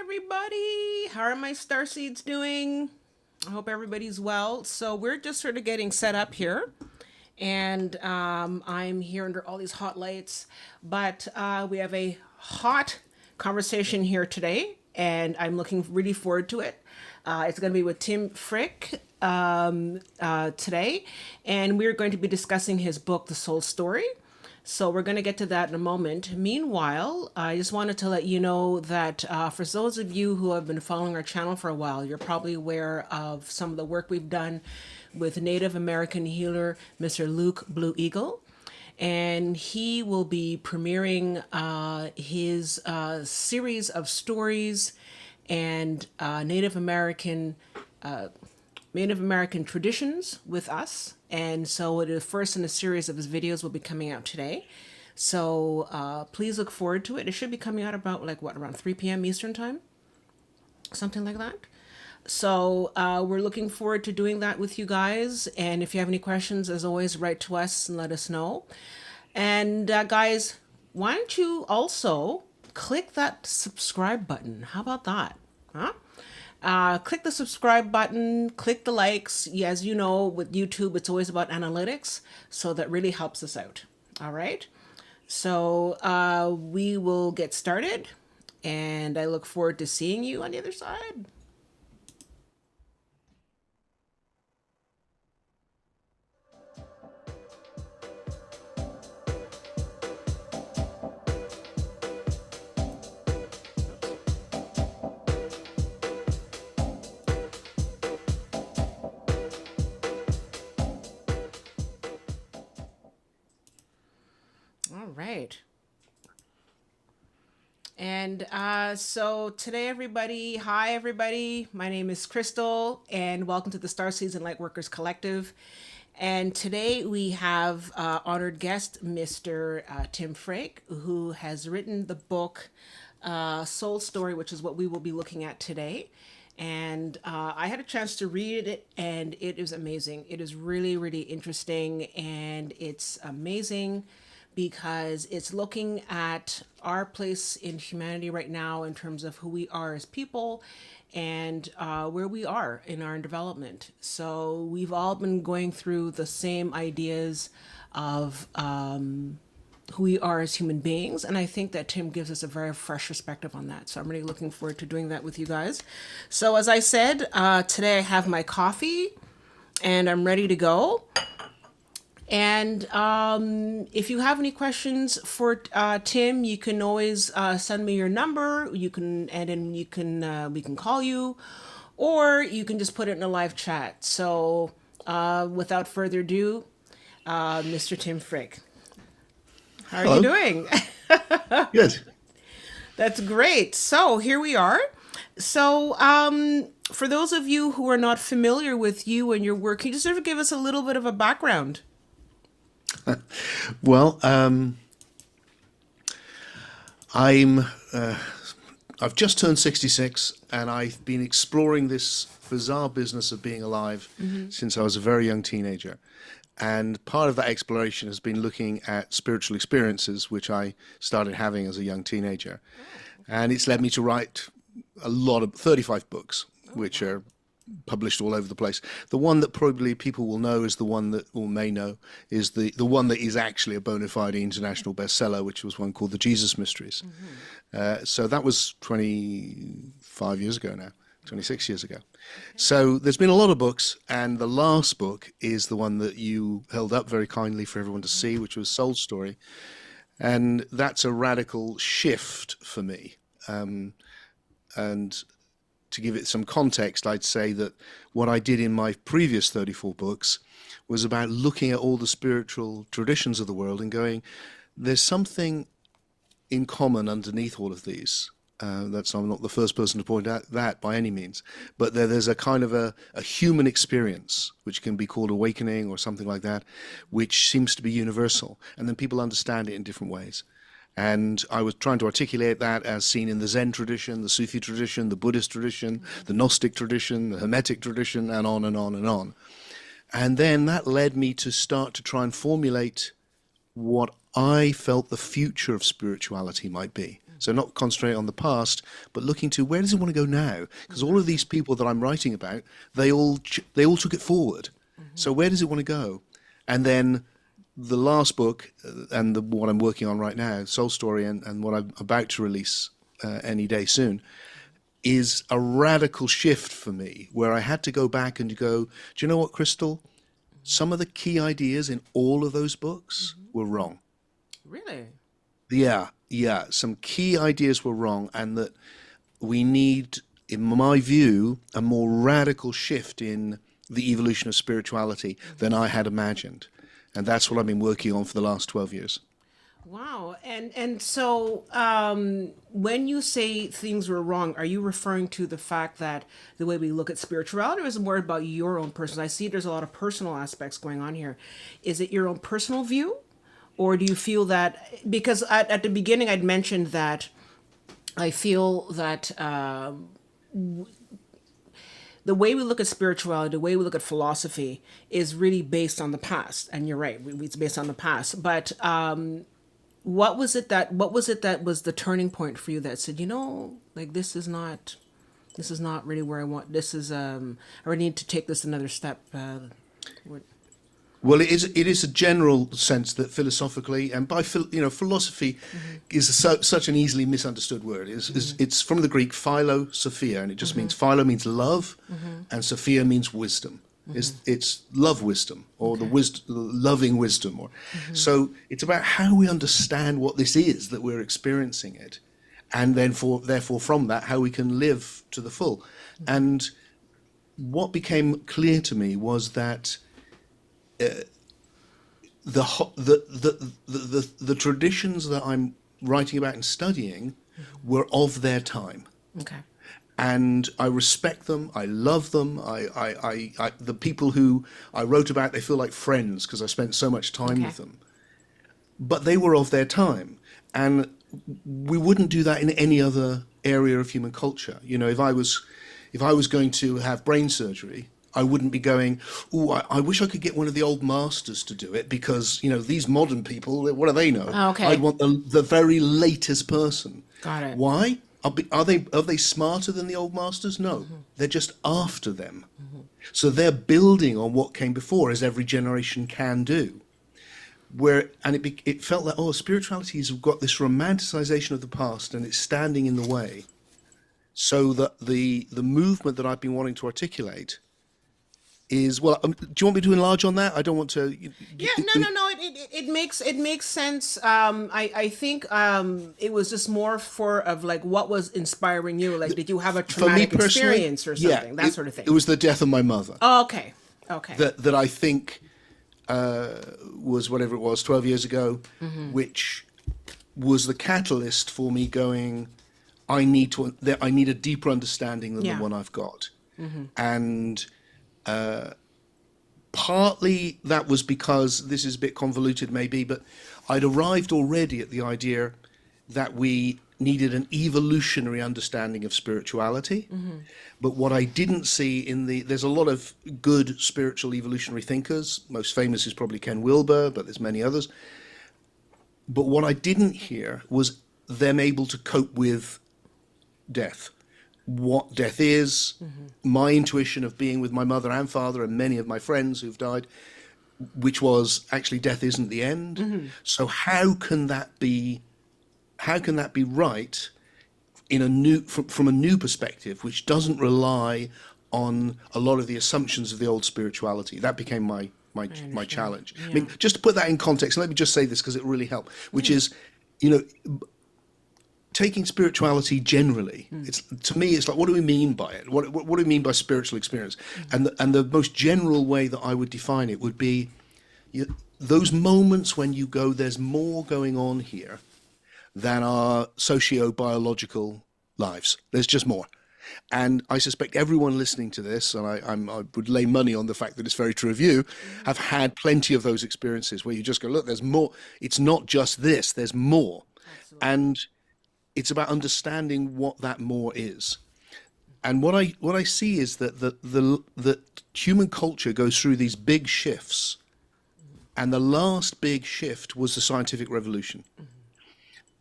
everybody. How are my starseeds doing? I hope everybody's well. So we're just sort of getting set up here, and I'm here under all these hot lights, but we have a hot conversation here today, and I'm looking really forward to it. It's going to be with Tim Freke today, and we're going to be discussing his book, The Soul Story. So we're going to get to that in a moment. Meanwhile, I just wanted to let you know that for those of you who have been following our channel for a while, you're probably aware of some of the work we've done with Native American healer, Mr. Luke Blue Eagle. And he will be premiering his series of stories and Native American traditions with us. And so the first in a series of his videos will be coming out today. So please look forward to it. It should be coming out about around 3 p.m. Eastern time, something like that. So we're looking forward to doing that with you guys. And if you have any questions, as always, write to us and let us know. And guys, why don't you also click that subscribe button? How about that? Huh? Click the subscribe button, click the likes. As you know, with YouTube, it's always about analytics. So that really helps us out. All right. So we will get started, and I look forward to seeing you on the other side. All right. And so today, everybody, hi, everybody. My name is Crystal, and welcome to the Starseeds and Lightworkers Collective. And today we have honored guest, Mr. Tim Freke, who has written the book Soul Story, which is what we will be looking at today. And I had a chance to read it, and it is amazing. It is really, really interesting, and it's amazing because it's looking at our place in humanity right now in terms of who we are as people and where we are in our development. So we've all been going through the same ideas of who we are as human beings. And I think that Tim gives us a very fresh perspective on that. So I'm really looking forward to doing that with you guys. So as I said, today I have my coffee and I'm ready to go. And if you have any questions for Tim, you can always send me your number. You can, and then you can we can call you, or you can just put it in a live chat. So without further ado, Mr. Tim Freke, how are Hello. you doing? Good. That's great. So here we are. So for those of you who are not familiar with you and your work, can you just sort of give us a little bit of a background? Well, I've just turned 66, and I've been exploring this bizarre business of being alive since I was a very young teenager. And part of that exploration has been looking at spiritual experiences, which I started having as a young teenager. And it's led me to write a lot of 35 books, which are published all over the place. The one that probably people will know is the one that, or may know, is the one that is actually a bona fide international bestseller, which was one called The Jesus Mysteries. So that was 25 years ago now, 26 years ago. So there's been a lot of books, and the last book is the one that you held up very kindly for everyone to see, which was Soul Story. And that's a radical shift for me. And to give it some context, I'd say that what I did in my previous 34 books was about looking at all the spiritual traditions of the world and going, there's something in common underneath all of these. I'm not the first person to point out that by any means, but there's a kind of a human experience, which can be called awakening or something like that, which seems to be universal. And then people understand it in different ways. And I was trying to articulate that as seen in the Zen tradition, the Sufi tradition, the Buddhist tradition, the Gnostic tradition, the Hermetic tradition, and on and on and on. And then that led me to start to try and formulate what I felt the future of spirituality might be. So not concentrating on the past, but looking to where does it want to go now? Because all of these people that I'm writing about, they all took it forward. So where does it want to go? And then the last book and what I'm working on right now, Soul Story, and what I'm about to release any day soon, is a radical shift for me where I had to go back and go, do you know what, Crystal? Some of the key ideas in all of those books were wrong. Really? Yeah. Some key ideas were wrong, and that we need, in my view, a more radical shift in the evolution of spirituality than I had imagined. And that's what I've been working on for the last 12 years. Wow. And so when you say things were wrong, are you referring to the fact that the way we look at spirituality, or is it more about your own personal? I see there's a lot of personal aspects going on here. Is it your own personal view? Or do you feel that, because at the beginning I'd mentioned that I feel that the way we look at spirituality, the way we look at philosophy is really based on the past. And you're right, it's based on the past. But what was it that was the turning point for you that said, like this is not really where I want, this is, I really need to take this another step. Well, it is a general sense that philosophically, and by philosophy is such an easily misunderstood word. It's from the Greek philo sophia, and it just means, philo means love, and sophia means wisdom. It's love wisdom, or the loving wisdom, or so it's about how we understand what this is that we're experiencing it, and then therefore from that how we can live to the full. And what became clear to me was that the traditions that I'm writing about and studying were of their time. Okay. And I respect them. I love them. The people who I wrote about, they feel like friends because I spent so much time with them. But they were of their time, and we wouldn't do that in any other area of human culture. If I was going to have brain surgery, I wouldn't be going, I wish I could get one of the old masters to do it because, these modern people, what do they know? Oh, okay. I'd want the very latest person. Got it. Why? Are they smarter than the old masters? No, they're just after them. So they're building on what came before, as every generation can do. It felt like, spirituality has got this romanticization of the past, and it's standing in the way. So that the movement that I've been wanting to articulate is, do you want me to enlarge on that? I don't want to. Yeah, no. It makes sense. I think it was just more of like what was inspiring you. Like, did you have a traumatic experience or something? That sort of thing. It was the death of my mother. Oh, okay. That I think was whatever it was 12 years ago, which was the catalyst for me going, I need a deeper understanding than the one I've got, and. Partly that was because, this is a bit convoluted maybe, but I'd arrived already at the idea that we needed an evolutionary understanding of spirituality. But what I didn't see there's a lot of good spiritual evolutionary thinkers. Most famous is probably Ken Wilber, but there's many others. But what I didn't hear was them able to cope with death. What death is, my intuition of being with my mother and father and many of my friends who've died, which was actually death isn't the end. So how can that be right from a new perspective, which doesn't rely on a lot of the assumptions of the old spirituality? That became my challenge. Yeah. I mean, just to put that in context, let me just say this because it really helped, which is, taking spirituality generally, to me, it's like, what do we mean by it? What do we mean by spiritual experience? And the most general way that I would define it would be those moments when you go, there's more going on here than our socio-biological lives. There's just more. And I suspect everyone listening to this, and I would lay money on the fact that it's very true of you, have had plenty of those experiences where you just go, look, there's more. It's not just this, there's more. Absolutely. And it's about understanding what that more is. And what I see is that the human culture goes through these big shifts. And the last big shift was the scientific revolution.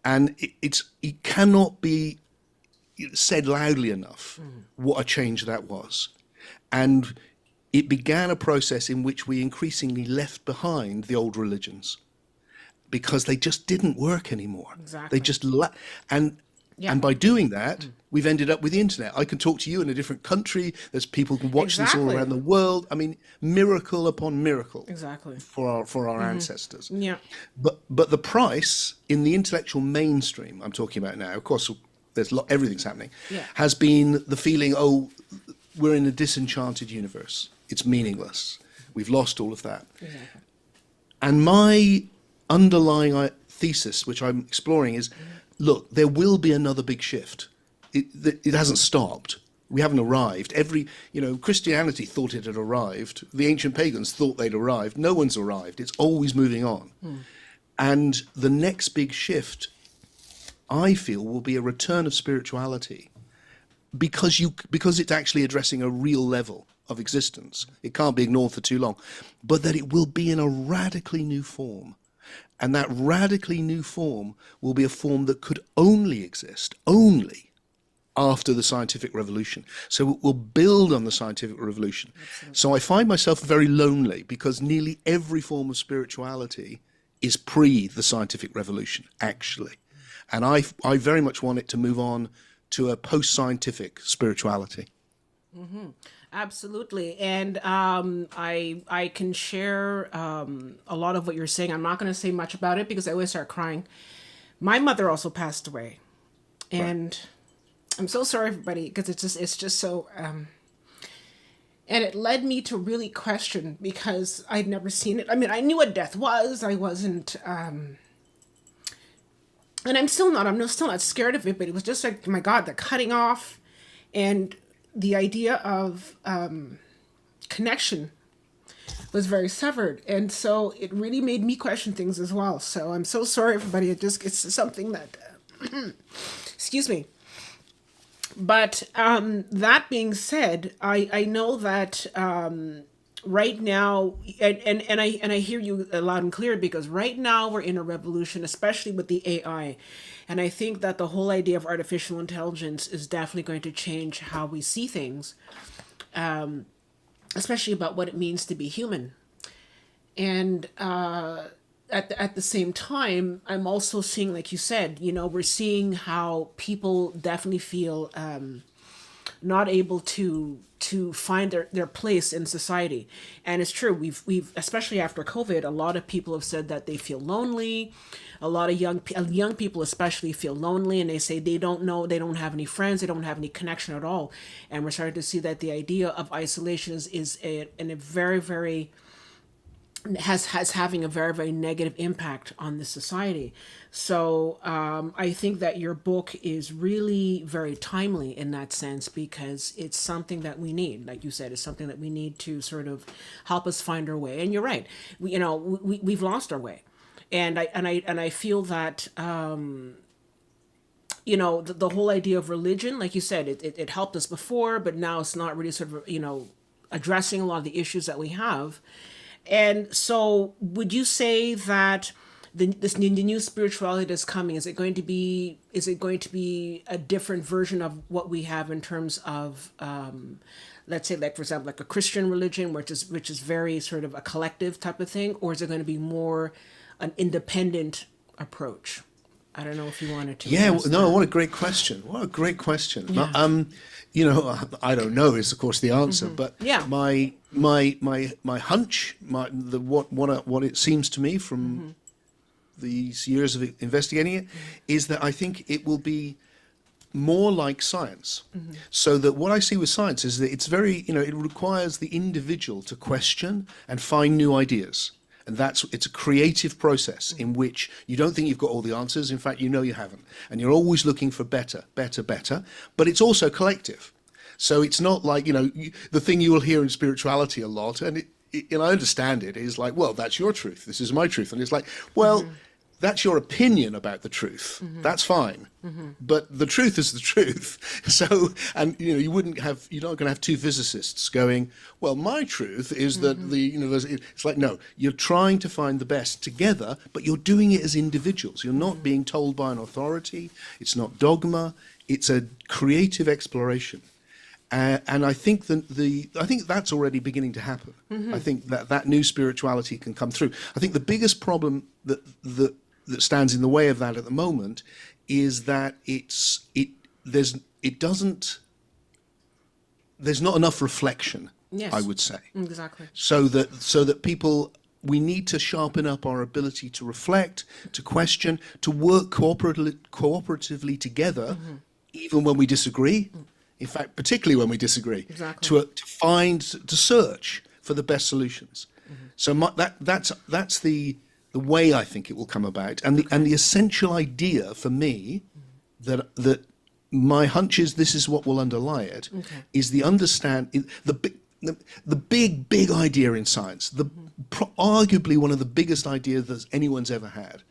And it cannot be said loudly enough what a change that was. And it began a process in which we increasingly left behind the old religions because they just didn't work anymore. Exactly. They just and by doing that, we've ended up with the internet. I can talk to you in a different country. There's people who can watch this all around the world. I mean, miracle upon miracle. Exactly. For our ancestors. Yeah. But the price in the intellectual mainstream I'm talking about now, of course, everything's happening, has been the feeling, oh, we're in a disenchanted universe. It's meaningless. We've lost all of that. Exactly. And my underlying thesis, which I'm exploring, is, look, there will be another big shift. It hasn't stopped. We haven't arrived. Christianity thought it had arrived. The ancient pagans thought they'd arrived. No one's arrived. It's always moving on. And the next big shift, I feel, will be a return of spirituality because it's actually addressing a real level of existence. It can't be ignored for too long, but that it will be in a radically new form. And that radically new form will be a form that could only exist, only after the scientific revolution. So it will build on the scientific revolution. Absolutely. So I find myself very lonely because nearly every form of spirituality is pre the scientific revolution, actually. And I very much want it to move on to a post-scientific spirituality. Mm-hmm. Absolutely. And I can share a lot of what you're saying. I'm not going to say much about it because I always start crying. My mother also passed away. And right. I'm so sorry, everybody, because it's just so... and it led me to really question because I'd never seen it. I mean, I knew what death was. I wasn't... and I'm still not scared of it, but it was just like, my God, the cutting off and the idea of connection was very severed. And so it really made me question things as well. So I'm so sorry, everybody. It's something that, excuse me. But that being said, I know that right now, and I hear you loud and clear, because right now we're in a revolution, especially with the AI. And I think that the whole idea of artificial intelligence is definitely going to change how we see things, especially about what it means to be human. And at the same time, I'm also seeing, like you said, we're seeing how people definitely feel not able to find their place in society. And it's true, we've especially after COVID, a lot of people have said that they feel lonely. A lot of young people especially feel lonely, and they say they don't know, they don't have any friends, they don't have any connection at all. And we're starting to see that the idea of isolation is a very, very has having a very, very negative impact on the society. So I think that your book is really very timely in that sense, because it's something that we need. Like you said, it's something that we need to sort of help us find our way. And you're right, we've lost our way. And I feel that the whole idea of religion, like you said, it helped us before, but now it's not really sort of addressing a lot of the issues that we have. And so would you say that the new spirituality that's coming, is it going to be a different version of what we have in terms of let's say, like, for example, like a Christian religion, which is very sort of a collective type of thing, or is it going to be more an independent approach? I don't know if you wanted to. Yeah, no, what a great question. What a great question. Yeah. I don't know is of course the answer, but yeah. my hunch, what it seems to me from these years of investigating it, is that I think it will be more like science. So that what I see with science is that it's very, it requires the individual to question and find new ideas. And it's a creative process in which you don't think you've got all the answers. In fact, you haven't. And you're always looking for better. But it's also collective. So it's not like, the thing you will hear in spirituality a lot, and I understand it, is like, well, that's your truth. This is my truth. And it's like, well, that's your opinion about the truth. That's fine. But the truth is the truth. So, and you're not going to have two physicists going, well, my truth is that the universe, it's like, no, you're trying to find the best together, but you're doing it as individuals. You're not being told by an authority. It's not dogma. It's a creative exploration. And I think I think that's already beginning to happen. I think that new spirituality can come through. I think the biggest problem that stands in the way of that at the moment is that there's not enough reflection. Yes. I would say. Exactly. So that people, we need to sharpen up our ability to reflect, to question, to work cooperatively together, even when we disagree. In fact, particularly when we disagree, Exactly. to search for the best solutions. So that's the way I think it will come about, and the essential idea for me that my hunch is this is what will underlie it is the big idea in science, arguably one of the biggest ideas that anyone's ever had,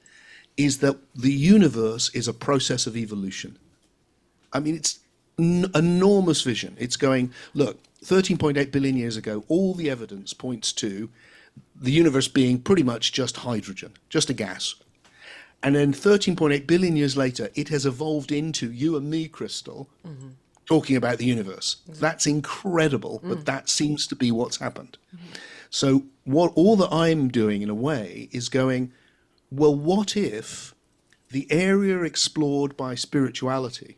is that the universe is a process of evolution. I mean, it's enormous vision. It's going, look, 13.8 billion years ago, all the evidence points to the universe being pretty much just hydrogen, just a gas. And then 13.8 billion years later, it has evolved into you and me, Crystal, talking about the universe. That's incredible, but that seems to be what's happened. So all that I'm doing in a way is going, well, what if the area explored by spirituality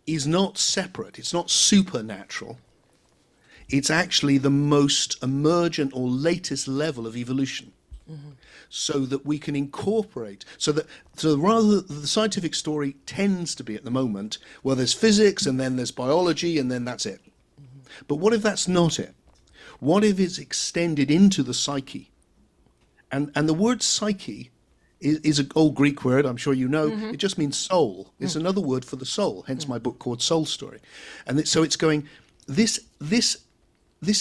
is not separate, it's not supernatural, it's actually the most emergent or latest level of evolution, so that we can incorporate, so rather the scientific story tends to be at the moment, well, there's physics and then there's biology and then that's it. But what if that's not it? What if it's extended into the psyche? And the word psyche is an old Greek word, I'm sure you know. It just means soul. It's another word for the soul, hence my book called Soul Story. And so it's going, this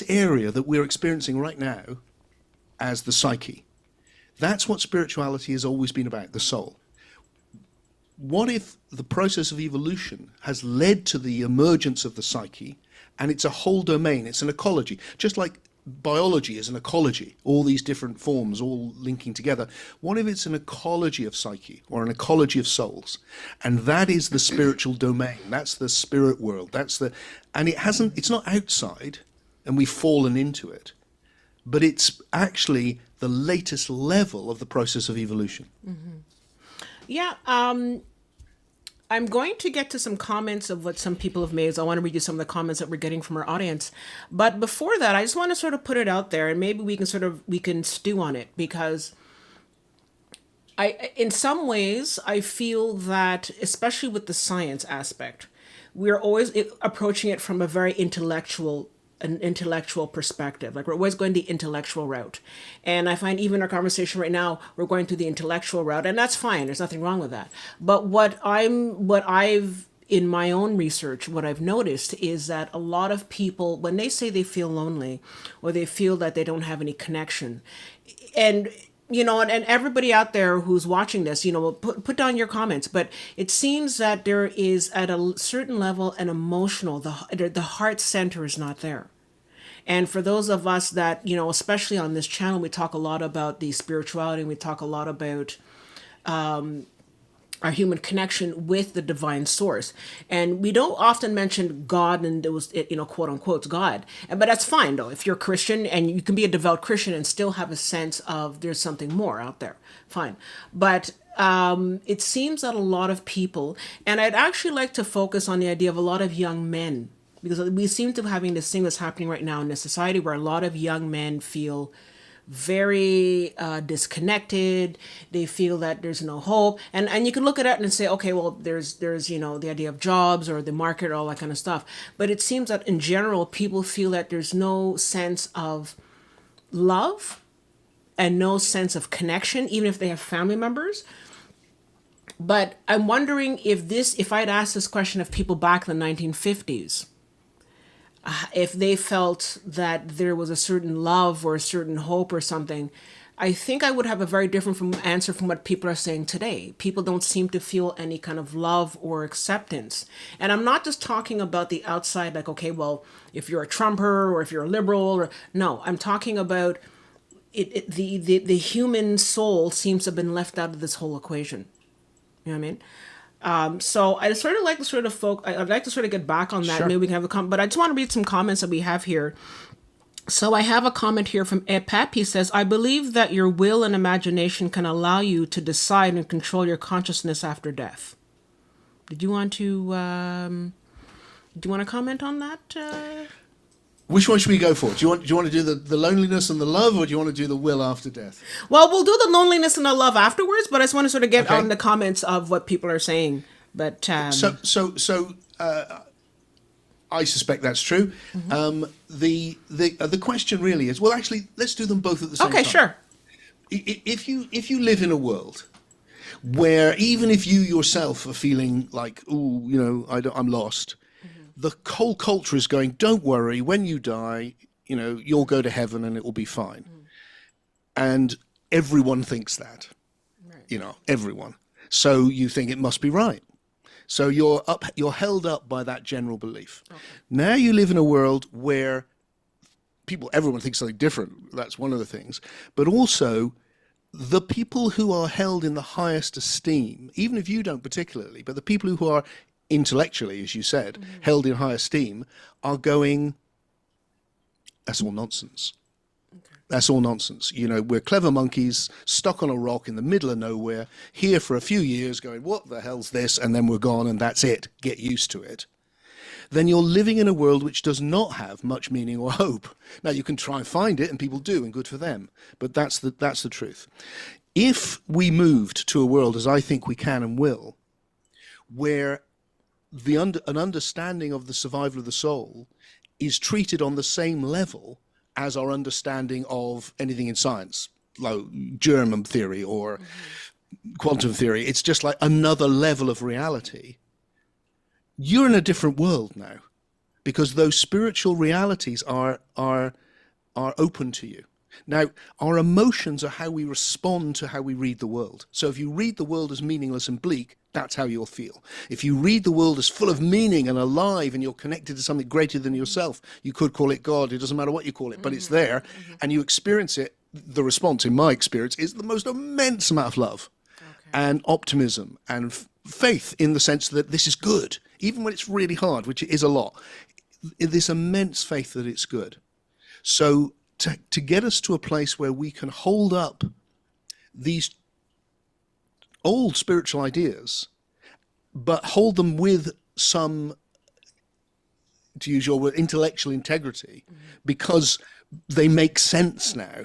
area that we're experiencing right now as the psyche, that's what spirituality has always been about, the soul. What if the process of evolution has led to the emergence of the psyche, and it's a whole domain, it's an ecology, just like biology is an ecology, all these different forms all linking together. What if it's an ecology of psyche or an ecology of souls? And that is the spiritual domain. That's the spirit world. And it's not outside and we've fallen into it, but it's actually the latest level of the process of evolution. Yeah. I'm going to get to some comments of what some people have made. So I want to read you some of the comments that we're getting from our audience. But before that, I just want to sort of put it out there, and maybe we can stew on it, because in some ways, I feel that, especially with the science aspect, we're always approaching it from a very intellectual perspective. Like, we're always going the intellectual route. And I find even our conversation right now, we're going through the intellectual route, and that's fine. There's nothing wrong with that. But what I've in my own research, what I've noticed is that a lot of people, when they say they feel lonely or they feel that they don't have any connection, and and everybody out there who's watching this, put down your comments. But it seems that there is, at a certain level, an emotional, the heart center is not there. And for those of us that, especially on this channel, we talk a lot about the spirituality, and we talk a lot about our human connection with the divine source. And we don't often mention God, and there was, quote unquote, God. But that's fine, though. If you're Christian, and you can be a devout Christian and still have a sense of there's something more out there, fine. But it seems that a lot of people, and I'd actually like to focus on the idea of a lot of young men, because we seem to be having this thing that's happening right now in this society where a lot of young men feel very disconnected. They feel that there's no hope, and you can look at it and say, okay, well, there's the idea of jobs or the market or all that kind of stuff. But it seems that in general, people feel that there's no sense of love and no sense of connection, even if they have family members. But I'm wondering if I'd asked this question of people back in the 1950s, if they felt that there was a certain love or a certain hope or something, I think I would have a very different answer from what people are saying today. People don't seem to feel any kind of love or acceptance. And I'm not just talking about the outside, like, okay, well, if you're a Trumper or if you're a liberal, or no, I'm talking about the human soul seems to have been left out of this whole equation. You know what I mean? So I sort of like to sort of I'd like to sort of get back on that. Sure. Maybe we can have but I just want to read some comments that we have here. So I have a comment here from Pep. He says, I believe that your will and imagination can allow you to decide and control your consciousness after death. Do you want to comment on that? Which one should we go for? Do you want to do the loneliness and the love, or do you want to do the will after death? Well, we'll do the loneliness and the love afterwards, but I just want to sort of get on the comments of what people are saying. But I suspect that's true. Mm-hmm. The question really is, well, actually, let's do them both at the same time. Okay, sure. If you live in a world where even if you yourself are feeling like, ooh, you know, I'm lost, the whole culture is going, don't worry, when you die, you know, you'll go to heaven and it will be fine. And everyone thinks that, you know, everyone. So you think it must be right. So you're held up by that general belief. Okay. Now you live in a world where everyone thinks something different. That's one of the things. But also the people who are held in the highest esteem, even if you don't particularly, but the people who are intellectually, as you said, held in high esteem, are going, that's all nonsense. That's all nonsense. You know, we're clever monkeys stuck on a rock in the middle of nowhere, here for a few years going, what the hell's this? And then we're gone and that's it. Get used to it. Then you're living in a world which does not have much meaning or hope. Now, you can try and find it, and people do, and good for them. But that's the truth. If we moved to a world, as I think we can and will, where an understanding of the survival of the soul is treated on the same level as our understanding of anything in science, like germ theory or quantum theory. It's just like another level of reality. You're in a different world now, because those spiritual realities are open to you. Now, our emotions are how we respond to how we read the world. So if you read the world as meaningless and bleak, that's how you'll feel. If you read the world as full of meaning and alive and you're connected to something greater than yourself, you could call it God, it doesn't matter what you call it, but it's there, and you experience it, the response, in my experience, is the most immense amount of love and optimism and faith, in the sense that this is good, even when it's really hard, which it is a lot. This immense faith that it's good. So to get us to a place where we can hold up these old spiritual ideas, but hold them with some, to use your word, intellectual integrity, because they make sense now.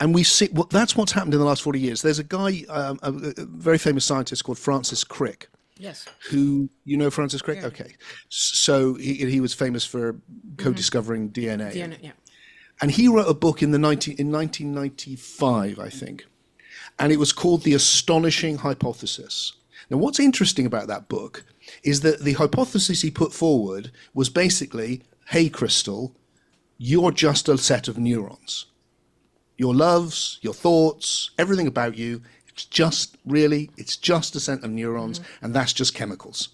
And we see, that's what's happened in the last 40 years. There's a guy, a very famous scientist called Francis Crick. Yes. Who, you know Francis Crick? Yeah. Okay. So he was famous for co-discovering DNA. DNA, yeah. And he wrote a book in 1995, I think. And it was called The Astonishing Hypothesis. Now, what's interesting about that book is that the hypothesis he put forward was basically, hey, Crystal, you're just a set of neurons. Your loves, your thoughts, everything about you, it's just a set of neurons, and that's just chemicals.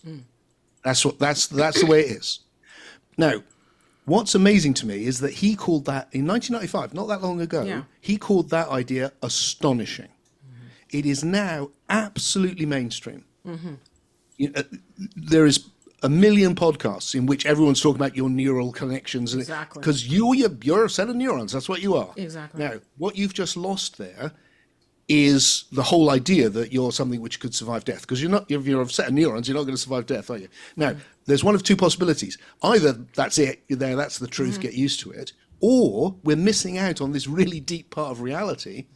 That's the way it is. Now, what's amazing to me is that he called that, in 1995, not that long ago, he called that idea astonishing. It is now absolutely mainstream. You know, there is a million podcasts in which everyone's talking about your neural connections. Exactly. Because you're a set of neurons. That's what you are. Exactly. Now, what you've just lost there is the whole idea that you're something which could survive death. Because if you're a set of neurons, you're not going to survive death, are you? Now, there's one of two possibilities. Either that's it, you're there, that's the truth, get used to it. Or we're missing out on this really deep part of reality,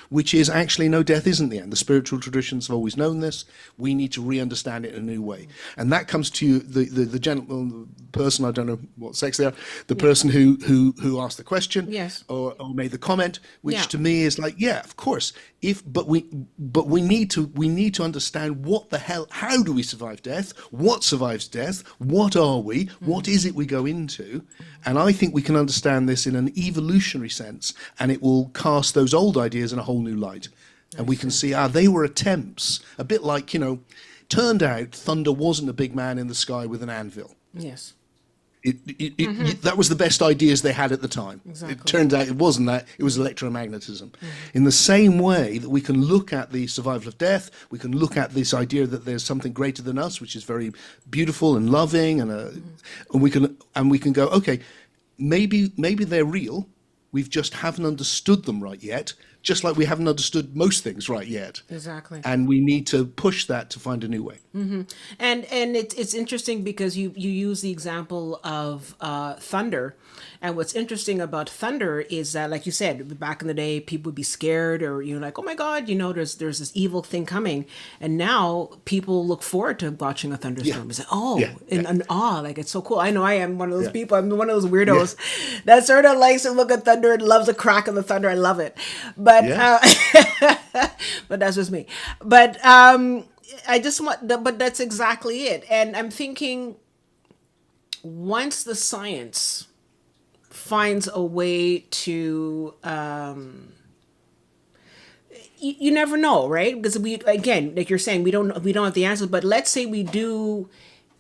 which is actually, no, death isn't the end. The spiritual traditions have always known this. We need to re-understand it in a new way. And that comes to the person, I don't know what sex they are, the person who asked the question, Yes. or made the comment, which Yeah. to me is like, yeah, of course. But we need to understand what the hell, how do we survive death? What survives death? What are we? What is it we go into? And I think we can understand this in an evolutionary sense, and it will cast those old ideas in a whole new light. And we can see, they were attempts, a bit like, turned out thunder wasn't a big man in the sky with an anvil. Yes. That was the best ideas they had at the time. Exactly. It turned out it wasn't that, it was electromagnetism. In the same way that we can look at the survival of death, we can look at this idea that there's something greater than us, which is very beautiful and loving, and we can go, okay, maybe they're real, we just haven't understood them right yet, just like we haven't understood most things right yet. Exactly. And we need to push that to find a new way. And it's interesting because you use the example of thunder, and what's interesting about thunder is that, like you said, back in the day, people would be scared, or like, oh my God, there's this evil thing coming, and now people look forward to watching a thunderstorm. It's like, in awe, like it's so cool. I know I am one of those people. I'm one of those weirdos that sort of likes to look at thunder and loves the crack of the thunder. I love it, but but that's just me. But I just want, but that's exactly it. And I'm thinking, once the science finds a way to, you never know, right? Because again, like you're saying, we don't have the answers. But let's say we do,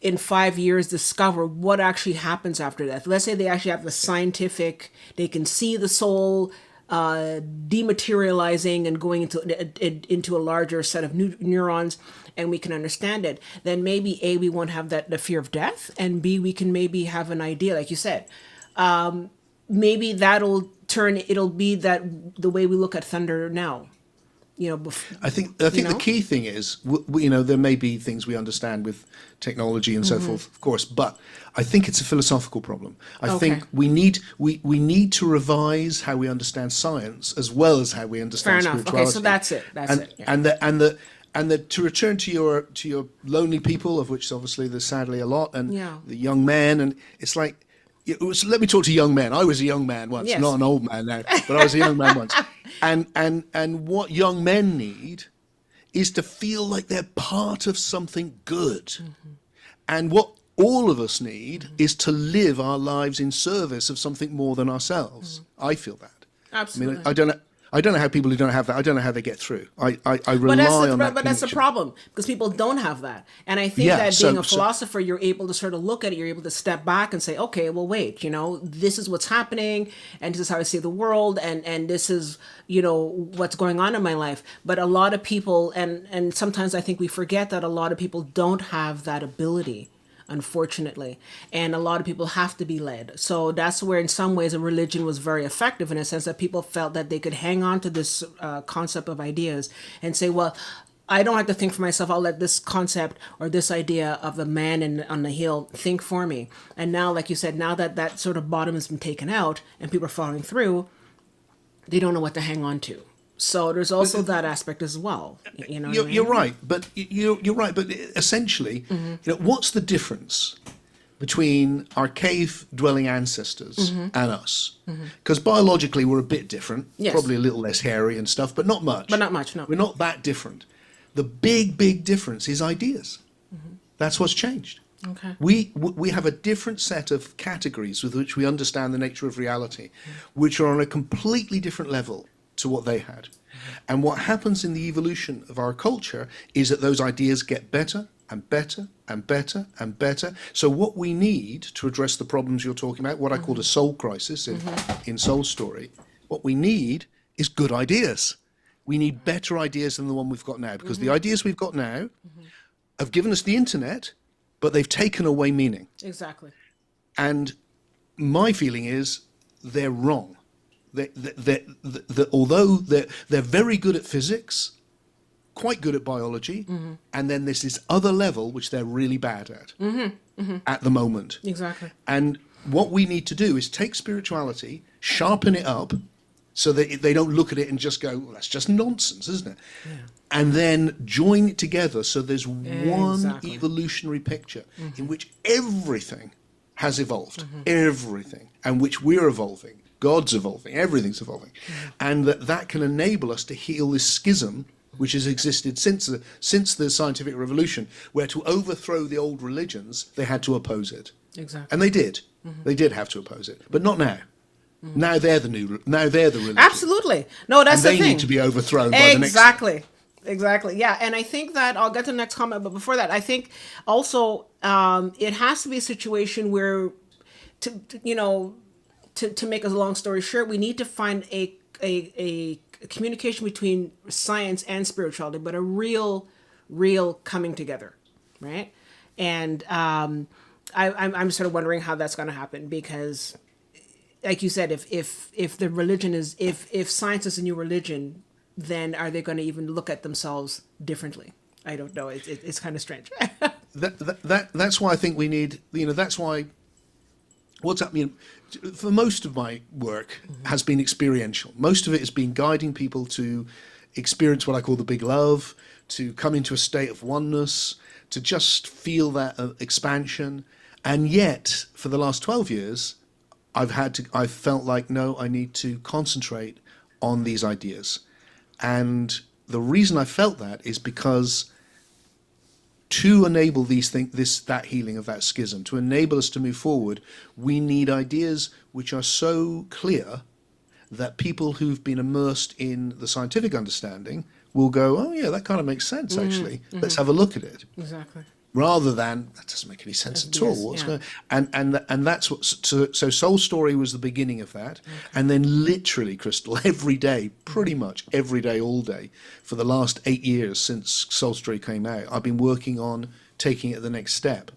in 5 years, discover what actually happens after death. Let's say they actually have the scientific, they can see the soul dematerializing and going into a larger set of neurons, and we can understand it. Then maybe A, we won't have the fear of death, and B, we can maybe have an idea, like you said. Maybe it'll be that the way we look at thunder now. I think the key thing is, there may be things we understand with technology and so forth, of course, but I think it's a philosophical problem. I think we need to revise how we understand science as well as how we understand spirituality. Okay, so that's it. Yeah. And to return to your lonely people, of which obviously there's sadly a lot, and the young men, and it's like, let me talk to young men. I was a young man once, not an old man now, but I was a young man once. And what young men need is to feel like they're part of something good. And what all of us need is to live our lives in service of something more than ourselves. I feel that. Absolutely. I mean, I don't know how people who don't have that, I don't know how they get through. I rely on that. But that's the problem, because people don't have that. And I think that being a philosopher, you're able to sort of look at it, you're able to step back and say, okay, well, wait, this is what's happening, and this is how I see the world, and this is, what's going on in my life. But a lot of people, and sometimes I think we forget that a lot of people don't have that ability, unfortunately, and a lot of people have to be led. So that's where in some ways a religion was very effective, in a sense that people felt that they could hang on to this concept of ideas and say, well, I don't have to think for myself, I'll let this concept or this idea of the man on the hill think for me. And now, like you said, now that sort of bottom has been taken out and people are following through, they don't know what to hang on to. So there's also that aspect as well. You're right, but you're right. But essentially, what's the difference between our cave-dwelling ancestors and us? Because biologically, we're a bit different. Yes. Probably a little less hairy and stuff, but not much. But not much. No, we're not that different. The big difference is ideas. That's what's changed. Okay. We have a different set of categories with which we understand the nature of reality, which are on a completely different level to what they had. And what happens in the evolution of our culture is that those ideas get better and better and better and better. So what we need to address the problems you're talking about, what I call a soul crisis in Soul Story, what we need is good ideas. We need better ideas than the one we've got now, because the ideas we've got now have given us the internet, but they've taken away meaning. Exactly. And my feeling is they're wrong. Although they're very good at physics, quite good at biology, and then there's this other level which they're really bad at the moment. Exactly. And what we need to do is take spirituality, sharpen it up, so that they don't look at it and just go, well, that's just nonsense, isn't it? Yeah. And then join it together so there's one evolutionary picture in which everything has evolved. Everything. And which we're evolving. God's evolving. Everything's evolving. And that can enable us to heal this schism which has existed since the scientific revolution, where to overthrow the old religions, they had to oppose it. Exactly. And they did. They did have to oppose it. But not now. Now they're the religion. Absolutely. No, that's the thing. And they need to be overthrown by the next. Exactly. Yeah. And I think that I'll get to the next comment, but before that, I think also it has to be a situation where, to make a long story short, we need to find a communication between science and spirituality, but a real coming together, right? And I'm sort of wondering how that's going to happen, because, like you said, if the religion is if science is a new religion, then are they going to even look at themselves differently? I don't know. It's kind of strange. That's why I think we need. That's why. What's happening for most of my work has been experiential. Most of it has been guiding people to experience what I call the big love, to come into a state of oneness, to just feel that expansion. And yet, for the last 12 years, I've felt like, no, I need to concentrate on these ideas. And the reason I felt that is because to enable that healing of that schism, to enable us to move forward, we need ideas which are so clear that people who've been immersed in the scientific understanding will go, oh yeah, that kind of makes sense, actually. Let's have a look at it. Exactly. Rather than, that doesn't make any sense at all. What's going on? And that's what, so Soul Story was the beginning of that. Okay. And then literally, Crystal, every day, pretty much every day, all day, for the last 8 years since Soul Story came out, I've been working on taking it the next step.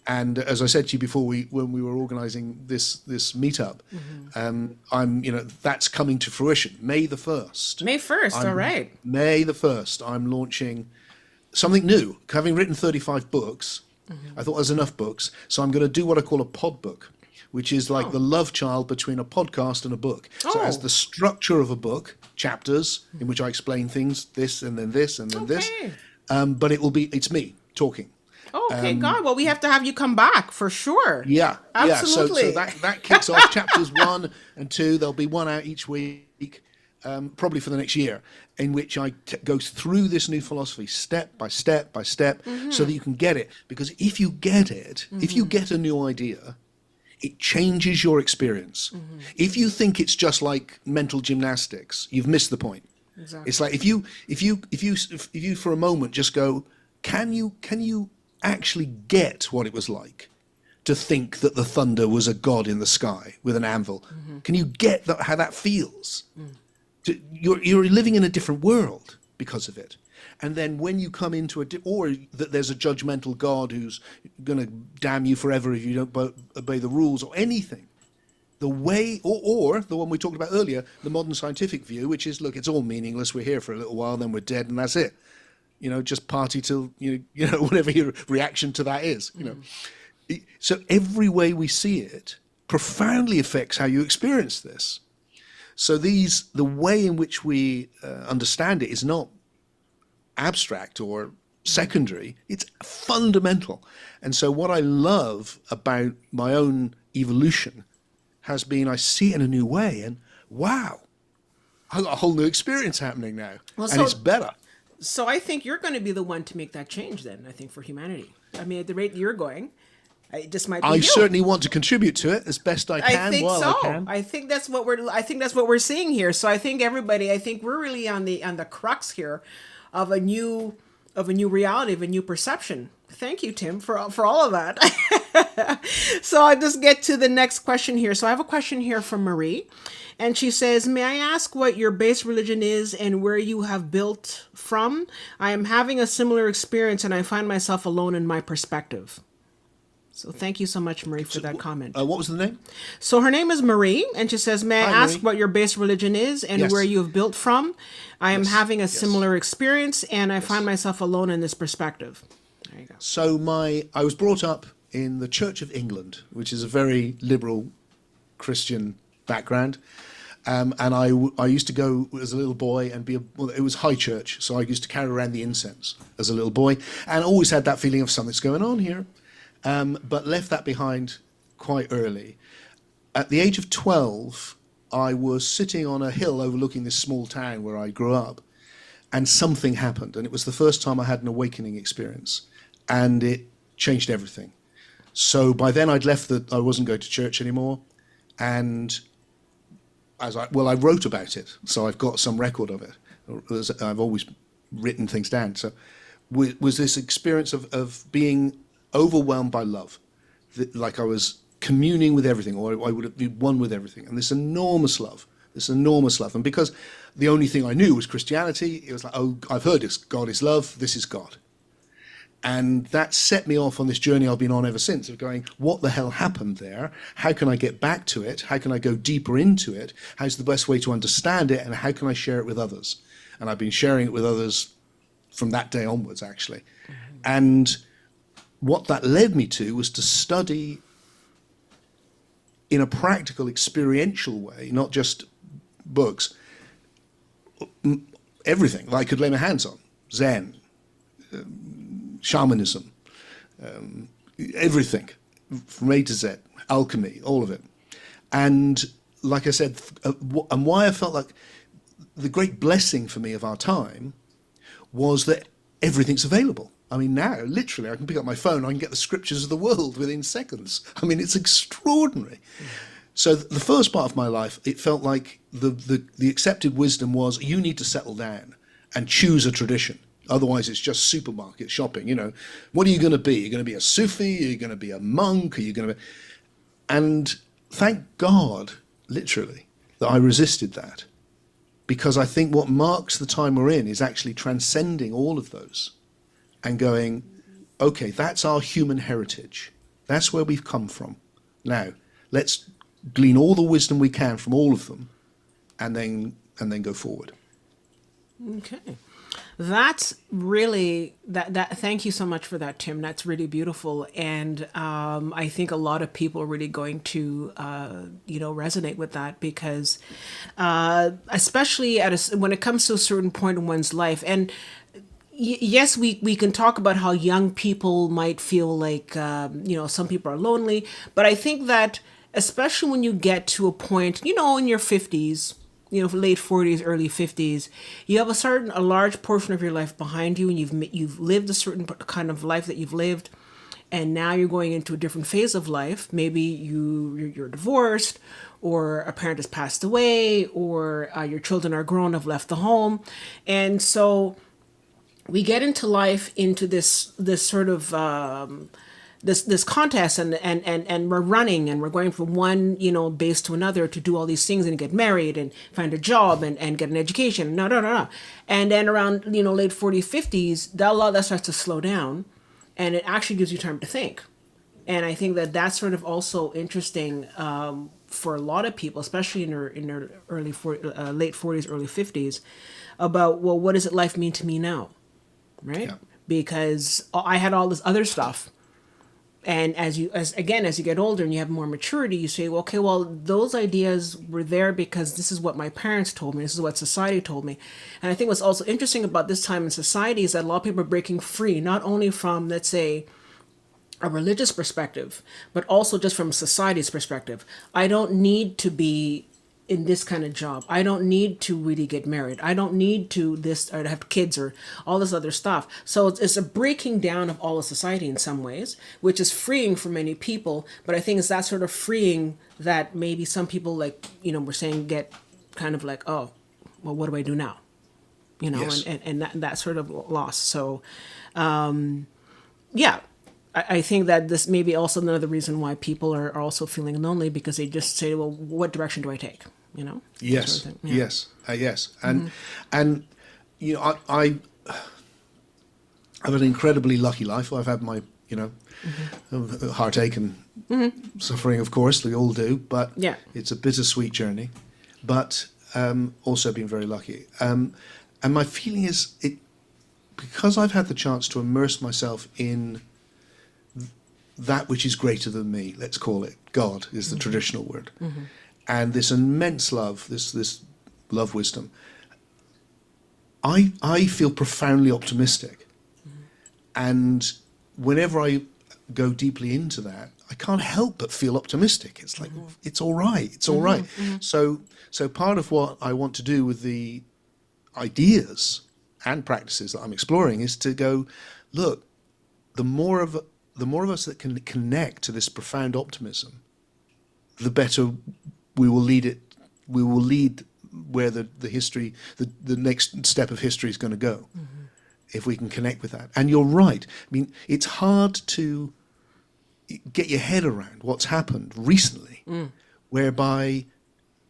And as I said to you before, when we were organising this meetup, that's coming to fruition. May the 1st. May 1st, all right. May the 1st, I'm launching something new. Having written 35 books, I thought there's enough books, so I'm going to do what I call a pod book, which is like the love child between a podcast and a book. So it has the structure of a book, chapters in which I explain things, this and then this and then this, but it's me talking. Okay, God. Well, we have to have you come back for sure. Yeah, absolutely. So that kicks off chapters 1 and 2. There'll be one out each week, probably for the next year, in which I go through this new philosophy step by step by step, so that you can get it. Because if you get it, if you get a new idea, it changes your experience. If you think it's just like mental gymnastics, you've missed the point. Exactly. It's like if you for a moment just go, can you actually get what it was like to think that the thunder was a god in the sky with an anvil? Can you get how that feels? You're living in a different world because of it. And then when you come into or that there's a judgmental God who's going to damn you forever if you don't obey the rules or anything, the way, or the one we talked about earlier, the modern scientific view, which is, look, it's all meaningless. We're here for a little while, then we're dead, and that's it. Just party till whatever your reaction to that is. So every way we see it profoundly affects how you experience this. So the way in which we understand it is not abstract or secondary, it's fundamental. And so what I love about my own evolution has been I see it in a new way, and wow, I've got a whole new experience happening now, and it's better. So I think you're going to be the one to make that change then, I think, for humanity. I mean, at the rate you're going, it just might be I certainly want to contribute to it as best I can. I think so. I can. I think that's what we're seeing here. So I think we're really on the crux here of a new reality, of a new perception. Thank you, Tim, for all of that. So I'll just get to the next question here. So I have a question here from Marie. And she says, may I ask what your base religion is and where you have built from? I am having a similar experience and I find myself alone in my perspective. So thank you so much, Marie, for that comment. What was the name? So her name is Marie, and she says, may I ask what your base religion is and where you have built from? I am having a similar experience and I find myself alone in this perspective. There you go. So I was brought up in the Church of England, which is a very liberal Christian background. And I used to go as a little boy and it was high church, so I used to carry around the incense as a little boy and always had that feeling of something's going on here, but left that behind quite early. At the age of 12, I was sitting on a hill overlooking this small town where I grew up, and something happened. And it was the first time I had an awakening experience, and it changed everything. So by then I'd left I wasn't going to church anymore, and I wrote about it, so I've got some record of it. I've always written things down. So was this experience of being overwhelmed by love, like I was communing with everything, or I would be one with everything, and this enormous love. And because the only thing I knew was Christianity, it was like, oh, I've heard this, God is love, this is God. And that set me off on this journey I've been on ever since, of going, what the hell happened there? How can I get back to it? How can I go deeper into it? How's the best way to understand it? And how can I share it with others? And I've been sharing it with others from that day onwards, actually. Mm-hmm. And what that led me to was to study in a practical, experiential way, not just books, everything that I could lay my hands on. Zen, shamanism, everything, from A to Z, alchemy, all of it. And like I said, and why I felt like the great blessing for me of our time was that everything's available. I mean, now, literally, I can pick up my phone, I can get the scriptures of the world within seconds. I mean, it's extraordinary. So the first part of my life, it felt like the accepted wisdom was, you need to settle down and choose a tradition. Otherwise, it's just supermarket shopping. You know, what are you going to be? You're going to be a Sufi? Are you going to be a monk? Are you going to be... And thank God, literally, that I resisted that. Because I think what marks the time we're in is actually transcending all of those and going, okay, that's our human heritage. That's where we've come from. Now, let's glean all the wisdom we can from all of them and then go forward. Okay. That's really that. Thank you so much for that, Tim. That's really beautiful, and I think a lot of people are really going to resonate with that, because especially when it comes to a certain point in one's life, and yes, we can talk about how young people might feel like some people are lonely, but I think that especially when you get to a point, in your 50s. Late 40s, early 50s, you have a large portion of your life behind you, and you've lived a certain kind of life that you've lived, and now you're going into a different phase of life. Maybe you're divorced, or a parent has passed away, or your children are grown, have left the home, and so we get into life into this sort of this contest, and we're running, and we're going from one base to another to do all these things and get married and find a job and get an education. No. And then around late 40s, 50s, a lot of that starts to slow down, and it actually gives you time to think. And I think that that's sort of also interesting for a lot of people, especially in their late 40s, early 50s, about, well, what does life mean to me now, right? Yeah. Because I had all this other stuff. And as you get older and you have more maturity, you say, well, okay, well, those ideas were there because this is what my parents told me. This is what society told me. And I think what's also interesting about this time in society is that a lot of people are breaking free, not only from, let's say, a religious perspective, but also just from society's perspective. I don't need to be in this kind of job. I don't need to really get married. I don't need to this or to have kids or all this other stuff. So it's a breaking down of all of society in some ways, which is freeing for many people. But I think it's that sort of freeing that maybe some people, like, we're saying, get kind of like, oh, well, what do I do now? Yes. and that sort of loss. So, yeah. I think that this may be also another reason why people are also feeling lonely, because they just say, well, what direction do I take? Yes, sort of yeah. Yes. And I have an incredibly lucky life. I've had my, heartache and suffering, of course, we all do, but yeah. It's a bittersweet journey, but also been very lucky. And my feeling is, because I've had the chance to immerse myself in that which is greater than me, let's call it God, is the traditional word. Mm-hmm. And this immense love, this love wisdom, I feel profoundly optimistic. Mm-hmm. And whenever I go deeply into that, I can't help but feel optimistic. It's like, it's all right. It's all right. So part of what I want to do with the ideas and practices that I'm exploring is to go, look, the more of us that can connect to this profound optimism, the better we will lead it. We will lead where the next step of history is going to go, if we can connect with that. And you're right. I mean, it's hard to get your head around what's happened recently, whereby,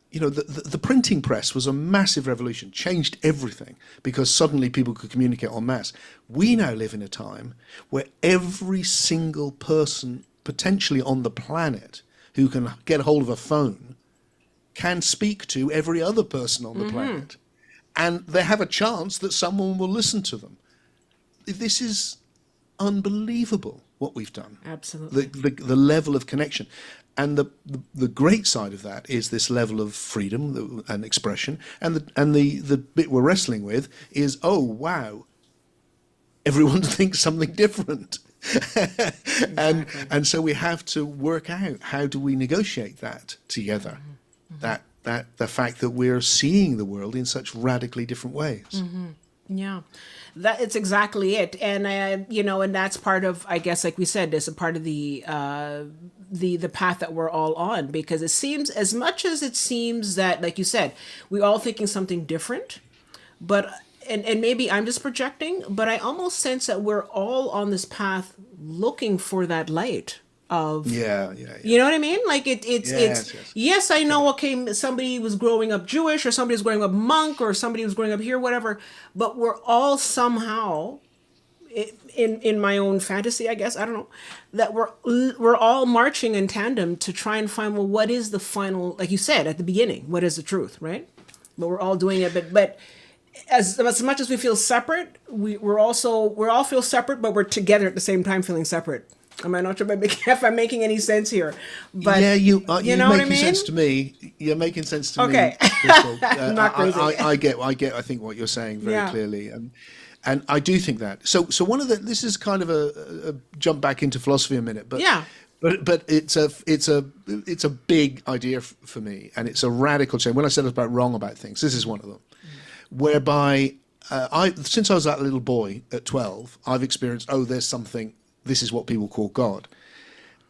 you know, the printing press was a massive revolution, changed everything, because suddenly people could communicate en masse. We now live in a time where every single person potentially on the planet who can get hold of a phone can speak to every other person on the planet. And they have a chance that someone will listen to them. This is unbelievable, what we've done. Absolutely. The level of connection. And the great side of that is this level of freedom and expression. And the bit we're wrestling with is, oh, wow, everyone thinks something different. And so we have to work out, how do we negotiate that together? That the fact that we're seeing the world in such radically different ways. Yeah, that it's exactly it. And you know, and that's part of, I guess, like we said, is a part of the path that we're all on, because it seems, as much as it seems that, like you said, we're all thinking something different, but and maybe I'm just projecting, but I almost sense that we're all on this path looking for that light of, yeah. You know what I mean? Like it's Yes. yes, I know, okay, somebody was growing up Jewish, or somebody was growing up monk, or somebody was growing up here, whatever, but we're all somehow, in my own fantasy, I guess, I don't know, that we're all marching in tandem to try and find, well, what is the final, like you said at the beginning, what is the truth, right? But we're all doing it, but as much as we feel separate, we all feel separate, but we're together at the same time feeling separate. I'm not sure if I'm making any sense here, but yeah, you're know what I making mean? sense to me. You're making sense to Okay. me. Crystal. I'm not crazy. I get. I think what you're saying very clearly, and I do think that. So one of this is kind of a jump back into philosophy a minute, but Yeah. But it's a big idea for me, and it's a radical change. When I said about wrong about things, this is one of them, whereby since I was that little boy at 12, I've experienced, oh, there's something. This is what people call God.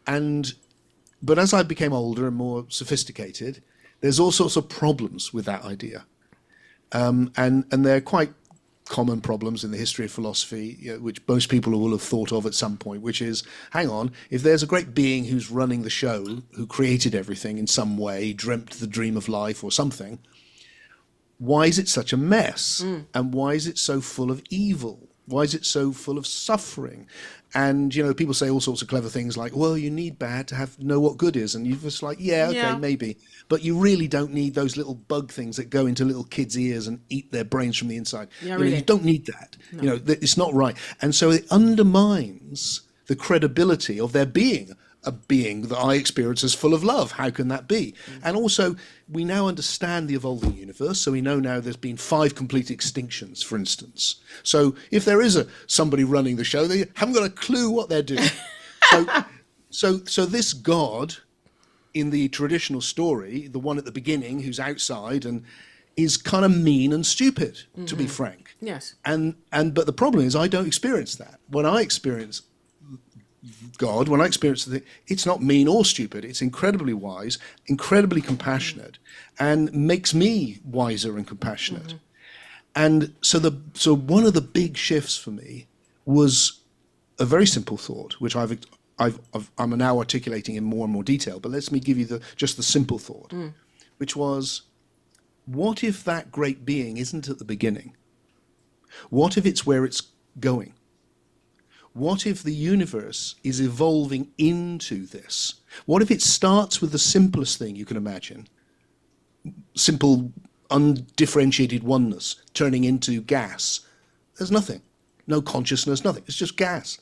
But as I became older and more sophisticated, there's all sorts of problems with that idea. And they're quite common problems in the history of philosophy, you know, which most people will have thought of at some point, which is, hang on, if there's a great being who's running the show, who created everything in some way, dreamt the dream of life or something, why is it such a mess? And why is it so full of evil? Why is it so full of suffering? And, you know, people say all sorts of clever things like, well, you need bad to know what good is. And you're just like, yeah, maybe. But you really don't need those little bug things that go into little kids' ears and eat their brains from the inside. Yeah, you know, really. you don't need that. No. You know, it's not right. And so it undermines the credibility of there being a being that I experience as full of love. How can that be? And also, we now understand the evolving universe, so we know now there's been 5 complete extinctions, for instance. So if there is somebody running the show, they haven't got a clue what they're doing. So this God, in the traditional story, the one at the beginning who's outside and is kind of mean and stupid, to be frank. Yes. But the problem is, I don't experience that. When I experience God, when I experience the thing, it's not mean or stupid. It's incredibly wise, incredibly compassionate, and makes me wiser and compassionate. And so one of the big shifts for me was a very simple thought, which I'm now articulating in more and more detail. But let me give you just the simple thought, which was, what if that great being isn't at the beginning? What if it's where it's going? What if the universe is evolving into this? What if it starts with the simplest thing you can imagine? Simple, undifferentiated oneness turning into gas. There's nothing. No consciousness, nothing. It's just gas.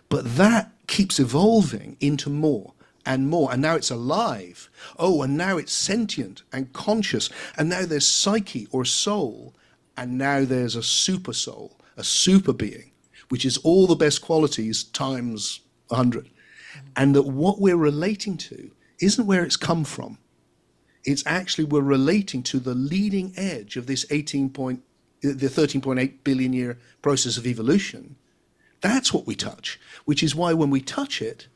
But that keeps evolving into more and more. And now it's alive. Oh, and now it's sentient and conscious. And now there's psyche or soul. And now there's a super soul, a super being, which is all the best qualities times 100. And that what we're relating to isn't where it's come from. It's actually we're relating to the leading edge of this the 13.8 billion year process of evolution. That's what we touch, which is why when we touch it,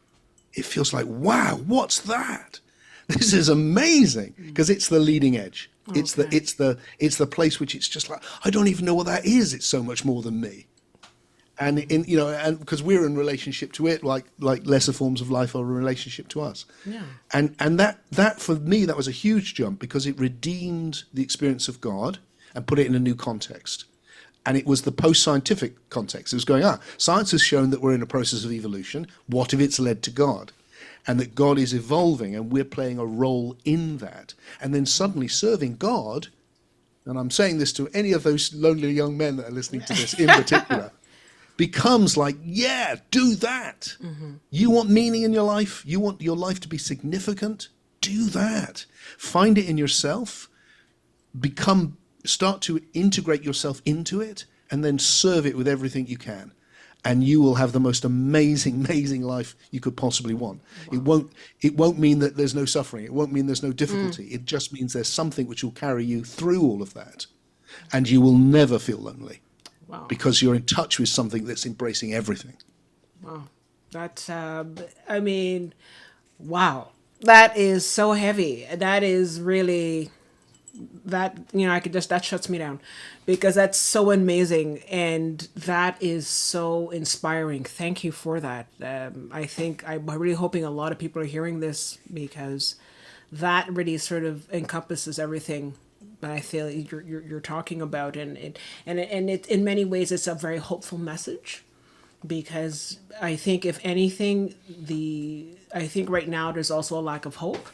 it feels like, wow, what's that? This is amazing, because it's the leading edge. Okay. It's the place which it's just like, I don't even know what that is. It's so much more than me. And and because we're in relationship to it, like lesser forms of life are in relationship to us. Yeah. And that for me, that was a huge jump, because it redeemed the experience of God and put it in a new context. And it was the post-scientific context. It was going, science has shown that we're in a process of evolution. What if it's led to God? And that God is evolving and we're playing a role in that. And then suddenly serving God, and I'm saying this to any of those lonely young men that are listening to this in particular, becomes like, yeah, do that. Mm-hmm. You want meaning in your life? You want your life to be significant? Do that. Find it in yourself. Start to integrate yourself into it, and then serve it with everything you can. And you will have the most amazing, amazing life you could possibly want. Wow. It won't mean that there's no suffering. It won't mean there's no difficulty. It just means there's something which will carry you through all of that. And you will never feel lonely. Wow. Because you're in touch with something that's embracing everything. Wow. That's, wow. That is so heavy. That is really, that shuts me down, because that's so amazing. And that is so inspiring. Thank you for that. I think I'm really hoping a lot of people are hearing this, because that really sort of encompasses everything that I feel you're talking about, and it in many ways it's a very hopeful message, because I think if anything, I think right now there's also a lack of hope,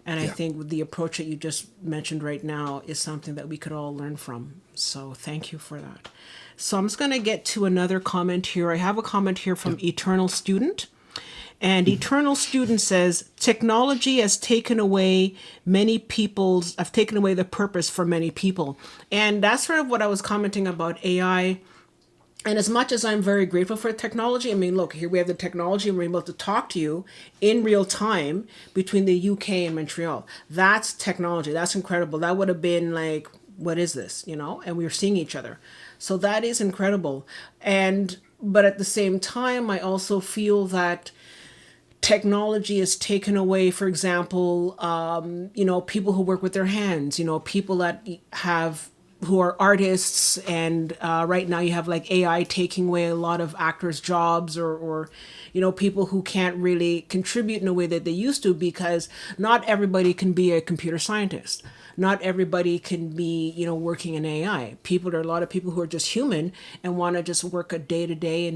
and I think the approach that you just mentioned right now is something that we could all learn from. So thank you for that. So I'm just going to get to another comment here. I have a comment here from Eternal Student. And Eternal Student says, technology has taken away the purpose for many people. And that's sort of what I was commenting about AI. And as much as I'm very grateful for technology, I mean, look, here we have the technology and we're able to talk to you in real time between the UK and Montreal. That's technology. That's incredible. That would have been like, what is this? And we were seeing each other. So that is incredible. But at the same time, I also feel that technology has taken away, for example, people who work with their hands, people who are artists, and right now you have like AI taking away a lot of actors' jobs, or people who can't really contribute in a way that they used to, because not everybody can be a computer scientist. Not everybody can be, working in AI. There are a lot of people who are just human and want to just work a day to day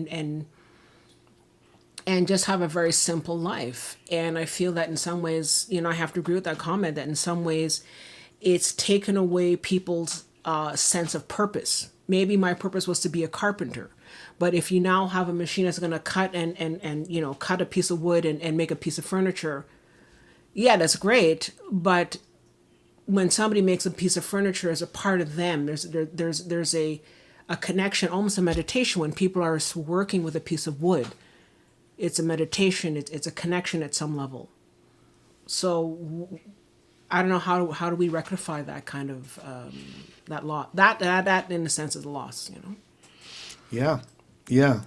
and just have a very simple life. And I feel that in some ways, I have to agree with that comment, that in some ways it's taken away people's sense of purpose. Maybe my purpose was to be a carpenter, but if you now have a machine that's going to cut and cut a piece of wood and make a piece of furniture, yeah, that's great. But when somebody makes a piece of furniture as a part of them, there's a connection, almost a meditation, when people are working with a piece of wood. It's a meditation. It's a connection at some level. So I don't know how do we rectify that kind of that loss. That in a sense is a loss. Yeah.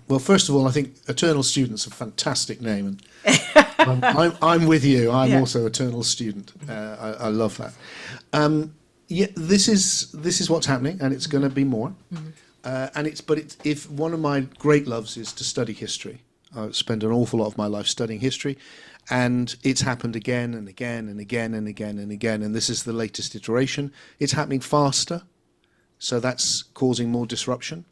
Well, first of all, I think Eternal Student's a fantastic name, and I'm with you. I'm also Eternal Student. I love that. This is what's happening, and it's going to be more. Mm-hmm. If one of my great loves is to study history. I spend an awful lot of my life studying history, and it's happened again and again and again and again and again, and this is the latest iteration. It's happening faster, so that's causing more disruption.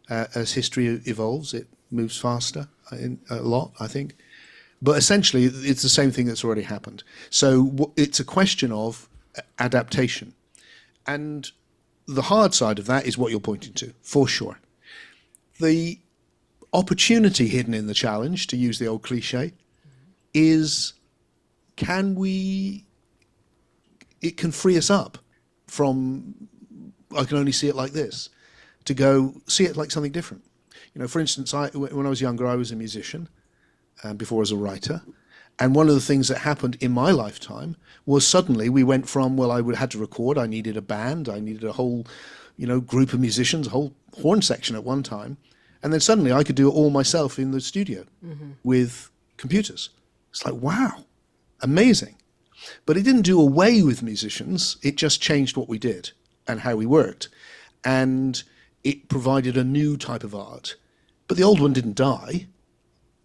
As history evolves, it moves faster a lot, I think. But essentially, it's the same thing that's already happened. So it's a question of adaptation. And the hard side of that is what you're pointing to, for sure. The opportunity hidden in the challenge, to use the old cliche, is it can free us up from, I can only see it like this, to go see it like something different. For instance, when I was younger, I was a musician, before as a writer. And one of the things that happened in my lifetime was suddenly we went from, well, had to record, I needed a band, I needed a whole, group of musicians, a whole horn section at one time. And then suddenly I could do it all myself in the studio with computers. It's like, wow, amazing. But it didn't do away with musicians. It just changed what we did and how we worked. And it provided a new type of art. But the old one didn't die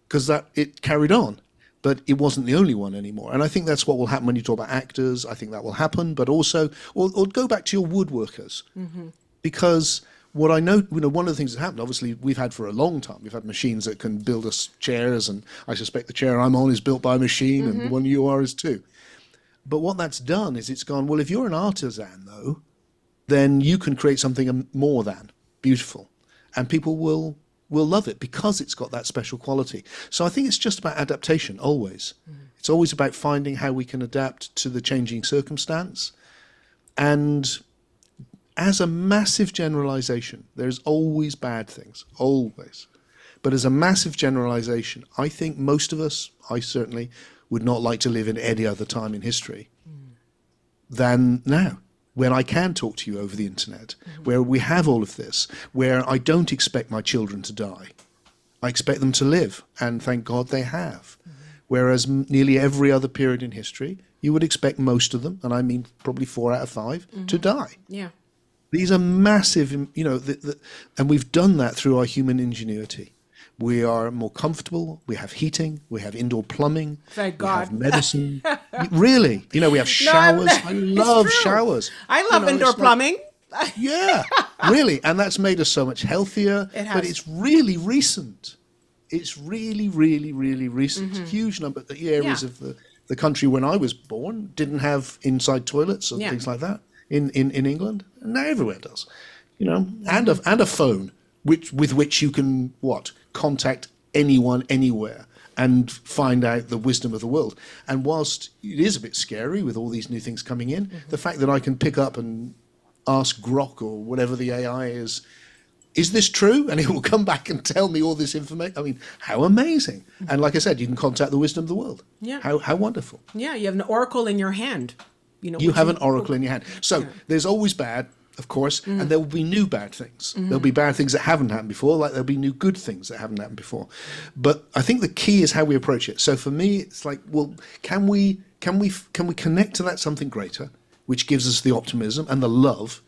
because it carried on. But it wasn't the only one anymore. And I think that's what will happen when you talk about actors. I think that will happen. But also, or go back to your woodworkers. Because what I know, one of the things that happened, obviously, we've had for a long time, we've had machines that can build us chairs. And I suspect the chair I'm on is built by a machine and the one you are is too. But what that's done is it's gone, well, if you're an artisan, though, then you can create something more than beautiful. And people will love it because it's got that special quality. So I think it's just about adaptation, always. It's always about finding how we can adapt to the changing circumstance. And as a massive generalization, there's always bad things, always. But as a massive generalization, I think most of us, I certainly, would not like to live in any other time in history than now, when I can talk to you over the internet, where we have all of this, where I don't expect my children to die. I expect them to live, and thank God they have. Whereas nearly every other period in history, you would expect most of them, and I mean probably 4 out of 5, to die. Yeah. These are massive, and we've done that through our human ingenuity. We are more comfortable. We have heating. We have indoor plumbing. Thank God. We have medicine. Really, we have showers. I love showers. I love indoor plumbing. Yeah, really. And that's made us so much healthier. It has. But it's really recent. It's really, really, really recent. Huge number of the areas of the country when I was born didn't have inside toilets and things like that in England. And now everywhere does. And a phone with which you can contact anyone anywhere and find out the wisdom of the world. And whilst it is a bit scary with all these new things coming in, the fact that I can pick up and ask Grok or whatever the AI is this true? And it will come back and tell me all this information. I mean, how amazing. And like I said, you can contact the wisdom of the world. Yeah. How wonderful. Yeah, you have an oracle in your hand. You have an oracle in your hand. So there's always bad, of course, and there will be new bad things. There'll be bad things that haven't happened before, like there'll be new good things that haven't happened before. But I think the key is how we approach it. So for me, it's like, well, can we connect to that something greater, which gives us the optimism and the love,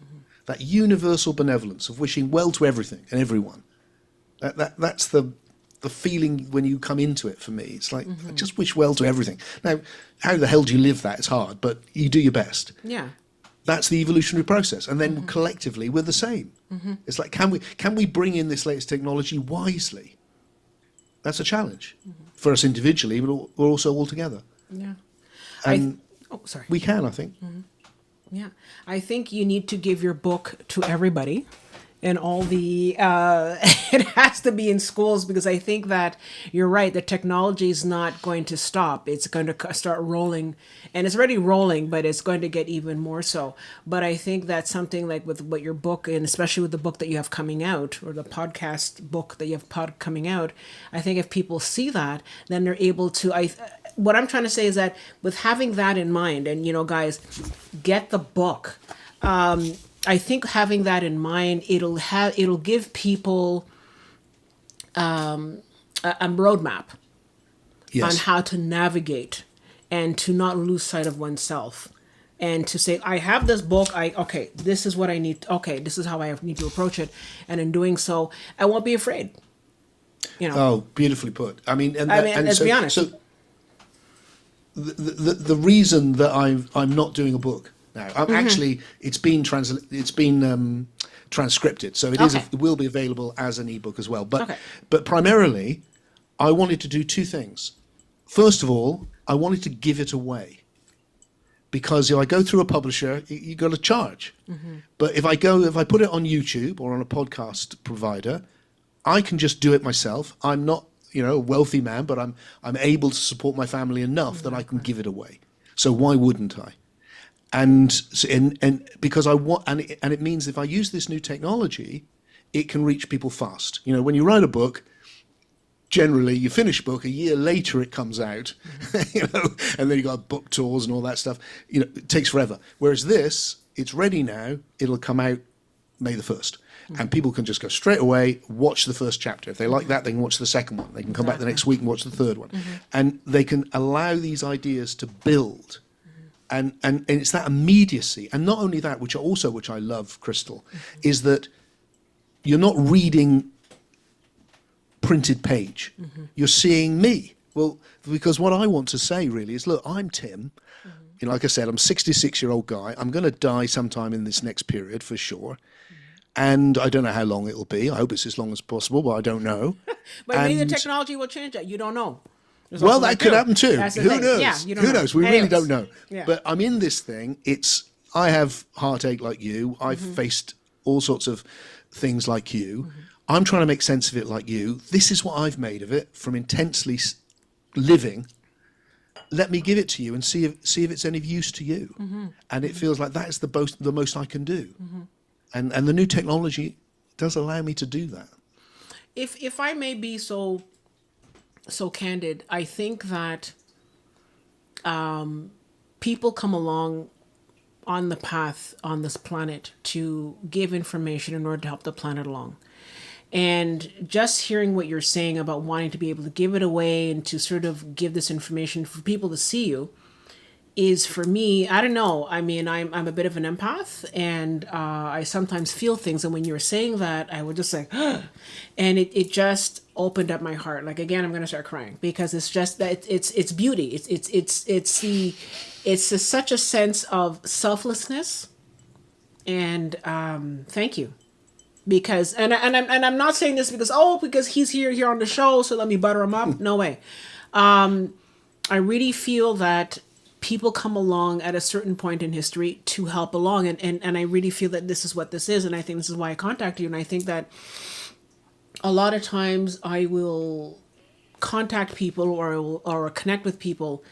that universal benevolence of wishing well to everything and everyone. That's the feeling when you come into it for me. It's like, I just wish well to everything. Now, how the hell do you live that? It's hard, but you do your best. Yeah. That's the evolutionary process. And then collectively, we're the same. It's like, can we bring in this latest technology wisely? That's a challenge for us individually, but also all together. Yeah. And sorry. we can, I think. Yeah. I think you need to give your book to everybody. And all the, it has to be in schools, because I think that you're right, the technology is not going to stop. It's going to start rolling, and it's already rolling, but it's going to get even more so. But I think that something like with what your book, and especially with the book that you have coming out, or the podcast book that you have coming out, I think if people see that, then they're able to, what I'm trying to say is that with having that in mind, and, guys, get the book. I think having that in mind, it'll give people a roadmap on how to navigate and to not lose sight of oneself, and to say, I have this book. This is what I need. Okay, this is how I need to approach it, and in doing so, I won't be afraid. Oh, beautifully put. I mean, let's be honest. So the reason that I'm not doing a book. Now, actually, it's been transcripted, so it will be available as an ebook as well. But primarily, I wanted to do two things. First of all, I wanted to give it away, because if I go through a publisher, you got to charge. But if I put it on YouTube or on a podcast provider, I can just do it myself. I'm not, a wealthy man, but I'm able to support my family enough that I can give it away. So why wouldn't I? And because I want, and it means if I use this new technology, it can reach people fast. When you write a book, generally you finish a book, a year later it comes out, and then you got book tours and all that stuff. It takes forever. Whereas this, it's ready now. It'll come out May the 1st. And people can just go straight away, watch the first chapter. If they like that, they can watch the second one. They can come back the next week and watch the third one. And they can allow these ideas to build. And it's that immediacy. And not only that, which I love, Crystal, is that you're not reading printed page. You're seeing me. Well, because what I want to say really is, look, I'm Tim. Like I said, I'm a 66-year-old guy. I'm going to die sometime in this next period for sure. And I don't know how long it'll be. I hope it's as long as possible, but I don't know. But maybe the technology will change that. You don't know. Well, that could happen too. Who knows? Yeah, Who knows? We really don't know. Yeah. But I'm in this thing. I have heartache like you. I've faced all sorts of things like you. I'm trying to make sense of it like you. This is what I've made of it from intensely living. Let me give it to you and see if it's any use to you. And it feels like that is the most I can do. And the new technology does allow me to do that. If I may be so candid, I think that people come along on the path on this planet to give information in order to help the planet along. And just hearing what you're saying about wanting to be able to give it away and to sort of give this information for people to see you is, for me, I don't know. I mean, I'm a bit of an empath, and I sometimes feel things. And when you were saying that, I would just like, and it just opened up my heart. Like, again, I'm going to start crying because it's just that it's beauty. It's such a sense of selflessness. And thank you. Because and I'm not saying this because he's here on the show, so let me butter him up. No way. I really feel that people come along at a certain point in history to help along, and I really feel that this is what this is, and I think this is why I contacted you. And I think that a lot of times I will contact people or connect with people,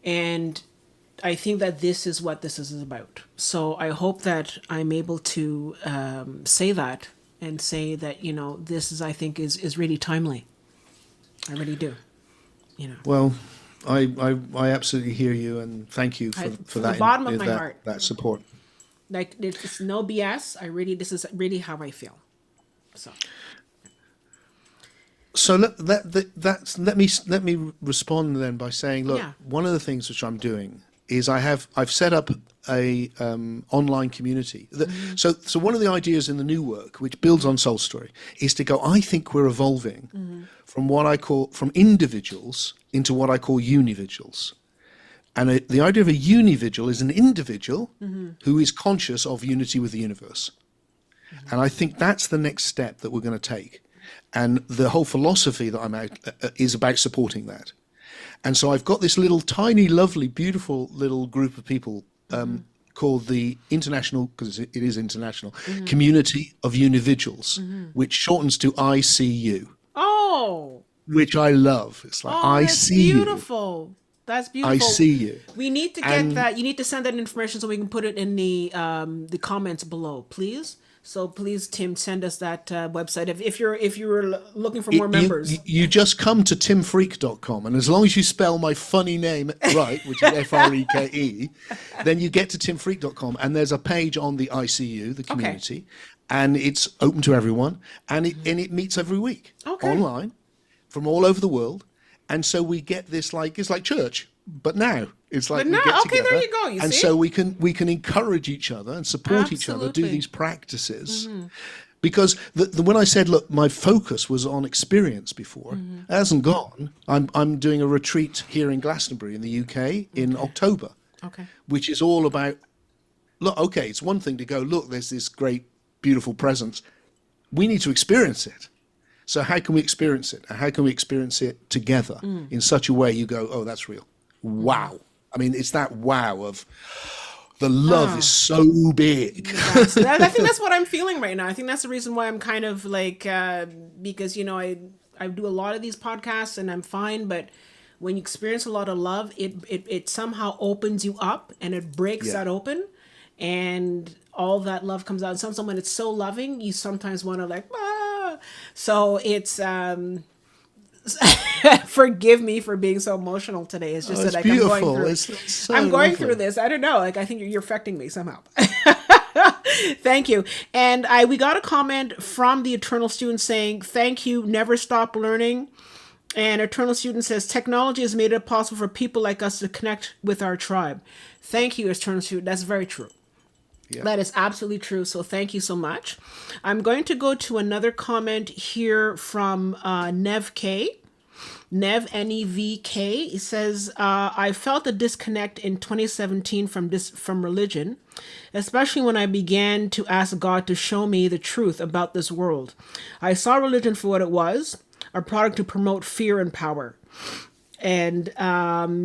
and I think that this is what this is about. So I hope that I'm able to say that and say that, this is, I think, is really timely. I really do. Well, I absolutely hear you, and thank you for that. The bottom of my heart. That support. Like, it's no BS. This is really how I feel. So let me respond then by saying, look, one of the things which I'm doing is I've set up a online community. So one of the ideas in the new work, which builds on Soul Story, is to go, I think we're evolving from individuals into what I call univigils. And the idea of a univigil is an individual who is conscious of unity with the universe. And I think that's the next step that we're going to take. And the whole philosophy that I'm out is about supporting that. And so I've got this little tiny, lovely, beautiful little group of people called the International, because it is international, Community of Univigils, which shortens to ICU. Oh! Which I love. It's like, I see you. Beautiful. That's beautiful. I see you. We need to get that. You need to send that information so we can put it in the comments below, please. So please, Tim, send us that website if you're looking for more members. You just come to timfreke.com, and as long as you spell my funny name right, which is Freke, then you get to timfreke.com, and there's a page on the ICU, the community, and it's open to everyone, and it meets every week online from all over the world, and so we get this it's like church. But now it's like we get together, there you go. You see? So we can encourage each other and support each other, do these practices. Because when I said, look, my focus was on experience before, it hasn't gone. I'm doing a retreat here in Glastonbury in the UK in October, which is all about, look, it's one thing to go, look, there's this great, beautiful presence. We need to experience it. So how can we experience it? And how can we experience it together in such a way you go, oh, that's real. Wow. I mean, it's that wow of the love is so big. I think that's what I'm feeling right now. I think that's the reason why I'm kind of like, because, I do a lot of these podcasts and I'm fine, but when you experience a lot of love, it somehow opens you up and it breaks that open and all that love comes out. And sometimes when it's so loving, you sometimes want to like, So it's, Forgive me for being so emotional today. It's just Oh, that it's like beautiful. It's so I'm going lovely. through this. I don't know. Like I think you're affecting me somehow. Thank you. And we got a comment from the Eternal Student saying, "Thank you. Never stop learning." And Eternal Student says, "Technology has made it possible for people like us to connect with our tribe." Thank you, Eternal Student. That's very true. Yeah. That is absolutely true. So thank you so much. I'm going to go to another comment here from Nev K. Nev, Nevk. It says, "I felt a disconnect in 2017 from religion, especially when I began to ask God to show me the truth about this world. I saw religion for what it was, a product to promote fear and power." And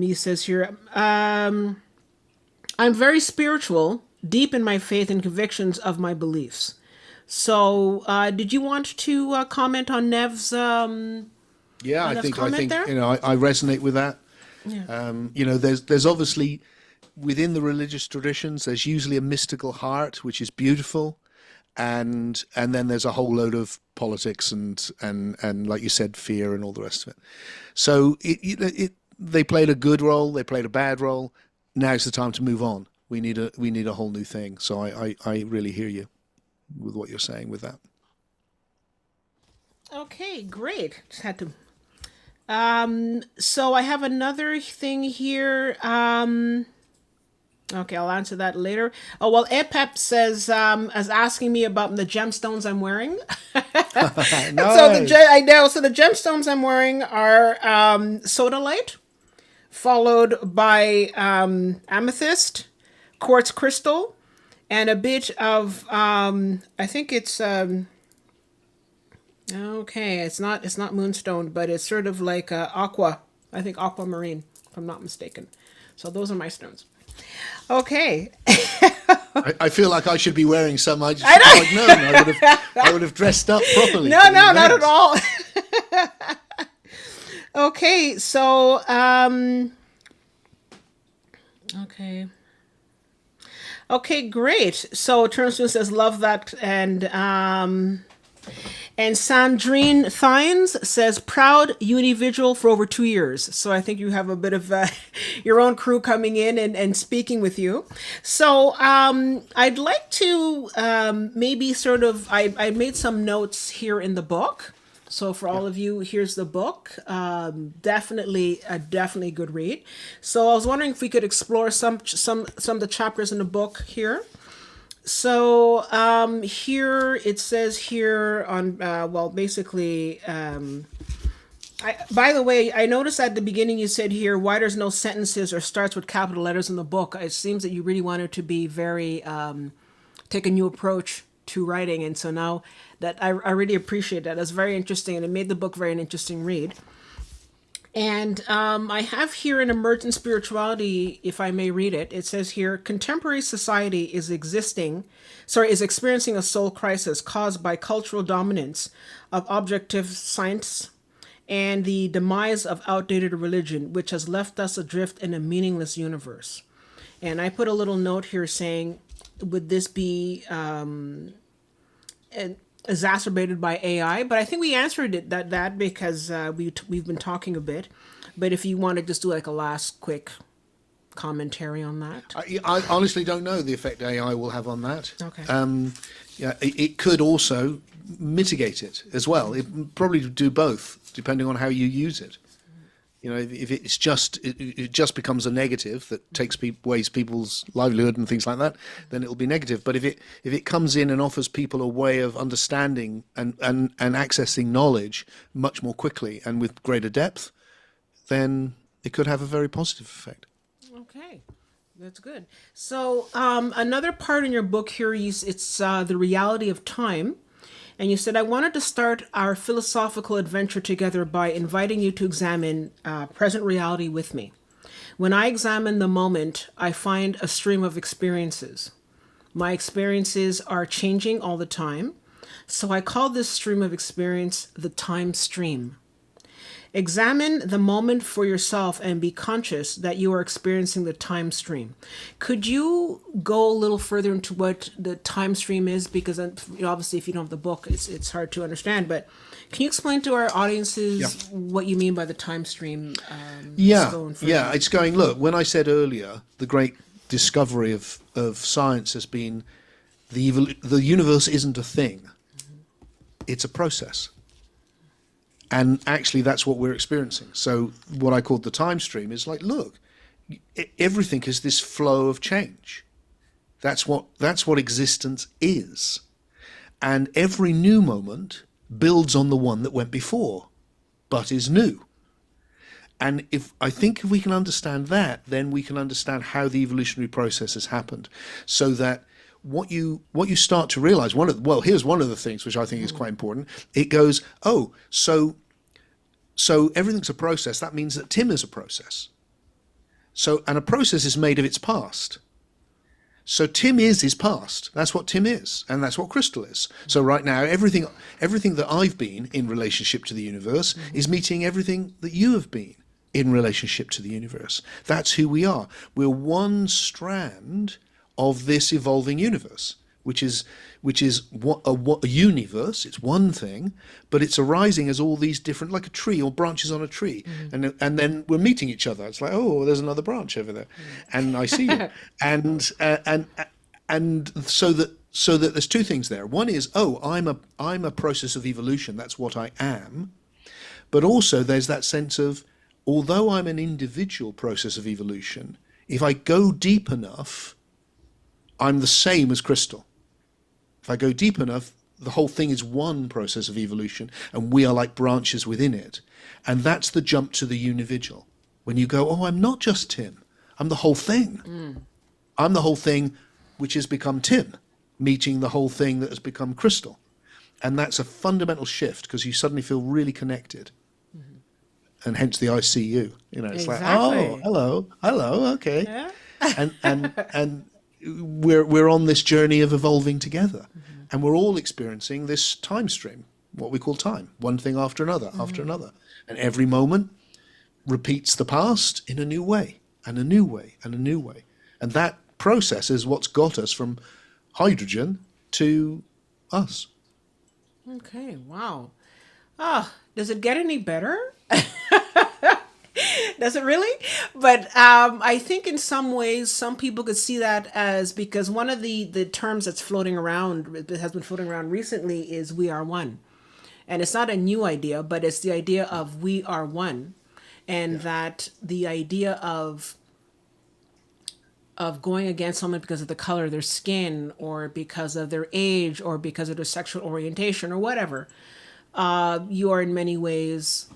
he says here, "I'm very spiritual, deep in my faith and convictions of my beliefs." So did you want to comment on Nev's Yeah, Nev's I think comment there? I resonate with that. Yeah. There's obviously within the religious traditions there's usually a mystical heart which is beautiful, and then there's a whole load of politics and like you said, fear and all the rest of it. So they played a good role, they played a bad role. Now's the time to move on. We need a whole new thing. So I really hear you with what you're saying with that. Okay, great. Just had to. So I have another thing here. Okay, I'll answer that later. Oh well, Epep says is asking me about the gemstones I'm wearing. Nice. I know. So the gemstones I'm wearing are sodalite, followed by amethyst, quartz crystal, and a bit of I think it's okay. It's not moonstone, but it's sort of like aqua. I think aquamarine, if I'm not mistaken. So those are my stones. Okay. I feel like I should be wearing some. I just I know. like known. I would have dressed up properly. No, for the no, not at event. all. Okay, so okay. Okay, great. So Turnstone says love that, and Sandrine Thines says proud individual for over 2 years. So I think you have a bit of your own crew coming in and speaking with you. So I'd like to maybe sort of, I made some notes here in the book. So for all of you, here's the book. Definitely a good read. So I was wondering if we could explore some of the chapters in the book here. So here it says here on basically. By the way, I noticed at the beginning you said here why there's no sentences or starts with capital letters in the book. It seems that you really wanted to be very take a new approach to writing, and so now that I really appreciate that. That's very interesting, and it made the book very an interesting read. And I have here in Emergent Spirituality, if I may read it, it says here, contemporary society is experiencing a soul crisis caused by cultural dominance of objective science and the demise of outdated religion, which has left us adrift in a meaningless universe. And I put a little note here saying, would this be exacerbated by AI? But I think we answered it that because we've been talking a bit. But if you want to just do like a last quick commentary on that. I honestly don't know the effect AI will have on that. Okay. Yeah, it could also mitigate it as well. It probably do both, depending on how you use it. You know, if it's it just becomes a negative that takes ways people's livelihood and things like that, then it'll be negative. But if it comes in and offers people a way of understanding and accessing knowledge much more quickly and with greater depth, then it could have a very positive effect. Okay, that's good. So another part in your book here, it's the reality of time. And you said, I wanted to start our philosophical adventure together by inviting you to examine present reality with me. When I examine the moment, I find a stream of experiences. My experiences are changing all the time, so I call this stream of experience the time stream. Examine the moment for yourself and be conscious that you are experiencing the time stream. Could you go a little further into what the time stream is? Because obviously, if you don't have the book, it's hard to understand. But can you explain to our audiences what you mean by the time stream? It's going, look, when I said earlier, the great discovery of science has been the universe isn't a thing. It's a process. And actually, that's what we're experiencing. So what I called the time stream is like, look, everything is this flow of change. That's what existence is. And every new moment builds on the one that went before, but is new. And if we can understand that, then we can understand how the evolutionary process has happened. So that what you start to realize, here's one of the things which I think is quite important. It goes, so everything's a process. That means that Tim is a process. And a process is made of its past. So Tim is his past. That's what Tim is, and that's what Crystal is. So right now, everything that I've been in relationship to the universe is meeting everything that you have been in relationship to the universe. That's who we are. We're one strand of this evolving universe, which is a universe. It's one thing, but it's arising as all these different, like a tree or branches on a tree, and then we're meeting each other. It's like, oh, there's another branch over there, and I see you, and so that there's two things there. One is, I'm a process of evolution. That's what I am, but also there's that sense of, although I'm an individual process of evolution, if I go deep enough, I'm the same as Crystal. If I go deep enough, the whole thing is one process of evolution, and we are like branches within it. And that's the jump to the unividual. When you go, I'm not just Tim, I'm the whole thing. I'm the whole thing which has become Tim, meeting the whole thing that has become Crystal. And that's a fundamental shift, because you suddenly feel really connected. And hence the ICU. It's exactly. Like, hello, okay. Yeah. and we're on this journey of evolving together, and we're all experiencing this time stream, what we call time, one thing after another, after another, and every moment repeats the past in a new way, and a new way, and a new way, and that process is what's got us from hydrogen to us. Okay, wow. Does it get any better? Does it really? But I think in some ways, some people could see that as, because one of the terms that's floating around, that has been floating around recently, is we are one. And it's not a new idea, but it's the idea of we are one. And that the idea of going against someone because of the color of their skin, or because of their age, or because of their sexual orientation, or whatever, you are in many ways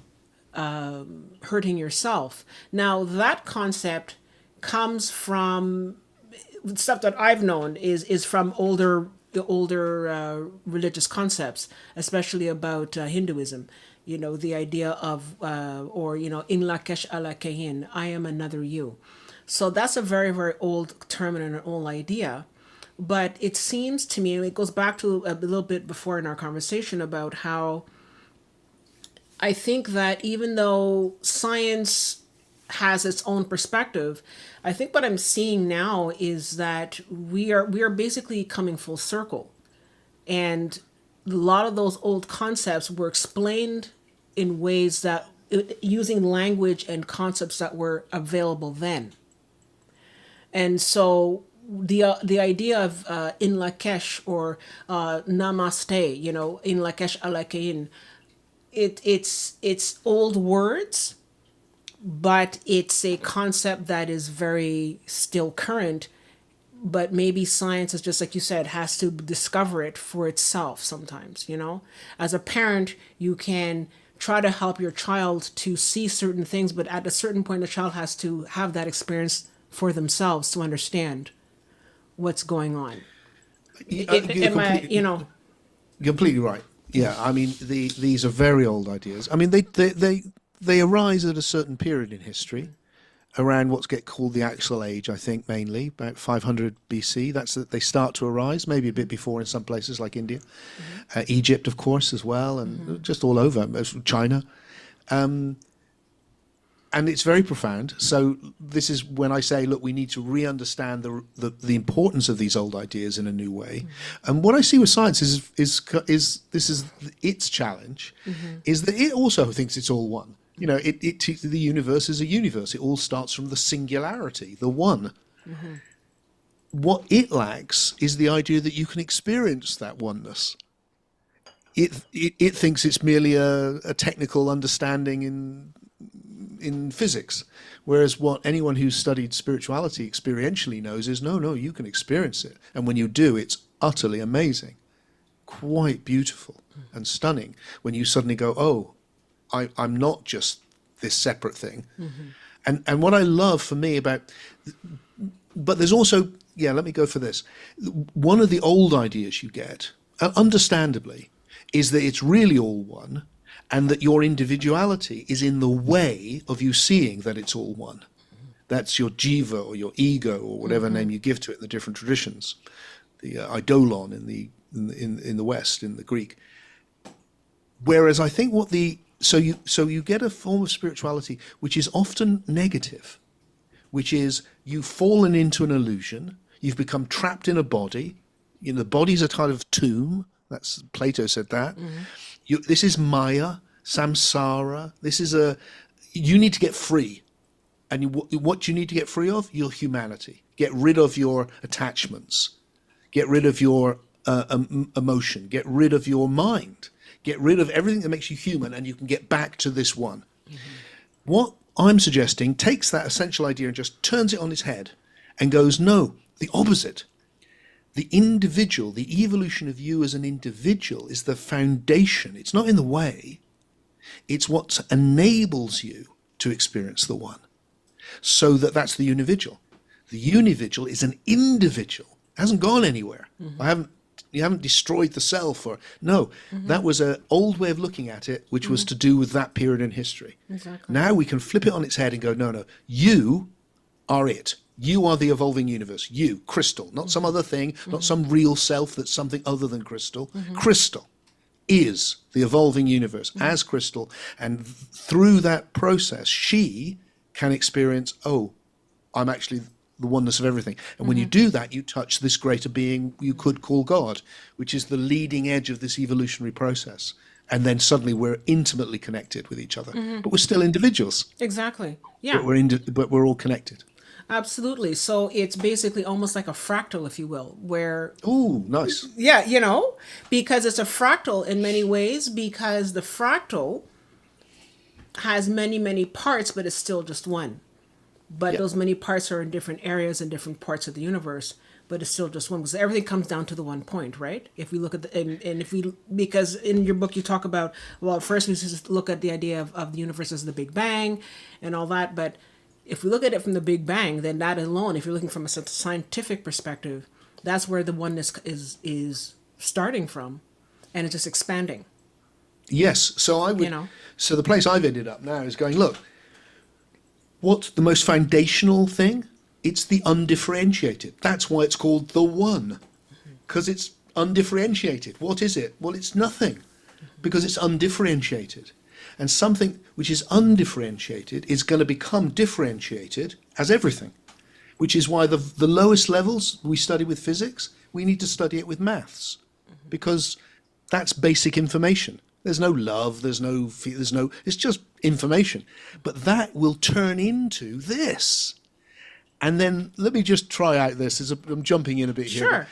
hurting yourself. Now, that concept comes from stuff that I've known is from the older religious concepts, especially about Hinduism. The idea of in lakesh alakehin, I am another you. So that's a very, very old term and an old idea. But it seems to me, it goes back to a little bit before in our conversation about how I think that even though science has its own perspective, I think what I'm seeing now is that we are basically coming full circle. And a lot of those old concepts were explained in ways that, using language and concepts that were available then. And so the idea of in lakesh, or namaste, in lakesh alakein, it's old words, but it's a concept that is very still current. But maybe science is, just like you said, has to discover it for itself sometimes. As a parent, you can try to help your child to see certain things, but at a certain point, the child has to have that experience for themselves to understand what's going on. Completely right. Yeah, I mean, these are very old ideas. I mean, they arise at a certain period in history, around what's called the Axial Age, I think, mainly about 500 BC. That's that they start to arise, maybe a bit before in some places like India, Egypt, of course, as well, and just all over, China. And it's very profound. So this is when I say, look, we need to re-understand the importance of these old ideas in a new way. And what I see with science is this is its challenge, is that it also thinks it's all one. You know, the universe is a universe. It all starts from the singularity, the one. What it lacks is the idea that you can experience that oneness. It thinks it's merely a technical understanding in physics, whereas what anyone who's studied spirituality experientially knows is no, you can experience it, and when you do, it's utterly amazing, quite beautiful and stunning when you suddenly go, oh, I'm not just this separate thing. And what I love for me about, but there's also, let me go for this. One of the old ideas you get, understandably, is that it's really all one, and that your individuality is in the way of you seeing that it's all one. That's your jiva or your ego or whatever name you give to it in the different traditions. The eidolon in the West, in the Greek. Whereas I think so you get a form of spirituality which is often negative, which is you've fallen into an illusion, you've become trapped in a body. You know, the body's a kind of tomb. That's Plato said that. This is Maya, samsara. You need to get free. And what do you need to get free of? Your humanity. Get rid of your attachments. Get rid of your emotion. Get rid of your mind. Get rid of everything that makes you human, and you can get back to this one. What I'm suggesting takes that essential idea and just turns it on its head and goes, no, the opposite. The individual, the evolution of you as an individual is the foundation. It's not in the way. It's what enables you to experience the one. So that's the unividual. The unividual is an individual. It hasn't gone anywhere. You haven't destroyed the self that was an old way of looking at it, which was to do with that period in history. Exactly. Now we can flip it on its head and go, no, you are it. You are the evolving universe. You, crystal, not some other thing, not some real self that's something other than crystal. Crystal is the evolving universe as crystal. And through that process, she can experience, oh, I'm actually the oneness of everything. And when you do that, you touch this greater being you could call God, which is the leading edge of this evolutionary process. And then suddenly we're intimately connected with each other. But we're still individuals. Exactly. Yeah. But we're all connected. Absolutely. So it's basically almost like a fractal, if you will, where... Oh, nice. Yeah, because it's a fractal in many ways, because the fractal has many, many parts, but it's still just one. But those many parts are in different areas and different parts of the universe, but it's still just one, because everything comes down to the one point, right? If we look at because in your book you talk about, well, first we just look at the idea of the universe as the Big Bang and all that, but if we look at it from the Big Bang, then that alone, if you're looking from a scientific perspective, that's where the oneness is starting from, and it's just expanding. Yes, so I would. So the place I've ended up now is going, look, what's the most foundational thing? It's the undifferentiated. That's why it's called the one, because it's undifferentiated. What is it? Well, it's nothing, because it's undifferentiated. And something which is undifferentiated is going to become differentiated as everything, which is why the lowest levels we study with physics, we need to study it with maths, because that's basic information. There's no love, it's just information. But that will turn into this. And then let me just try out this. I'm jumping in a bit here. Sure.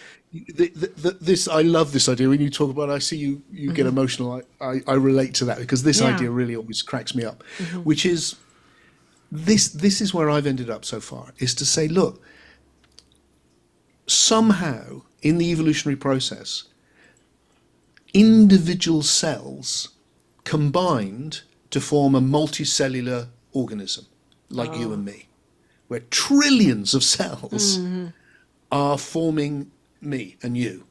I love this idea. When you talk about it, I see you get emotional. I relate to that, because this idea really always cracks me up, which is this is where I've ended up so far, is to say, look, somehow in the evolutionary process, individual cells combined to form a multicellular organism like you and me, where trillions of cells are forming me and you.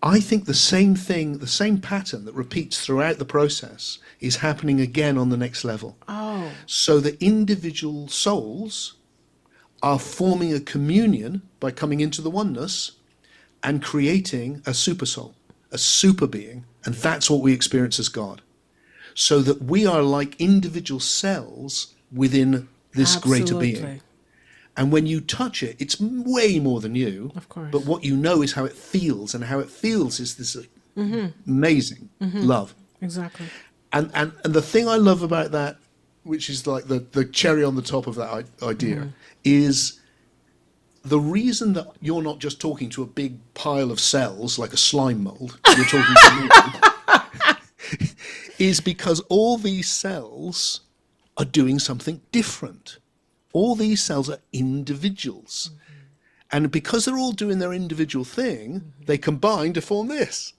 I think the same thing, the same pattern that repeats throughout the process is happening again on the next level. So the individual souls are forming a communion by coming into the oneness and creating a super soul, a super being, and that's what we experience as God. so that we are like individual cells within this greater being. Absolutely. And when you touch it, it's way more than you. Of course. But what you know is how it feels, and how it feels is this amazing love. Exactly. And the thing I love about that, which is like the cherry on the top of that idea, is the reason that you're not just talking to a big pile of cells like a slime mold, you're talking to me, is because all these cells are doing something different. All these cells are individuals. And because they're all doing their individual thing, they combine to form this.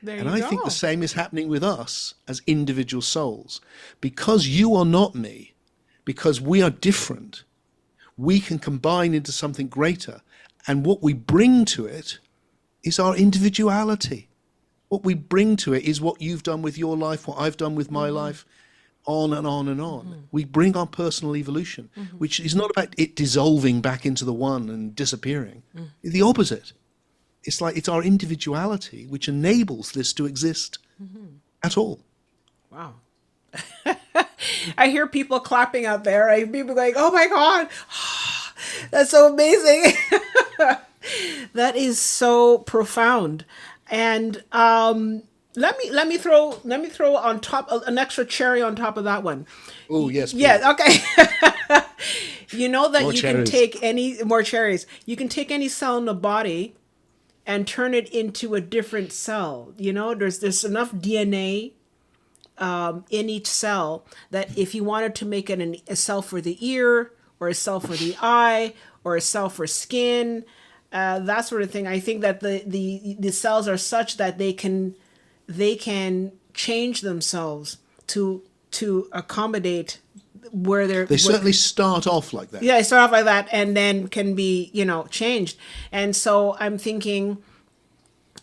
There And you I go. think the same is happening with us as individual souls. Because you are not me, because we are different, we can combine into something greater. And what we bring to it is our individuality. What we bring to it is what you've done with your life, what I've done with my life, on and on and on. We bring our personal evolution, which is not about it dissolving back into the one and disappearing. The opposite. It's like it's our individuality which enables this to exist at all. Wow. I hear people clapping out there. I hear people going, "Oh my God, that's so amazing." That is so profound. And let me throw on top an extra cherry on top of that one. Oh yes. Yeah, okay. You know that More you cherries. can take any more cherries. You can take any cell in the body and turn it into a different cell. You know, there's enough DNA in each cell that if you wanted to make it a cell for the ear, or a cell for the eye, or a cell for skin, that sort of thing, I think that the cells are such that they can change themselves to accommodate where They certainly start off like that. yeah, they start off like that and then can be, changed. And so I'm thinking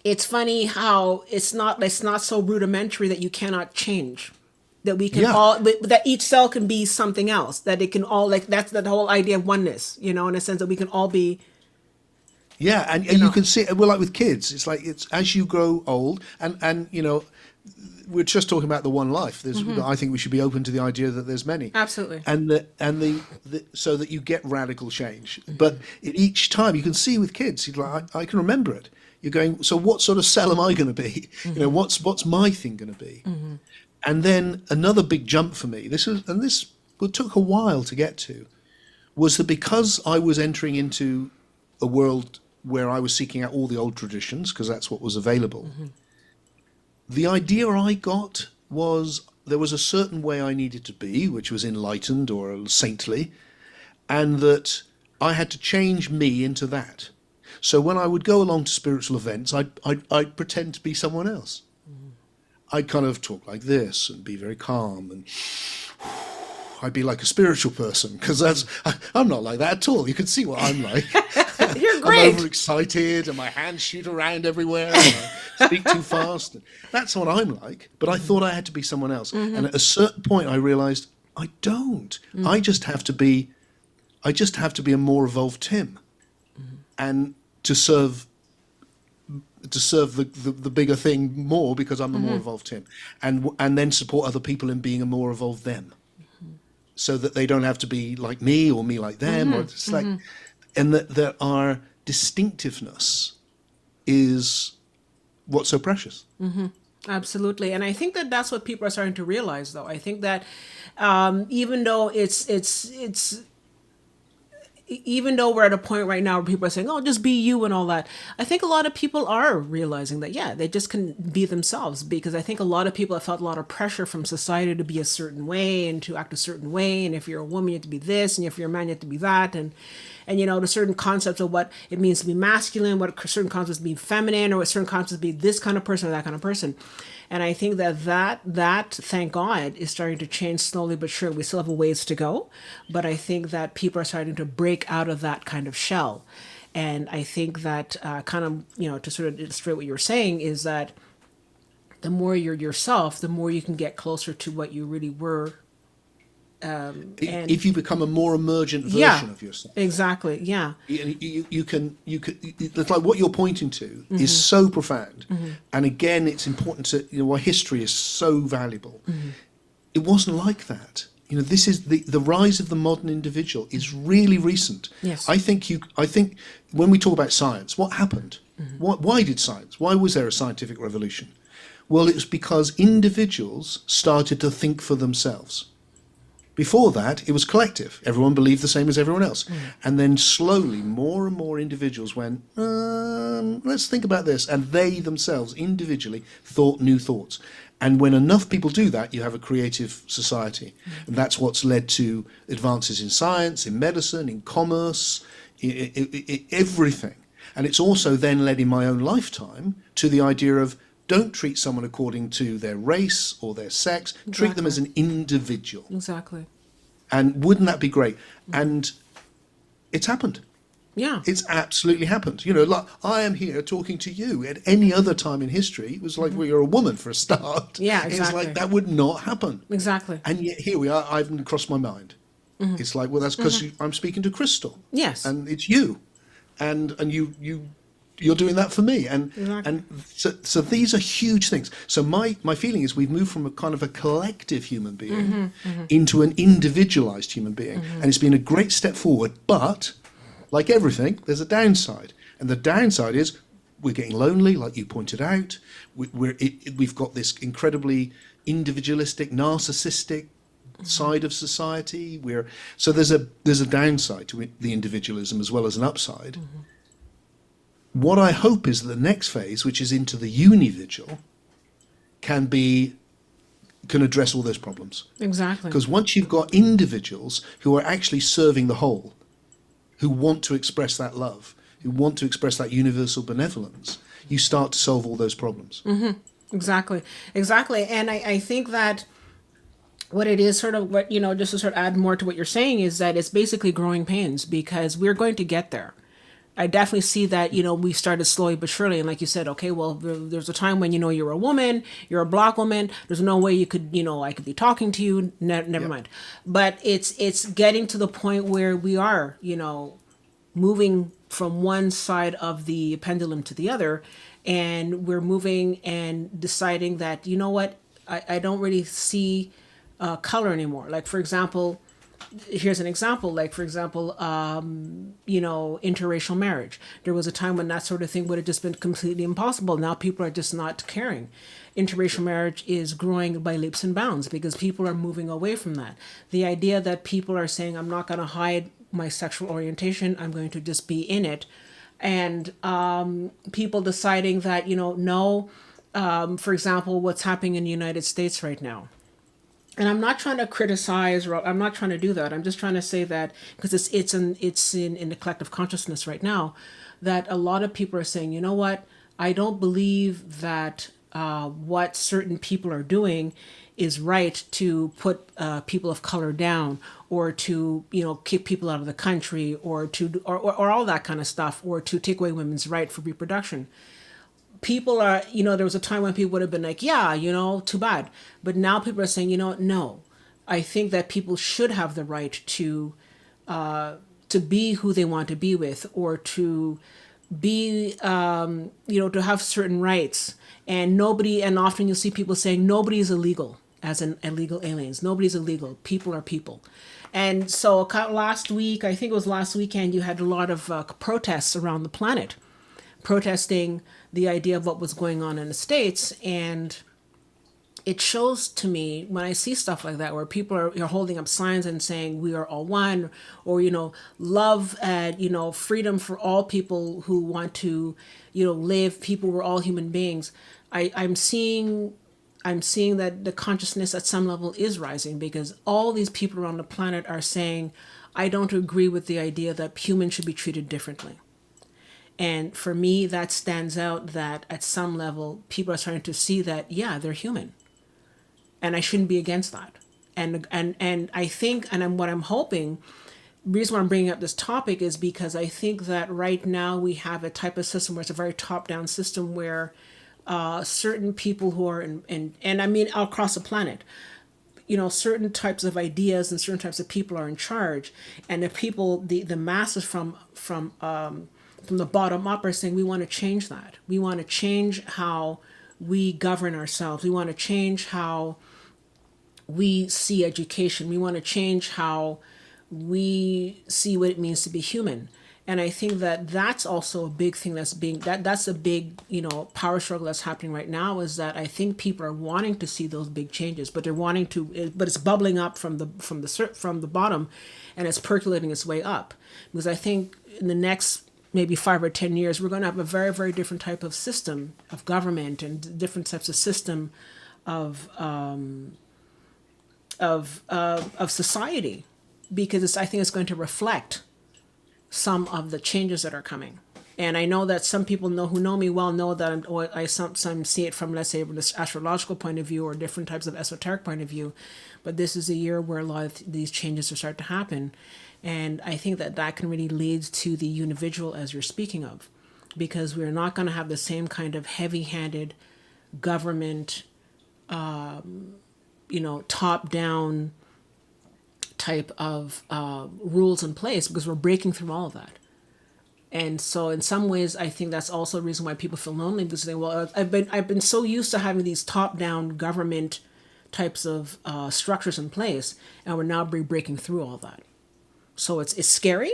it's funny how it's not so rudimentary that you cannot change. That we can that each cell can be something else. That it can all, like, that's the whole idea of oneness, in a sense that we can all be. Yeah, and you can see, well, like with kids, it's like it's as you grow old, and we're just talking about the one life. I think we should be open to the idea that there's many. Absolutely. And the so that you get radical change. But each time you can see with kids, you're like, I can remember it. You're going, so what sort of cell am I going to be? What's my thing going to be? And then another big jump for me. This took a while to get to, was that because I was entering into a world where I was seeking out all the old traditions, because that's what was available. The idea I got was there was a certain way I needed to be, which was enlightened or saintly, and that I had to change me into that. So when I would go along to spiritual events, I'd pretend to be someone else. I'd kind of talk like this and be very calm, and I'd be like a spiritual person, because I'm not like that at all. You can see what I'm like. You're great. I'm overexcited and my hands shoot around everywhere and I speak too fast. That's what I'm like. But I thought I had to be someone else. And at a certain point I realized I don't. I just have to be a more evolved Tim. And to serve the bigger thing more, because I'm a more evolved Tim. And then support other people in being a more evolved them. So that they don't have to be like me or me like them, or it's like, and that our distinctiveness is what's so precious. Absolutely. And I think that that's what people are starting to realize, though. I think that even though even though we're at a point right now where people are saying, "Oh, just be you," and all that, I think a lot of people are realizing that, yeah, they just can be themselves, because I think a lot of people have felt a lot of pressure from society to be a certain way and to act a certain way. And if you're a woman, you have to be this, and if you're a man, you have to be that. And the certain concepts of what it means to be masculine, what certain concepts to be feminine, or what certain concepts to be this kind of person or that kind of person. And I think that thank God, is starting to change slowly but surely. We still have a ways to go, but I think that people are starting to break out of that kind of shell. And I think that to sort of illustrate what you were saying, is that the more you're yourself, the more you can get closer to what you really were. And If you become a more emergent version of yourself. Exactly. Yeah. You can it's like what you're pointing to is so profound. And again, it's important to, why history is so valuable, it wasn't like that. This is the rise of the modern individual is really recent. Yes. I think when we talk about science, what happened? Why did science? Why was there a scientific revolution? Well, it was because individuals started to think for themselves. Before that, it was collective. Everyone believed the same as everyone else. And then slowly, more and more individuals went, let's think about this. And they themselves, individually, thought new thoughts. And when enough people do that, you have a creative society. And that's what's led to advances in science, in medicine, in commerce, everything. And it's also then led in my own lifetime to the idea of don't treat someone according to their race or their sex. Exactly. Treat them as an individual. Exactly. And wouldn't that be great? And it's happened. Yeah. It's absolutely happened. Like I am here talking to you. At any other time in history, it was like, well, you're a woman for a start. Yeah, exactly. It's like that would not happen. Exactly. And yet here we are. I haven't crossed my mind. It's like, well, that's because I'm speaking to Crystal. Yes. And it's you. And you're doing that for me. And Exactly. and so these are huge things. So my feeling is we've moved from a kind of a collective human being into an individualized human being. And it's been a great step forward, but like everything, there's a downside. And the downside is we're getting lonely, like you pointed out. We've got this incredibly individualistic, narcissistic side of society. So there's a downside to the individualism as well as an upside. What I hope is that the next phase, which is into the univigil, can address all those problems. Exactly. Because once you've got individuals who are actually serving the whole, who want to express that love, who want to express that universal benevolence, you start to solve all those problems. Exactly. And I think that what it is sort of what, just to sort of add more to what you're saying is that it's basically growing pains because we're going to get there. I definitely see that, we started slowly but surely. And like you said, okay, well, there's a time when, you're a woman, you're a Black woman. There's no way you could, I could be talking to you. Never mind. But it's getting to the point where we are, moving from one side of the pendulum to the other. And we're moving and deciding that, you know what, I don't really see color anymore. Like, for example, here's an example, interracial marriage. There was a time when that sort of thing would have just been completely impossible. Now people are just not caring. Interracial marriage is growing by leaps and bounds because people are moving away from that. The idea that people are saying, I'm not going to hide my sexual orientation, I'm going to just be in it. And people deciding that, no, for example, what's happening in the United States right now. And I'm not trying to criticize, or I'm not trying to do that. I'm just trying to say that because it's in the collective consciousness right now, that a lot of people are saying, you know what, I don't believe that what certain people are doing is right to put people of color down, or to kick people out of the country, or to or all that kind of stuff, or to take away women's right for reproduction. People are, there was a time when people would have been like, yeah, too bad. But now people are saying, no, I think that people should have the right to be who they want to be with, or to be, to have certain rights. And often you'll see people saying nobody is illegal, as in illegal aliens. Nobody's illegal. People are people. And so last week, I think it was last weekend, you had a lot of protests around the planet, protesting the idea of what was going on in the States. And it shows to me when I see stuff like that, where people are holding up signs and saying we are all one, or love and freedom for all people who want to live. People, we're all human beings. I'm seeing that the consciousness at some level is rising, because all these people around the planet are saying, I don't agree with the idea that humans should be treated differently. And for me, that stands out, that at some level, people are starting to see that, yeah, they're human. And I shouldn't be against that. And I think, and what I'm hoping, the reason why I'm bringing up this topic is because I think that right now we have a type of system where it's a very top-down system, where certain people who are and I mean across the planet, certain types of ideas and certain types of people are in charge, and the people, the masses from the bottom up are saying, we want to change that. We want to change how we govern ourselves. We want to change how we see education. We want to change how we see what it means to be human. And I think that that's also a big thing that's a big, power struggle that's happening right now, is that I think people are wanting to see those big changes, but but it's bubbling up from the bottom, and it's percolating its way up. Because I think in the next maybe 5 or 10 years, we're going to have a very, very different type of system of government and different types of system of society, because I think it's going to reflect some of the changes that are coming. And I know that some people who know me well know that I sometimes see it from, let's say, from this astrological point of view or different types of esoteric point of view. But this is a year where a lot of these changes are starting to happen. And I think that can really lead to the individual, as you're speaking of, because we're not going to have the same kind of heavy-handed government, top-down type of rules in place, because we're breaking through all of that. And so in some ways, I think that's also a reason why people feel lonely, because they say, well, I've been so used to having these top-down government types of structures in place, and we're now breaking through all that. So it's scary,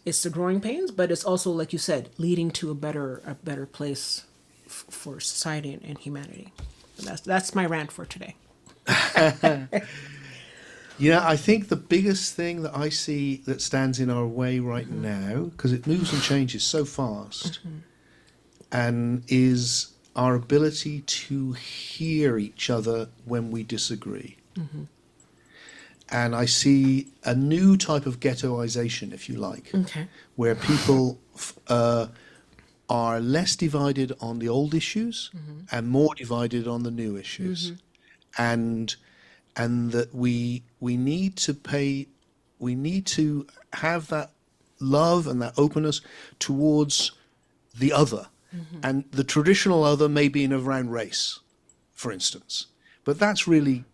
it's the growing pains, but it's also, like you said, leading to a better place for society and humanity. That's my rant for today. Yeah, I think the biggest thing that I see that stands in our way right now, because it moves and changes so fast, and is our ability to hear each other when we disagree. And I see a new type of ghettoization, if you like, where people are less divided on the old issues and more divided on the new issues. And that we need to have that love and that openness towards the other. And the traditional other may be in around race, for instance, but that's really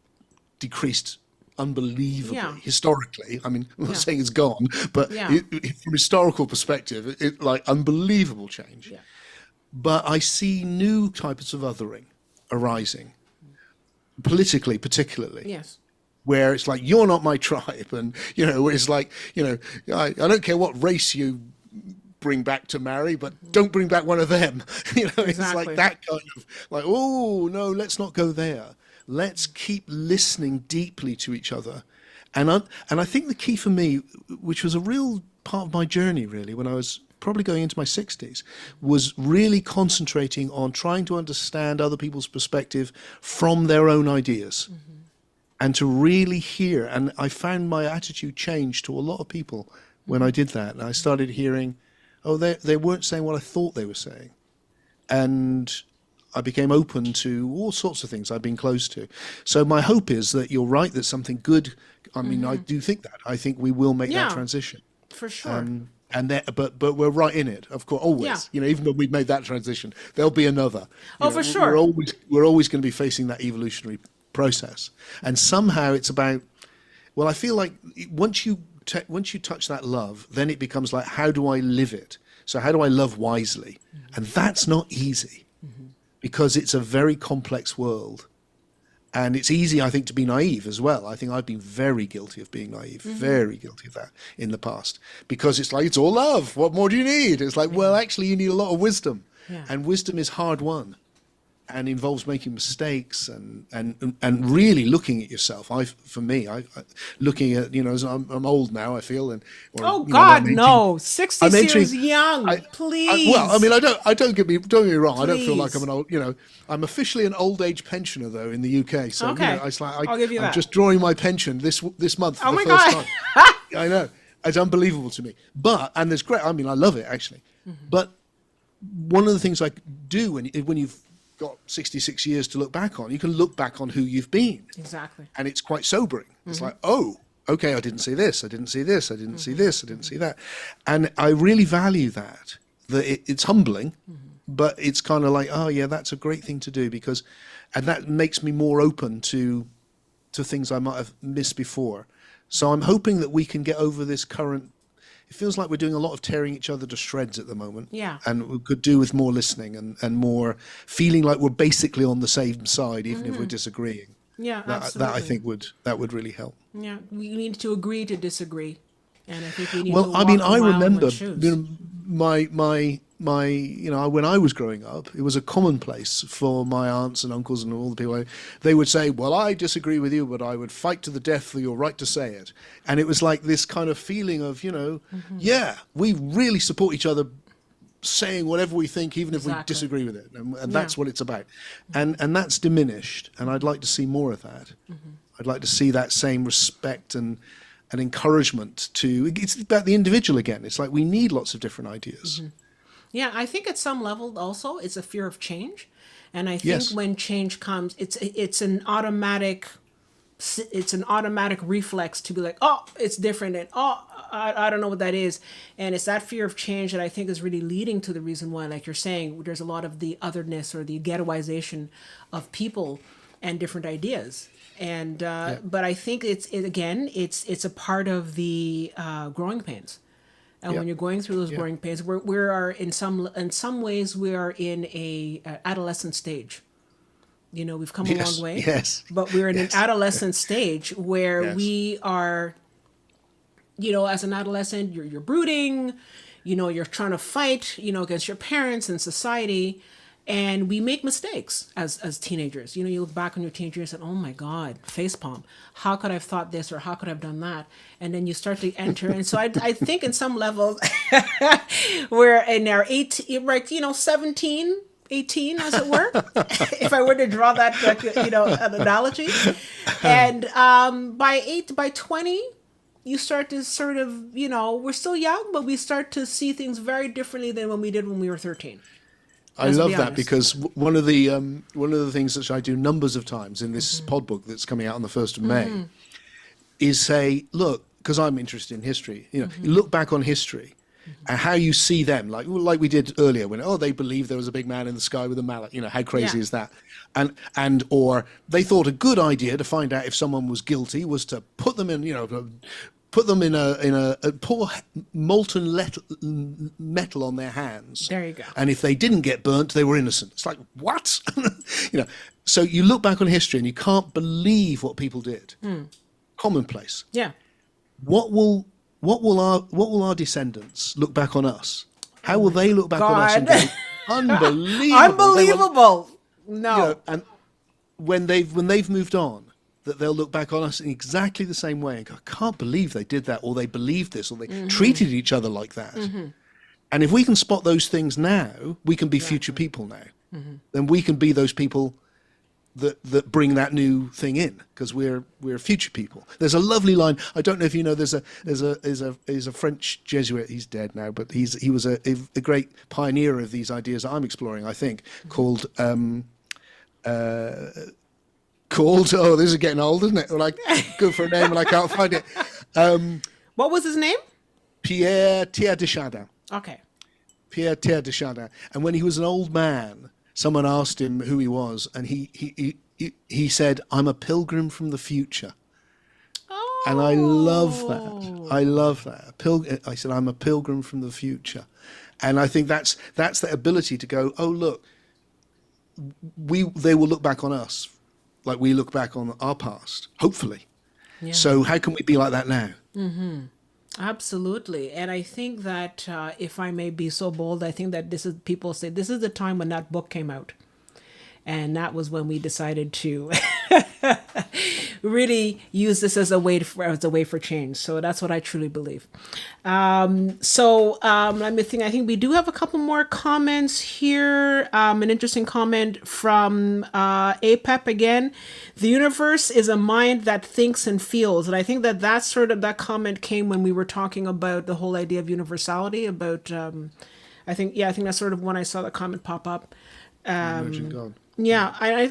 decreased unbelievably historically. I mean, I'm not saying it's gone, but from historical perspective, it like unbelievable change. But I see new types of othering arising, politically particularly, where it's like, you're not my tribe, and it's like, I don't care what race you bring back to marry, but don't bring back one of them. It's like that kind of like, oh no, let's not go there. Let's keep listening deeply to each other. And I think the key for me, which was a real part of my journey really, when I was probably going into my 60s, was really concentrating on trying to understand other people's perspective from their own ideas, and to really hear. And I found my attitude changed to a lot of people when I did that. And I started hearing, oh, they weren't saying what I thought they were saying. And I became open to all sorts of things I've been close to. So my hope is that you're right, that something good, I mean, I do think that. I think we will make that transition. For sure. But we're right in it, of course, always. Even when we've made that transition, there'll be another. For sure. We're always going to be facing that evolutionary process. And somehow it's about, well, I feel like once you touch that love, then it becomes like, how do I live it? So how do I love wisely? And that's not easy. Because it's a very complex world. And it's easy, I think, to be naive as well. I think I've been very guilty of being naive, very guilty of that in the past. Because it's like, it's all love. What more do you need? It's like, well, actually, you need a lot of wisdom. And wisdom is hard won, and involves making mistakes and really looking at yourself. Looking at, as I'm old now, I feel. No, 60 is young. Please. I don't get me wrong. Please. I don't feel like I'm an old. I'm officially an old age pensioner though in the UK. So it's like I'll give you that. I'm just drawing my pension this month for the first time. I know, it's unbelievable to me. And there's great. I mean, I love it actually. But one of the things I do when you've got 66 years to look back on, you can look back on who you've been. Exactly. And it's quite sobering. It's like, oh, okay, I didn't see this, I didn't see this, I didn't see this, I didn't see that. And I really value that it's humbling, but it's kind of like, oh yeah, that's a great thing to do, and that makes me more open to things I might have missed before. So I'm hoping that we can get over this current. It feels like we're doing a lot of tearing each other to shreds at the moment. And we could do with more listening and more feeling like we're basically on the same side, even if we're disagreeing. Yeah, That I absolutely. think would really help. Yeah, we need to agree to disagree, and I think we need to Well, I mean, walk a I mile in one's remember, shoes. when I was growing up, it was a commonplace for my aunts and uncles and all the people. They would say, "Well, I disagree with you, but I would fight to the death for your right to say it." And it was like this kind of feeling of, yeah, we really support each other saying whatever we think, even if we Exactly. disagree with it, and Yeah. that's what it's about. And that's diminished, and I'd like to see more of that. I'd like to see that same respect and encouragement to. It's about the individual again. It's like we need lots of different ideas. Yeah, I think at some level also it's a fear of change, and I think Yes, when change comes, it's an automatic reflex to be like, oh, it's different, and oh, I don't know what that is, and it's that fear of change that I think is really leading to the reason why, like you're saying, there's a lot of the otherness or the ghettoization of people and different ideas. And yeah, but I think it's a part of the growing pains. And yeah, when you're going through those yeah. growing pains, we are in some ways we are in a adolescent stage. We've come a long Yes, way, yes, but we're in an yes, adolescent stage where yes. we are, as an adolescent, you're brooding, you're trying to fight, against your parents and society, and we make mistakes as teenagers. You look back on your teenage years and, oh my God, facepalm. How could I have thought this, or how could I have done that? And then you start to enter. And so I think in some levels, we're in our 18, right, 17, 18, as it were, if I were to draw that, an analogy. And by 20, you start to sort of, we're still young, but we start to see things very differently than when we did when we were 13. I Let's be love that honest. because one of the things that I do numbers of times in this pod book that's coming out on the 1st of May is say, look, because I'm interested in history. You look back on history and how you see them, like we did earlier, when they believed there was a big man in the sky with a mallet. How Yeah. crazy is that? And or they thought a good idea to find out if someone was guilty was to put them in, put them in a pour molten metal on their hands, There you go. and if they didn't get burnt, they were innocent. It's like, what? you know. So you look back on history and you can't believe what people did. Commonplace. Yeah. What will our descendants look back on us? How will they look back on us and God. go, unbelievable? They were, Unbelievable. No. and when they've moved on, that they'll look back on us in exactly the same way and go, I can't believe they did that, or they believed this, or they treated each other like that. And if we can spot those things now, we can be future Exactly. people now. Then we can be those people that bring that new thing in, because we're future people. There's a lovely line. I don't know if you know. There's a French Jesuit. He's dead now, but he was a great pioneer of these ideas that I'm exploring. I think called. Oh, this is getting old, isn't it? Like, good for a name, and I can't find it. What was his name? Pierre de Chardin. Okay. Pierre de Chardin. And when he was an old man, someone asked him who he was, and he said, "I'm a pilgrim from the future." And I love that. I Oh. love that. I said, "I'm a pilgrim from the future," and I think that's the ability to go, "Oh, look, they will look back on us like we look back on our past, hopefully. Yeah. So how can we be like that now?" Absolutely. And I think that if I may be so bold, I think that people say this is the time when that book came out. And that was when we decided to really use this as a way for change. So that's what I truly believe. Let me think. I think we do have a couple more comments here. An interesting comment from APEP again. The universe is a mind that thinks and feels, and I think that comment came when we were talking about the whole idea of universality. About I think that's sort of when I saw the comment pop up. Emergent God. Yeah, I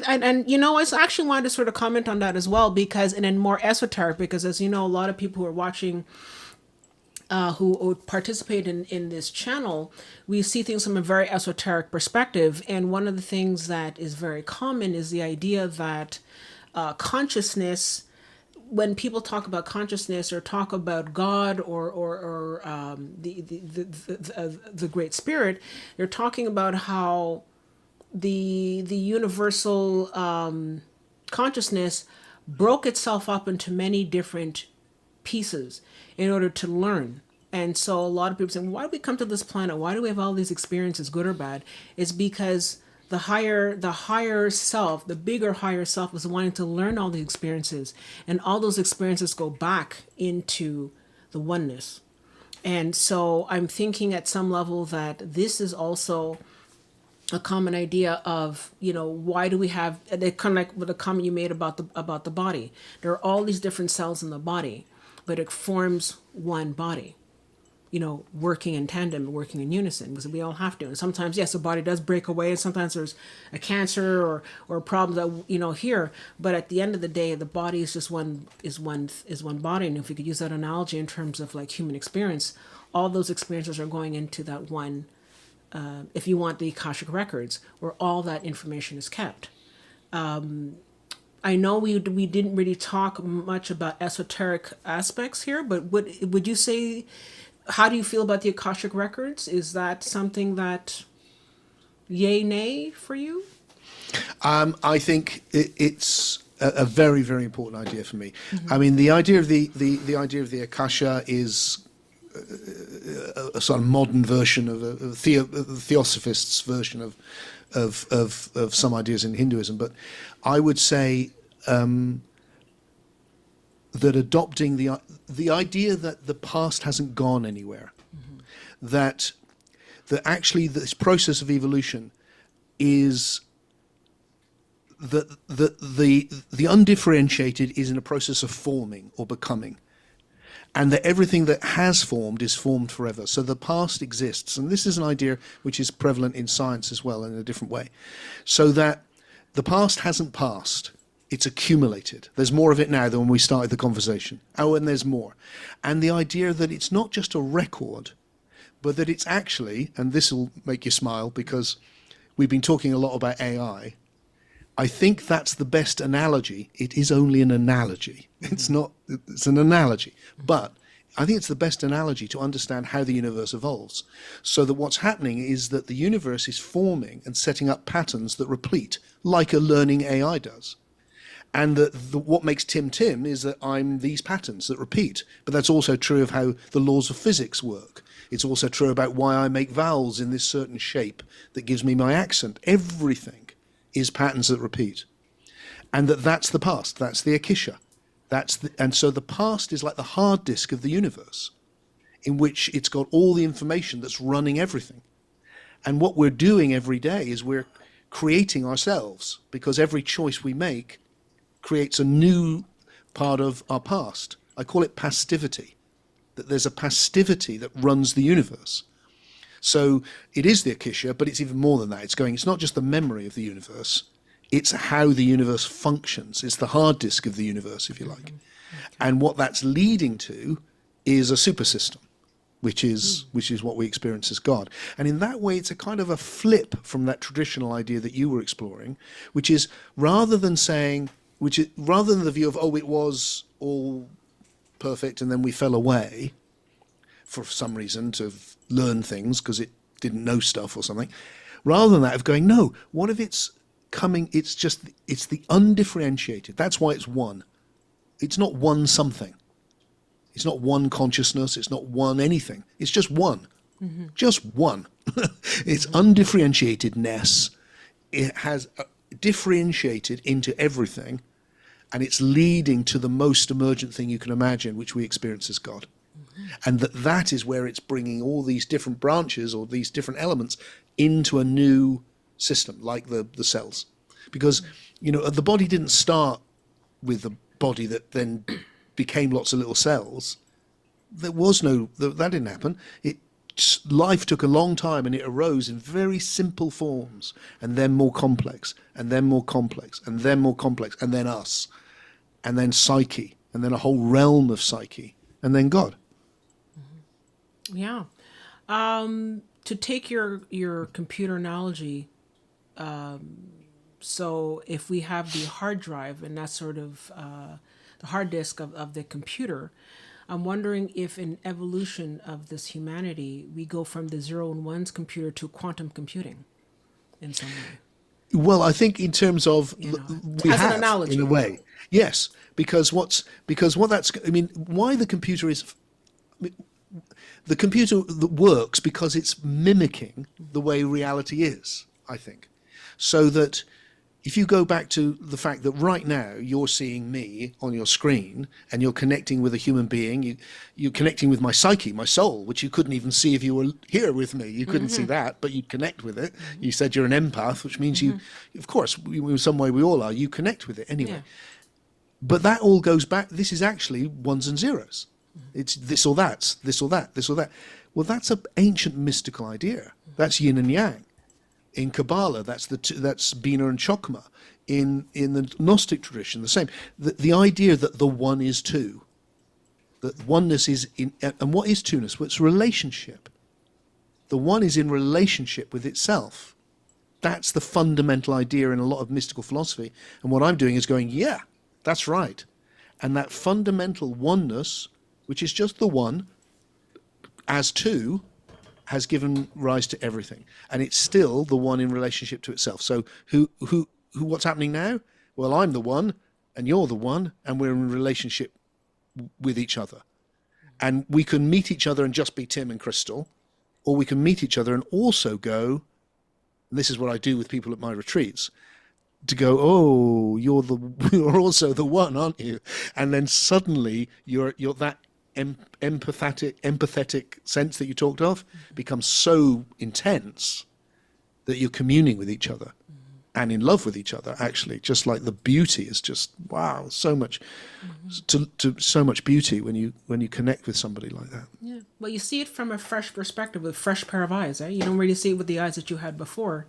actually wanted to sort of comment on that as well, because, and then more esoteric, because as you know, a lot of people who are watching, who participate in this channel, we see things from a very esoteric perspective. And one of the things that is very common is the idea that consciousness, when people talk about consciousness or talk about God or the Great Spirit, they're talking about how the universal consciousness broke itself up into many different pieces in order to learn. And so a lot of people say, well, why do we come to this planet? Why do we have all these experiences, good or bad? It's because the higher self, the bigger higher self was wanting to learn all these experiences. And all those experiences go back into the oneness. And so I'm thinking at some level that this is also a common idea of, why do we have, they kind of like with the comment you made about the body. There are all these different cells in the body, but it forms one body, working in tandem, working in unison, because we all have to. And sometimes, yes, the body does break away, and sometimes there's a cancer or a problem that, here. But at the end of the day, the body is just one body. And if we could use that analogy in terms of like human experience, all those experiences are going into that one, if you want, the Akashic records, where all that information is kept. I know we didn't really talk much about esoteric aspects here, but would you say, how do you feel about the Akashic records? Is that something that yay, nay for you? I think it's a very, very important idea for me. Mm-hmm. I mean, the idea of the idea of the Akasha is a sort of modern version of a theosophist's version of some ideas in Hinduism. But I would say that adopting the idea that the past hasn't gone anywhere, mm-hmm. that actually this process of evolution is that the undifferentiated is in a process of forming or becoming. And that everything that has formed is formed forever. So the past exists. And this is an idea which is prevalent in science as well in a different way. So that the past hasn't passed. It's accumulated. There's more of it now than when we started the conversation. Oh, and there's more. And the idea that it's not just a record, but that it's actually, and this will make you smile because we've been talking a lot about AI. I think that's the best analogy. It is only an analogy. It's an analogy. But I think it's the best analogy to understand how the universe evolves. So that what's happening is that the universe is forming and setting up patterns that replete, like a learning AI does. And what makes Tim is that I'm these patterns that repeat. But that's also true of how the laws of physics work. It's also true about why I make vowels in this certain shape that gives me my accent. Everything is patterns that repeat. And that's the past. That's the Akasha. And so the past is like the hard disk of the universe, in which it's got all the information that's running everything. And what we're doing every day is we're creating ourselves, because every choice we make creates a new part of our past. I call it pastivity, that there's a pastivity that runs the universe. So it is the Akasha, but it's even more than that. It's not just the memory of the universe, it's how the universe functions. It's the hard disk of the universe, if you like. Okay. And what that's leading to is a super system, which is what we experience as God. And in that way, it's a kind of a flip from that traditional idea that you were exploring, which is rather than the view of, it was all perfect and then we fell away for some reason to learn things because it didn't know stuff or something, rather than that of going, no, what if it's the undifferentiated. That's why it's one. It's not one something. It's not one consciousness. It's not one anything. It's just one. Mm-hmm. Just one. It's undifferentiatedness. It has differentiated into everything, and it's leading to the most emergent thing you can imagine, which we experience as God. Mm-hmm. And that is where it's bringing all these different branches or these different elements into a new system, like the cells. Because, the body didn't start with a body that then became lots of little cells. That didn't happen. Life took a long time, and it arose in very simple forms, and then more complex, and then more complex, and then more complex, and then us, and then psyche, and then a whole realm of psyche, and then God. Yeah. To take your computer analogy, so if we have the hard drive and that's sort of the hard disk of the computer, I'm wondering if in evolution of this humanity, we go from the zero and ones computer to quantum computing in some way. Well, I think in terms of we as an have analogy. in a way, yes, because what that's I mean, why the computer is the computer that works because it's mimicking the way reality is. I think so that. If you go back to the fact that right now you're seeing me on your screen and you're connecting with a human being, you're connecting with my psyche, my soul, which you couldn't even see if you were here with me. You couldn't see that, but you'd connect with it. You said you're an empath, which means you, of course, in some way we all are, you connect with it anyway. Yeah. But that all goes back, this is actually ones and zeros. It's this or that, this or that, this or that. Well, that's an ancient mystical idea. That's yin and yang. In Kabbalah, that's Bina and Chokmah. In the Gnostic tradition, the same. The idea that the one is two, that oneness is in, and what is two-ness? Well, it's relationship. The one is in relationship with itself. That's the fundamental idea in a lot of mystical philosophy. And what I'm doing is going, yeah, that's right. And that fundamental oneness, which is just the one, as two, has given rise to everything, and it's still the one in relationship to itself. So what's happening now? Well, I'm the one and you're the one, and we're in relationship with each other, and we can meet each other and just be Tim and Crystal, or we can meet each other and also go, and this is what I do with people at my retreats, to go, oh, you're also the one, aren't you? And then suddenly you're that empathetic sense that you talked of becomes so intense that you're communing with each other and in love with each other, actually. Just like the beauty is just, wow, so much so much beauty when you connect with somebody like that. Yeah. Well, you see it from a fresh perspective, with fresh pair of eyes, eh? You don't really see it with the eyes that you had before.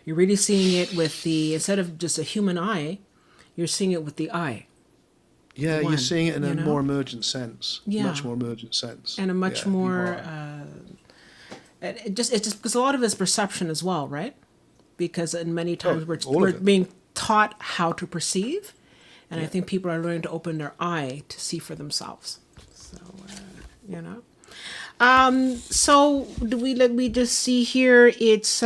You're really seeing it with instead of just a human eye, you're seeing it with the eye. Yeah, One, you're seeing it in a more emergent sense. Yeah. Much more emergent sense. And a much more it's just because a lot of it's perception as well, right? Because in many times we're being taught how to perceive, and I think people are learning to open their eye to see for themselves. So so let me just see here. It's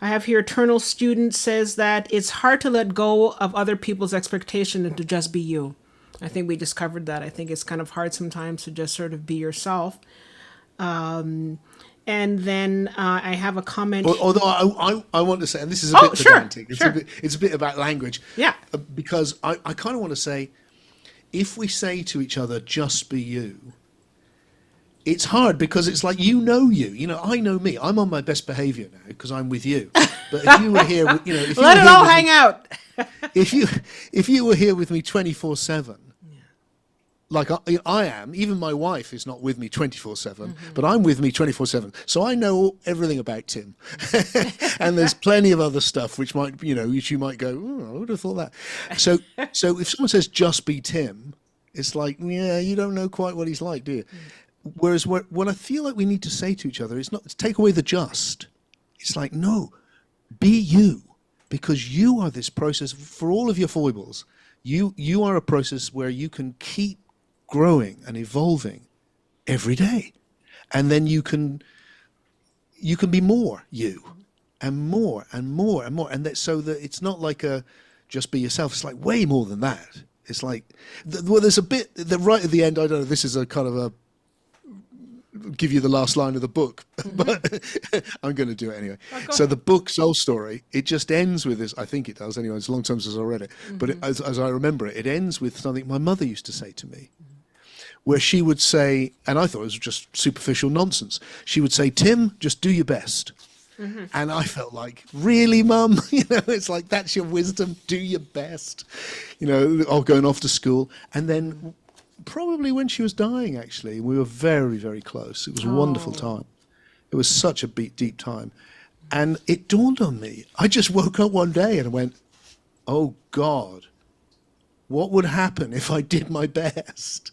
I have here, Eternal Student says that it's hard to let go of other people's expectation and to just be you. I think we just covered that. I think it's kind of hard sometimes to just sort of be yourself. And then I have a comment. Although I want to say, and this is a bit pedantic, it's a bit about language. Yeah. Because I kind of want to say, if we say to each other, just be you, it's hard because it's like, you, I know me. I'm on my best behavior now because I'm with you. But if you were here, if let it all hang out. if you were here with me 24/7, like I am, even my wife is not with me 24/7, but I'm with me 24/7. So I know everything about Tim, and there's plenty of other stuff which might, which you might go, oh, I would have thought that. So if someone says just be Tim, it's like, yeah, you don't know quite what he's like, do you? Whereas what I feel like we need to say to each other is not to take away the just. It's like, no, be you, because you are this process. For all of your foibles, you are a process where you can keep growing and evolving every day, and then you can be more you, and more and more and more, and that, so that it's not like a just be yourself. It's like way more than that. It's like, there's a bit that right at the end. I don't know. This is a kind of a give you the last line of the book, but I'm going to do it anyway. So the book Soul Story, it just ends with this. I think it does anyway. It's a long time since I read it, but as I remember it, it ends with something my mother used to say to me, where she would say, and I thought it was just superficial nonsense. She would say, "Tim, just do your best." And I felt like, really, Mum? It's like, that's your wisdom. Do your best. Going off to school, and then. Probably when she was dying, actually, we were very, very close. It was a wonderful time. It was such a deep time. And it dawned on me. I just woke up one day and went, oh, God, what would happen if I did my best?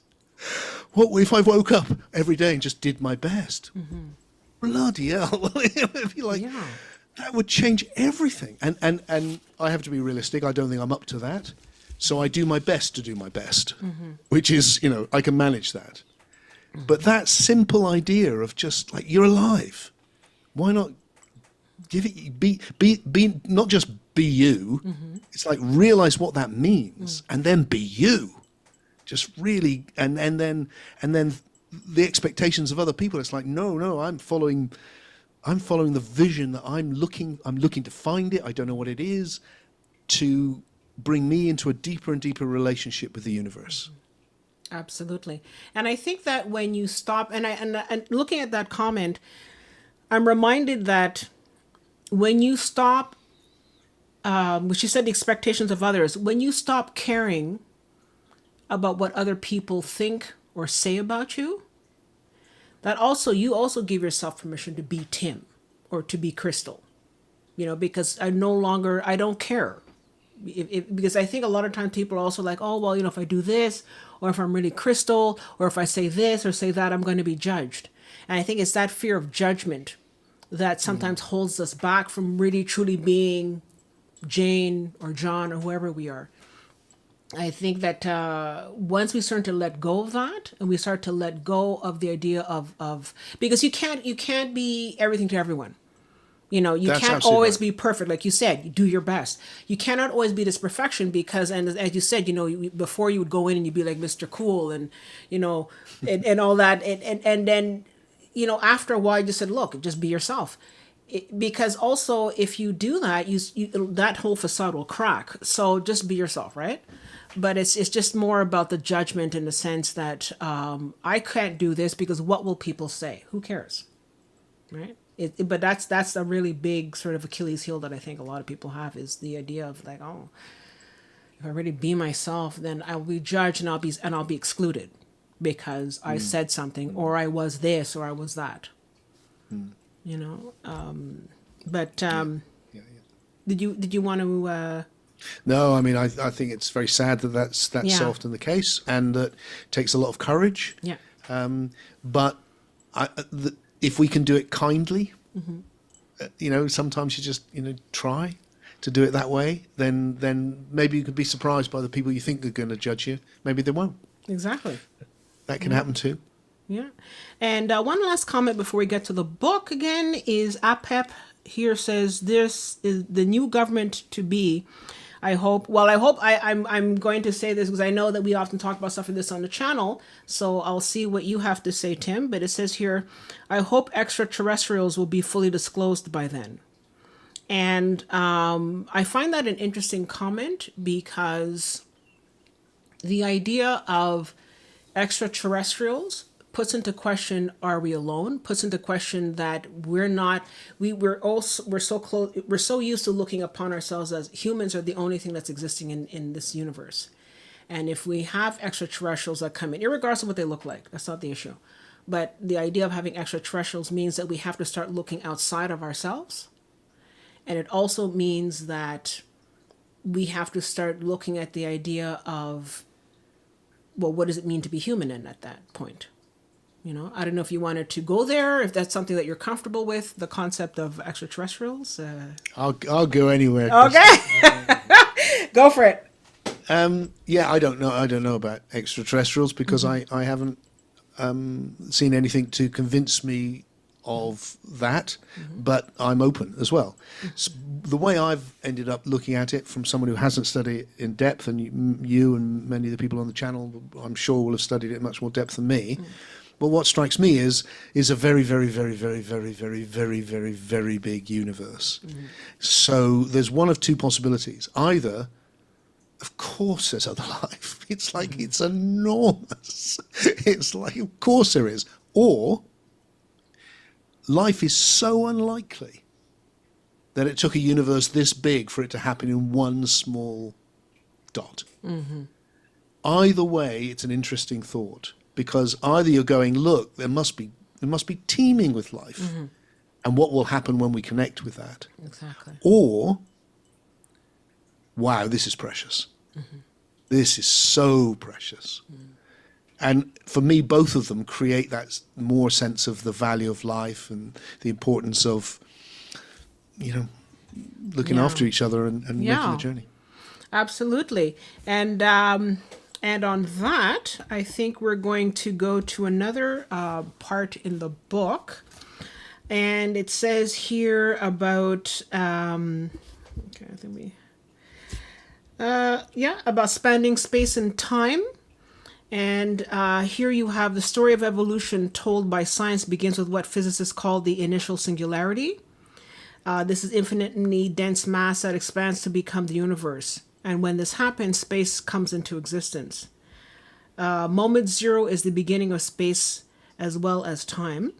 What if I woke up every day and just did my best? Bloody hell. It'd be like, that would change everything. And I have to be realistic. I don't think I'm up to that. So I do my best to do my best, which is, I can manage that. But that simple idea of just like, you're alive. Why not Give it, be, not just be you. It's like realize what that means and then be you. Just really, and then the expectations of other people. It's like, no, I'm following the vision that I'm looking to find it. I don't know what it is, to bring me into a deeper and deeper relationship with the universe. Absolutely. And I think that when you stop, and looking at that comment, I'm reminded that when you stop, which you said, the expectations of others, when you stop caring about what other people think or say about you, that also, you also give yourself permission to be Tim or to be Crystal, because I don't care. Because I think a lot of times people are also like, oh, well, if I do this, or if I'm really Crystal, or if I say this or say that, I'm going to be judged. And I think it's that fear of judgment that sometimes holds us back from really truly being Jane or John or whoever we are. I think that once we start to let go of that, and we start to let go of the idea of because you can't be everything to everyone. You That's can't always absolutely be perfect. Like you said, you do your best. You cannot always be this perfection because, and as you said, before you would go in and you'd be like Mr. Cool and, and all that. And then, after a while you just said, look, just be yourself. Because also if you do that, you that whole facade will crack. So just be yourself, right? But it's just more about the judgment in the sense that I can't do this because what will people say? Who cares, right? But that's a really big sort of Achilles heel that I think a lot of people have, is the idea of like, oh, if I really be myself, then I'll be judged and I'll be excluded because I said something or I was this or I was that. But did you want to? No, I mean, I think it's very sad that that's so often the case, and that takes a lot of courage. Yeah. But if we can do it kindly, sometimes you just try to do it that way. Then maybe you could be surprised by the people you think are going to judge you. Maybe they won't. Exactly. That can happen too. Yeah. And one last comment before we get to the book again is Apep here says, this is the new government to be. I'm going to say this because I know that we often talk about stuff like this on the channel. So I'll see what you have to say, Tim. But it says here, I hope extraterrestrials will be fully disclosed by then. And I find that an interesting comment because the idea of extraterrestrials puts into question, are we alone? Puts into question that we're so used to looking upon ourselves as humans are the only thing that's existing in this universe. And if we have extraterrestrials that come in, irregardless of what they look like, that's not the issue. But the idea of having extraterrestrials means that we have to start looking outside of ourselves. And it also means that we have to start looking at the idea of, well, what does it mean to be human at that point? I don't know if you wanted to go there, if that's something that you're comfortable with, the concept of extraterrestrials. I'll go anywhere. Okay. Go for it. I don't know about extraterrestrials because I haven't seen anything to convince me of that, but I'm open as well. So the way I've ended up looking at it from someone who hasn't studied it in depth, and you and many of the people on the channel, I'm sure, will have studied it in much more depth than me. But what strikes me is a very, very, very, very, very, very, very, very, very big universe. So there's one of two possibilities. Either, of course, there's other life. It's like, it's enormous. It's like, of course there is. Or life is so unlikely that it took a universe this big for it to happen in one small dot. Either way, it's an interesting thought. Because either you're going, look, it must be teeming with life, and what will happen when we connect with that? Exactly. Or, wow, this is precious. This is so precious. And for me, both of them create that more sense of the value of life and the importance of, looking after each other and making the journey. Absolutely. And on that, I think we're going to go to another part in the book. And it says here about, okay, I think about spanning space and time. And here you have the story of evolution told by science begins with what physicists call the initial singularity. This is infinitely dense mass that expands to become the universe. And when this happens, space comes into existence. Moment zero is the beginning of space as well as time.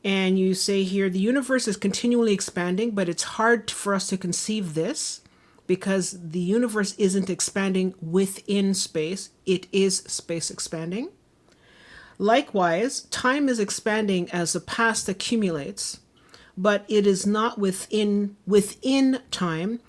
And you say here, the universe is continually expanding, but it's hard for us to conceive this because the universe isn't expanding within space. It is space expanding. Likewise, time is expanding as the past accumulates, but it is not within time.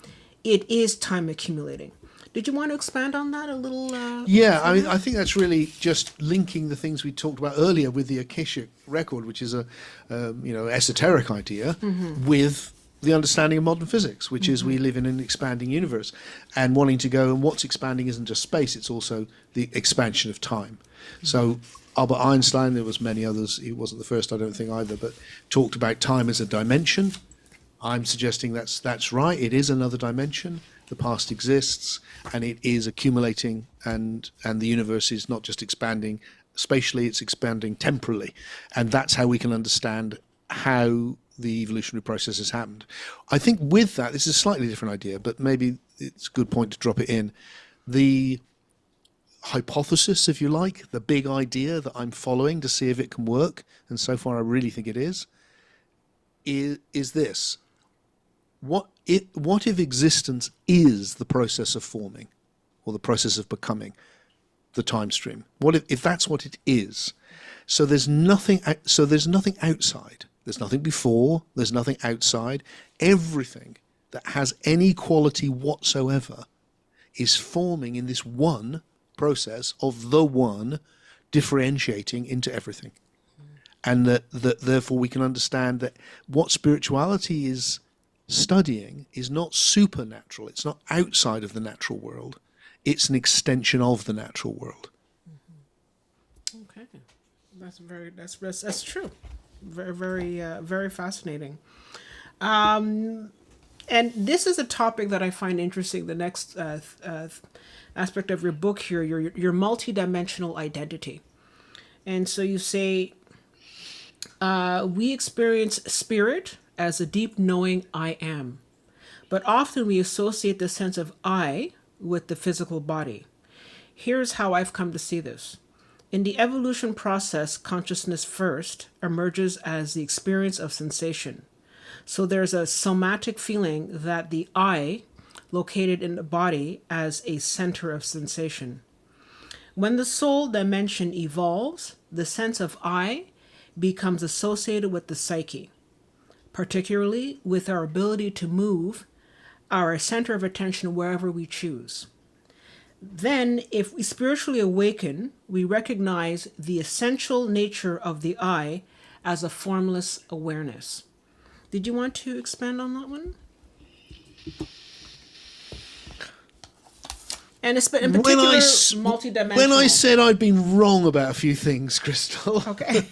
It is time accumulating. Did you want to expand on that a little? Yeah, I mean, I think that's really just linking the things we talked about earlier with the Akashic record, which is a esoteric idea, with the understanding of modern physics, which is we live in an expanding universe, and wanting to go, and what's expanding isn't just space; it's also the expansion of time. So Albert Einstein, there was many others. He wasn't the first, I don't think, either, but talked about time as a dimension. I'm suggesting that's right. It is another dimension. The past exists, and it is accumulating, and the universe is not just expanding spatially, it's expanding temporally. And that's how we can understand how the evolutionary process has happened. I think with that, this is a slightly different idea, but maybe it's a good point to drop it in. The hypothesis, if you like, the big idea that I'm following to see if it can work, and so far I really think it is this. What if existence is the process of forming, or the process of becoming, the time stream? What if that's what it is? So there's nothing outside. There's nothing before. There's nothing outside. Everything that has any quality whatsoever is forming in this one process of the one differentiating into everything, and that therefore we can understand that what spirituality is studying is not supernatural. It's not outside of the natural world. It's an extension of the natural world. Okay, that's true. Very fascinating. And this is a topic that I find interesting. The next aspect of your book here, your multidimensional identity. And so you say, we experience spirit as a deep knowing I am. But often we associate the sense of I with the physical body. Here's how I've come to see this. In the evolution process, consciousness first emerges as the experience of sensation. So there's a somatic feeling that the I located in the body as a center of sensation. When the soul dimension evolves, the sense of I becomes associated with the psyche, particularly with our ability to move our center of attention wherever we choose. Then, if we spiritually awaken, we recognize the essential nature of the I as a formless awareness. Did you want to expand on that one? And in particular, multidimensional. When I said I'd been wrong about a few things, Crystal. Okay.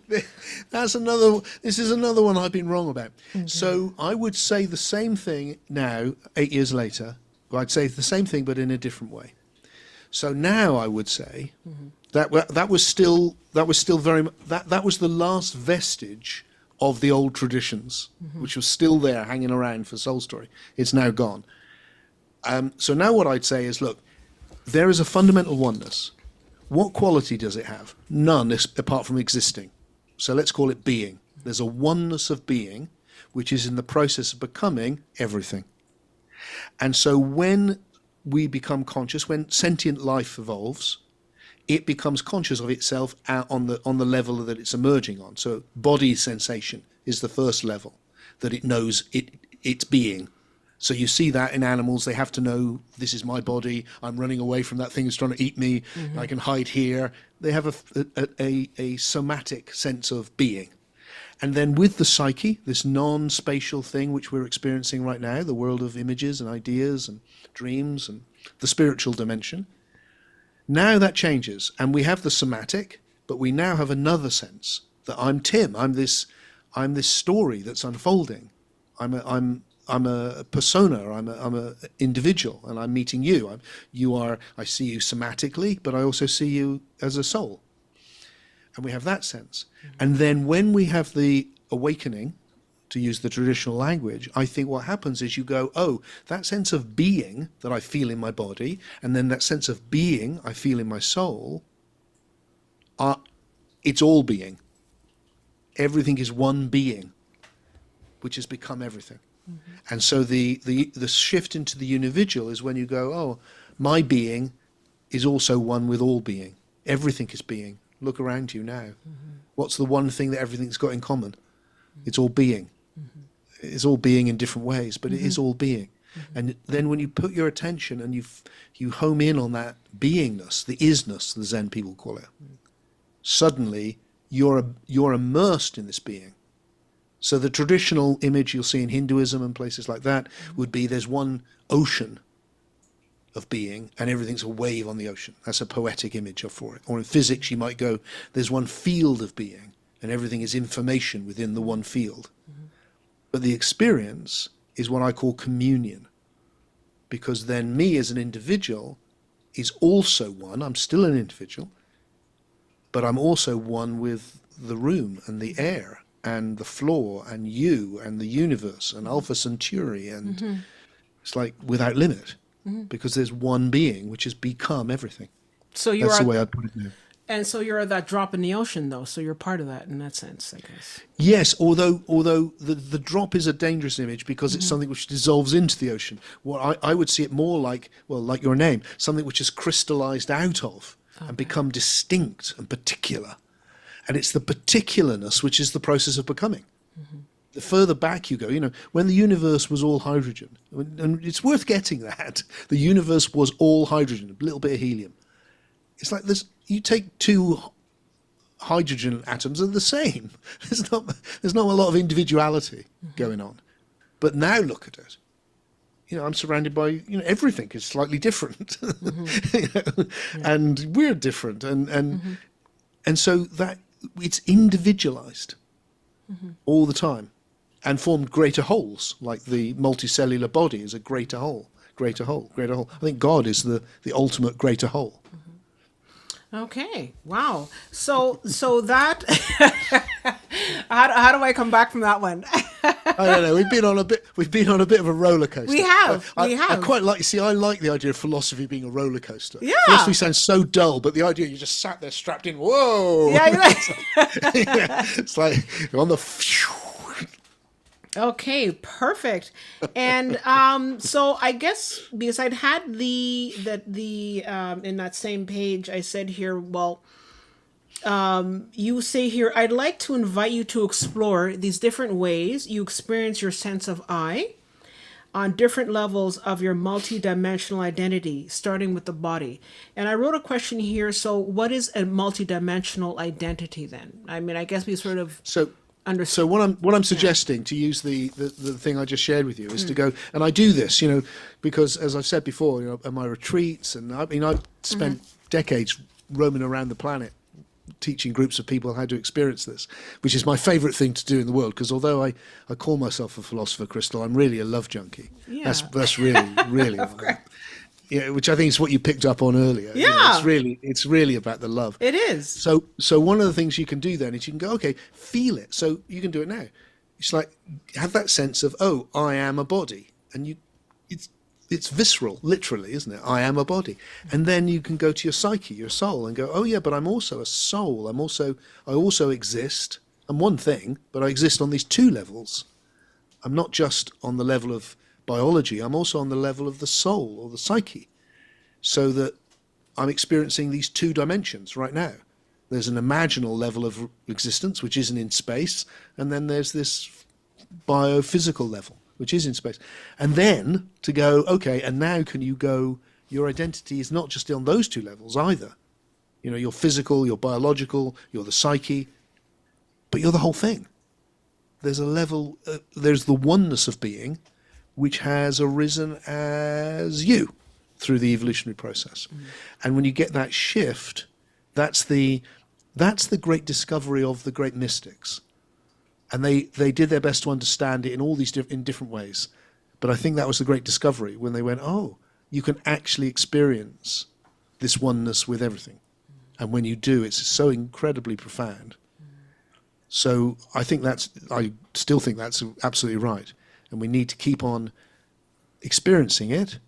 This is another one I've been wrong about. Mm-hmm. So I would say the same thing now, 8 years later. I'd say the same thing, but in a different way. So now I would say that was still very much, that was the last vestige of the old traditions, which was still there hanging around for Soul Story. It's now gone. So now what I'd say is, look, there is a fundamental oneness. What quality does it have? None, apart from existing. So let's call it being. There's a oneness of being, which is in the process of becoming everything. And so when we become conscious, when sentient life evolves, it becomes conscious of itself on the level that it's emerging on. So body sensation is the first level that it knows it's being. So you see that in animals. They have to know, this is my body, I'm running away from that thing that's trying to eat me, I can hide here. They have a somatic sense of being. And then with the psyche, this non-spatial thing which we're experiencing right now, the world of images and ideas and dreams and the spiritual dimension, now that changes. And we have the somatic, but we now have another sense, that I'm Tim. I'm this story that's unfolding. I'm a persona. I'm a individual, and I'm meeting you. I see you somatically, but I also see you as a soul. And we have that sense. And then when we have the awakening, to use the traditional language, I think what happens is you go, oh, that sense of being that I feel in my body, and then that sense of being I feel in my soul, it's all being. Everything is one being, which has become everything. And so the shift into the individual is when you go, oh, my being is also one with all being. Everything is being. Look around you now. What's the one thing that everything's got in common? It's all being. It's all being in different ways, but it is all being. And then when you put your attention and you home in on that beingness, the isness, the Zen people call it, suddenly you're immersed in this being. So the traditional image you'll see in Hinduism and places like that would be there's one ocean of being and everything's a wave on the ocean. That's a poetic image for it. Or in physics you might go, there's one field of being and everything is information within the one field. But the experience is what I call communion, because then me as an individual is also one. I'm still an individual, but I'm also one with the room and the air and the floor and you and the universe and Alpha Centauri, and it's like without limit, because there's one being which has become everything. So That's the way I put it now. And so you're that drop in the ocean, though. So you're part of that in that sense, I guess. Yes, although the drop is a dangerous image because it's something which dissolves into the ocean. What I would see it more like, well, like your name, something which is crystallized out of and become distinct and particular. And it's the particularness which is the process of becoming. The further back you go, when the universe was all hydrogen, and it's worth getting that, the universe was all hydrogen, a little bit of helium. It's like this. You take two hydrogen atoms, they're the same. There's not a lot of individuality going on. But now look at it. I'm surrounded by, everything is slightly different. And we're different. And so that it's individualized all the time and formed greater wholes, like the multicellular body is a greater whole. I think God is the ultimate greater whole. Okay. Wow. So that how do I come back from that one? I don't know. We've been on a bit of a roller coaster. We have. I quite like. See, I like the idea of philosophy being a roller coaster. Yeah. Philosophy sounds so dull, but the idea you just sat there strapped in. Whoa. Yeah. You're like... It's like you're on the. Okay, perfect. And so I guess because I'd had the in that same page, I said here, well, you say here, I'd like to invite you to explore these different ways you experience your sense of I on different levels of your multidimensional identity, starting with the body. And I wrote a question here. So what is a multidimensional identity then? I mean, I guess we sort of... So what I'm suggesting, to use the thing I just shared with you, is to go, and I do this, because as I've said before, at my retreats, and I've spent decades roaming around the planet teaching groups of people how to experience this, which is my favorite thing to do in the world, because although I call myself a philosopher, Crystal, I'm really a love junkie. Yeah. That's really Yeah, which I think is what you picked up on earlier. Yeah. It's really about the love. It is. So one of the things you can do then is you can go, okay, feel it. So you can do it now. It's like, have that sense of, oh, I am a body. And it's visceral, literally, isn't it? I am a body. And then you can go to your psyche, your soul, and go, oh yeah, but I'm also a soul. I also exist. I'm one thing, but I exist on these two levels. I'm not just on the level of biology, I'm also on the level of the soul or the psyche, so that I'm experiencing these two dimensions right now. There's an imaginal level of existence, which isn't in space, and then there's this biophysical level, which is in space. And then to go, okay, and now can you go, your identity is not just on those two levels either. You're physical, you're biological, you're the psyche, but you're the whole thing. There's a level, there's the oneness of being, which has arisen as you through the evolutionary process. And when you get that shift, that's the That's the great discovery of the great mystics. And they did their best to understand it in all these in different ways. But I think that was the great discovery when they went, oh, you can actually experience this oneness with everything. And when you do, it's so incredibly profound. So I still think that's absolutely right. And we need to keep on experiencing it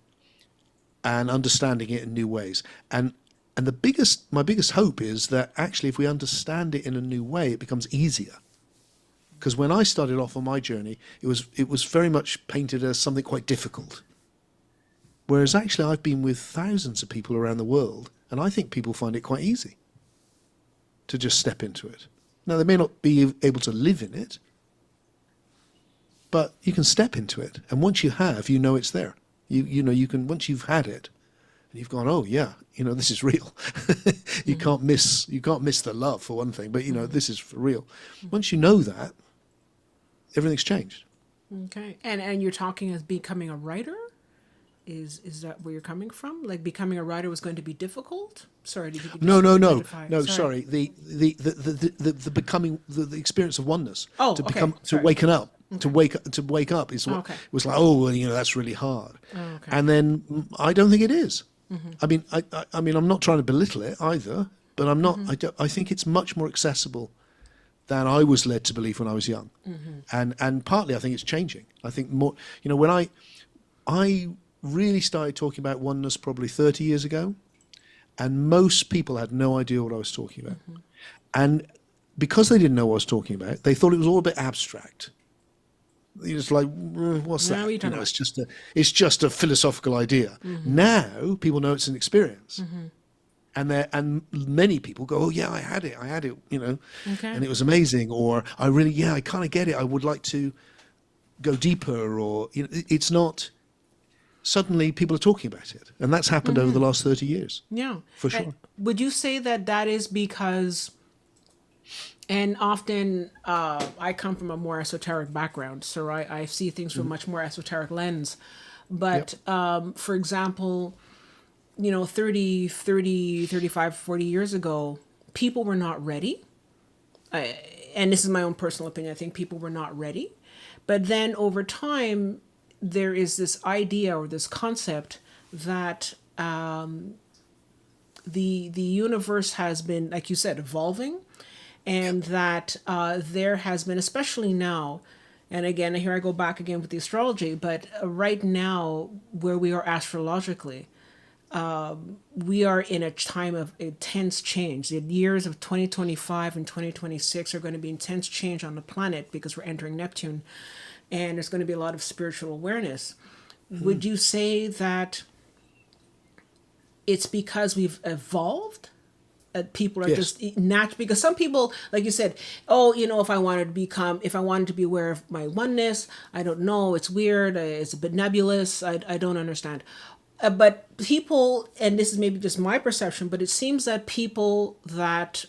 and understanding it in new ways. And my biggest hope is that actually if we understand it in a new way, it becomes easier. Because when I started off on my journey, it was very much painted as something quite difficult. Whereas actually I've been with thousands of people around the world, and I think people find it quite easy to just step into it. Now, they may not be able to live in it, but you can step into it. And once you have, you know it's there. You can, once you've had it, and you've gone, oh yeah, this is real. You can't miss the love for one thing, but this is for real. Once you know that, everything's changed. Okay. And you're talking as becoming a writer? Is that where you're coming from? Like becoming a writer was going to be difficult? Sorry, did you just No. Sorry. The becoming the experience of oneness. Oh, to okay. become Sorry. to waken up. Okay. To wake up is what was like. Oh, well, that's really hard. Oh, okay. And then I don't think it is. I mean, I'm not trying to belittle it either, but I'm not. I think it's much more accessible than I was led to believe when I was young, and partly I think it's changing. I think more. When I really started talking about oneness probably 30 years ago, and most people had no idea what I was talking about. And because they didn't know what I was talking about, they thought it was all a bit abstract. You're just like, what's that? It's just a philosophical idea. Now people know it's an experience. And many people go, oh yeah, I had it, and it was amazing. Or I kind of get it. I would like to go deeper, or, it's not. Suddenly people are talking about it. And that's happened over the last 30 years. Yeah. For sure. Would you say that is because, and often I come from a more esoteric background, so I see things from a much more esoteric lens. But for example, 30, 35, 40 years ago, people were not ready. And this is my own personal opinion. I think people were not ready. But then over time, there is this idea or this concept that the universe has been, like you said, evolving, and that there has been, especially now, and again, here I go back again with the astrology, but right now, where we are astrologically, we are in a time of intense change. The years of 2025 and 2026 are going to be intense change on the planet because we're entering Neptune. And there's going to be a lot of spiritual awareness. Would you say that it's because we've evolved? People are just natural, because some people, like you said, if I wanted to be aware of my oneness, I don't know, it's weird, it's a bit nebulous, I don't understand. But people, and this is maybe just my perception, but it seems that people that,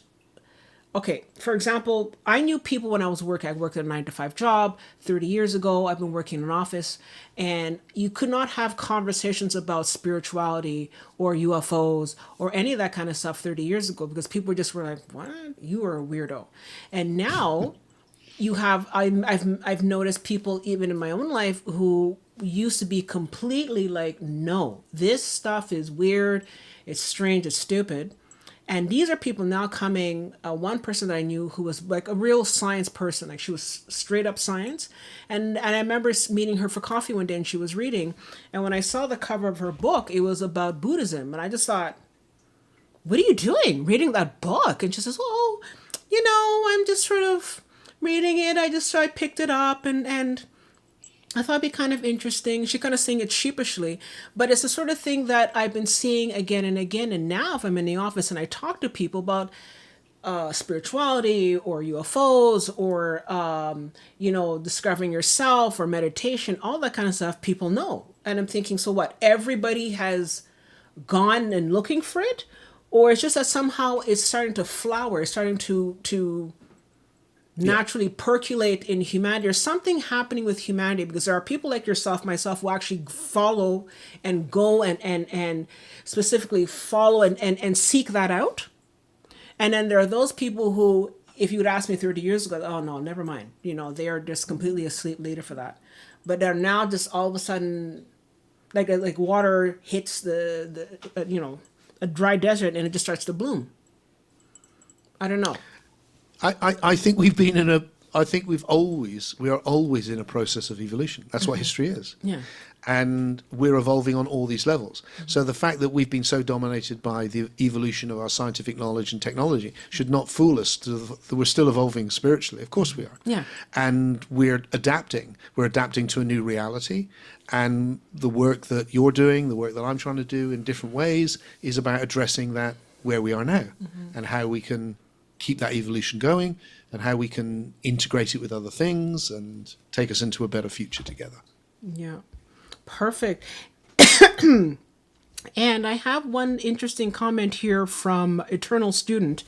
okay, for example, I knew people when I was working. I worked at a 9-to-5 job 30 years ago. I've been working in an office, and you could not have conversations about spirituality or UFOs or any of that kind of stuff 30 years ago because people just were like, "What? You are a weirdo." And now you have I've noticed people even in my own life who used to be completely like, "No, this stuff is weird. It's strange. It's stupid." And these are people now coming, one person that I knew who was like a real science person, like she was straight up science. And I remember meeting her for coffee one day and she was reading. And when I saw the cover of her book, it was about Buddhism. And I just thought, what are you doing reading that book? And she says, I'm just sort of reading it. I picked it up and I thought it'd be kind of interesting. She kind of saying it sheepishly, but it's the sort of thing that I've been seeing again and again. And now if I'm in the office and I talk to people about spirituality or UFOs or, discovering yourself or meditation, all that kind of stuff, people know. And I'm thinking, so what? Everybody has gone and looking for it? Or it's just that somehow it's starting to flower, it's starting to naturally percolate in humanity. There's something happening with humanity because there are people like yourself, myself, who actually follow and go and specifically follow and seek that out. And then there are those people who, if you would ask me 30 years ago, oh no, never mind. They are just completely asleep later for that. But they're now just all of a sudden, like water hits a dry desert and it just starts to bloom. I don't know. I think we've been in a. I think we are always in a process of evolution. That's what history is. Yeah. And we're evolving on all these levels. So the fact that we've been so dominated by the evolution of our scientific knowledge and technology should not fool us that we're still evolving spiritually. Of course we are. Yeah. And we're adapting. We're adapting to a new reality. And the work that you're doing, the work that I'm trying to do in different ways is about addressing that where we are now and how we can keep that evolution going and how we can integrate it with other things and take us into a better future together. Yeah. Perfect. And I have one interesting comment here from Eternal Student.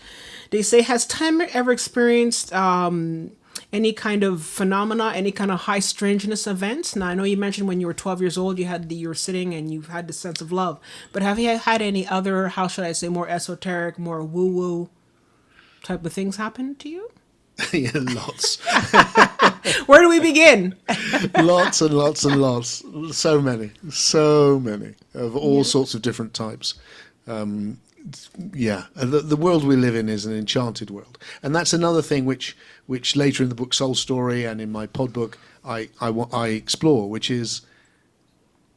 They say, has time ever experienced any kind of phenomena, any kind of high strangeness events? Now, I know you mentioned when you were 12 years old, you were sitting and you had the sense of love. But have you had any other, how should I say, more esoteric, more woo-woo type of things happen to you? Yeah, lots. Where do we begin? Lots and lots and lots. So many of all sorts of different types. The world we live in is an enchanted world, and that's another thing which later in the book Soul Story and in my pod book I explore, which is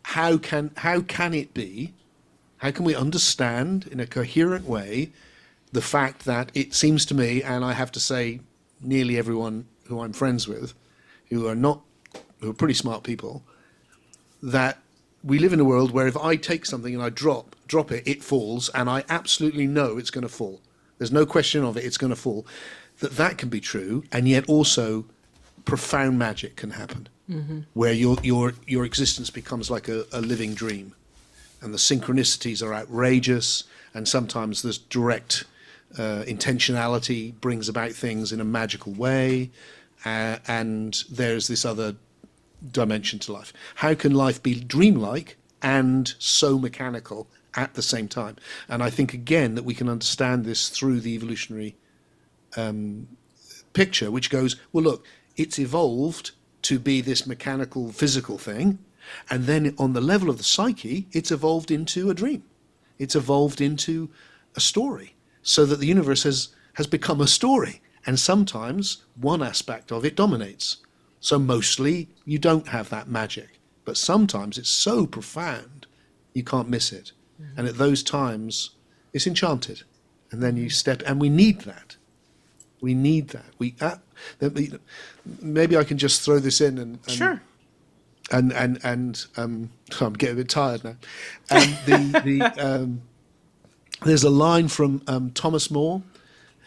how can it be? How can we understand in a coherent way the fact that it seems to me, and I have to say, nearly everyone who I'm friends with, who are pretty smart people, that we live in a world where if I take something and I drop it, it falls, and I absolutely know it's going to fall. There's no question of it, it's going to fall. That can be true, and yet also profound magic can happen, where your existence becomes like a living dream, and the synchronicities are outrageous, and sometimes there's direct intentionality brings about things in a magical way, and there's this other dimension to life. How can life be dreamlike and so mechanical at the same time? And I think again that we can understand this through the evolutionary picture, which goes, well, look, it's evolved to be this mechanical physical thing, and then on the level of the psyche it's evolved into a dream, it's evolved into a story, so that the universe has become a story, and sometimes one aspect of it dominates. So mostly you don't have that magic, but sometimes it's so profound you can't miss it. And at those times it's enchanted, and then you step, and we need that. We need that. Maybe I can just throw this in and Sure. And I'm getting a bit tired now. And there's a line from Thomas More,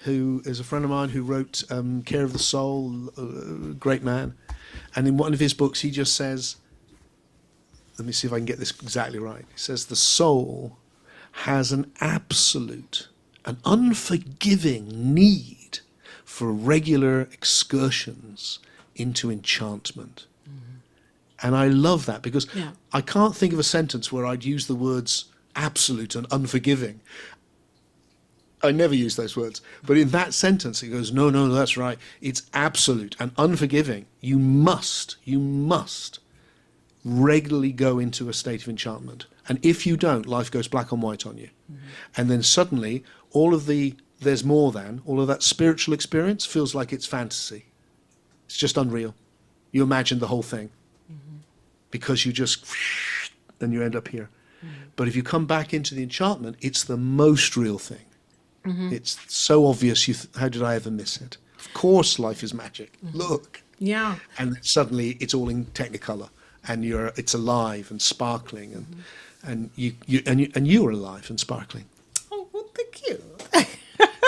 who is a friend of mine who wrote Care of the Soul, a great man. And in one of his books, he just says, let me see if I can get this exactly right. He says, the soul has an absolute, an unforgiving need for regular excursions into enchantment. And I love that, because I can't think of a sentence where I'd use the words absolute and unforgiving. I never use those words. But in that sentence, it goes, no, that's right. It's absolute and unforgiving. You must regularly go into a state of enchantment. And if you don't, life goes black and white on you. And then suddenly, all of that spiritual experience feels like it's fantasy. It's just unreal. You imagine the whole thing. Because you just, and you end up here. But if you come back into the enchantment, it's the most real thing. It's so obvious. How did I ever miss it? Of course, life is magic. Look. Yeah. And suddenly, it's all in Technicolor, and it's alive and sparkling, and you're alive and sparkling. Oh, well, thank you.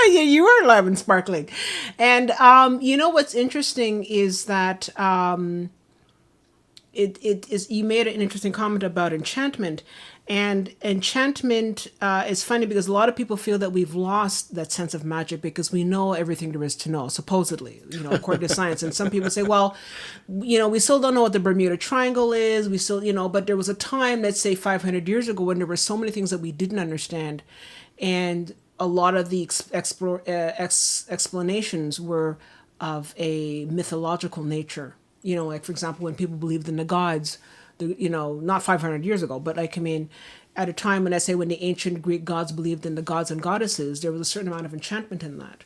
Yeah, you are alive and sparkling, and what's interesting is that it is, you made an interesting comment about enchantment. And enchantment is funny because a lot of people feel that we've lost that sense of magic because we know everything there is to know, supposedly, according to science. And some people say, well, we still don't know what the Bermuda Triangle is. We still, but there was a time, let's say 500 years ago, when there were so many things that we didn't understand. And a lot of the explanations were of a mythological nature. Like for example, when people believed in the gods, not 500 years ago, but like, I mean, at a time when when the ancient Greek gods believed in the gods and goddesses, there was a certain amount of enchantment in that.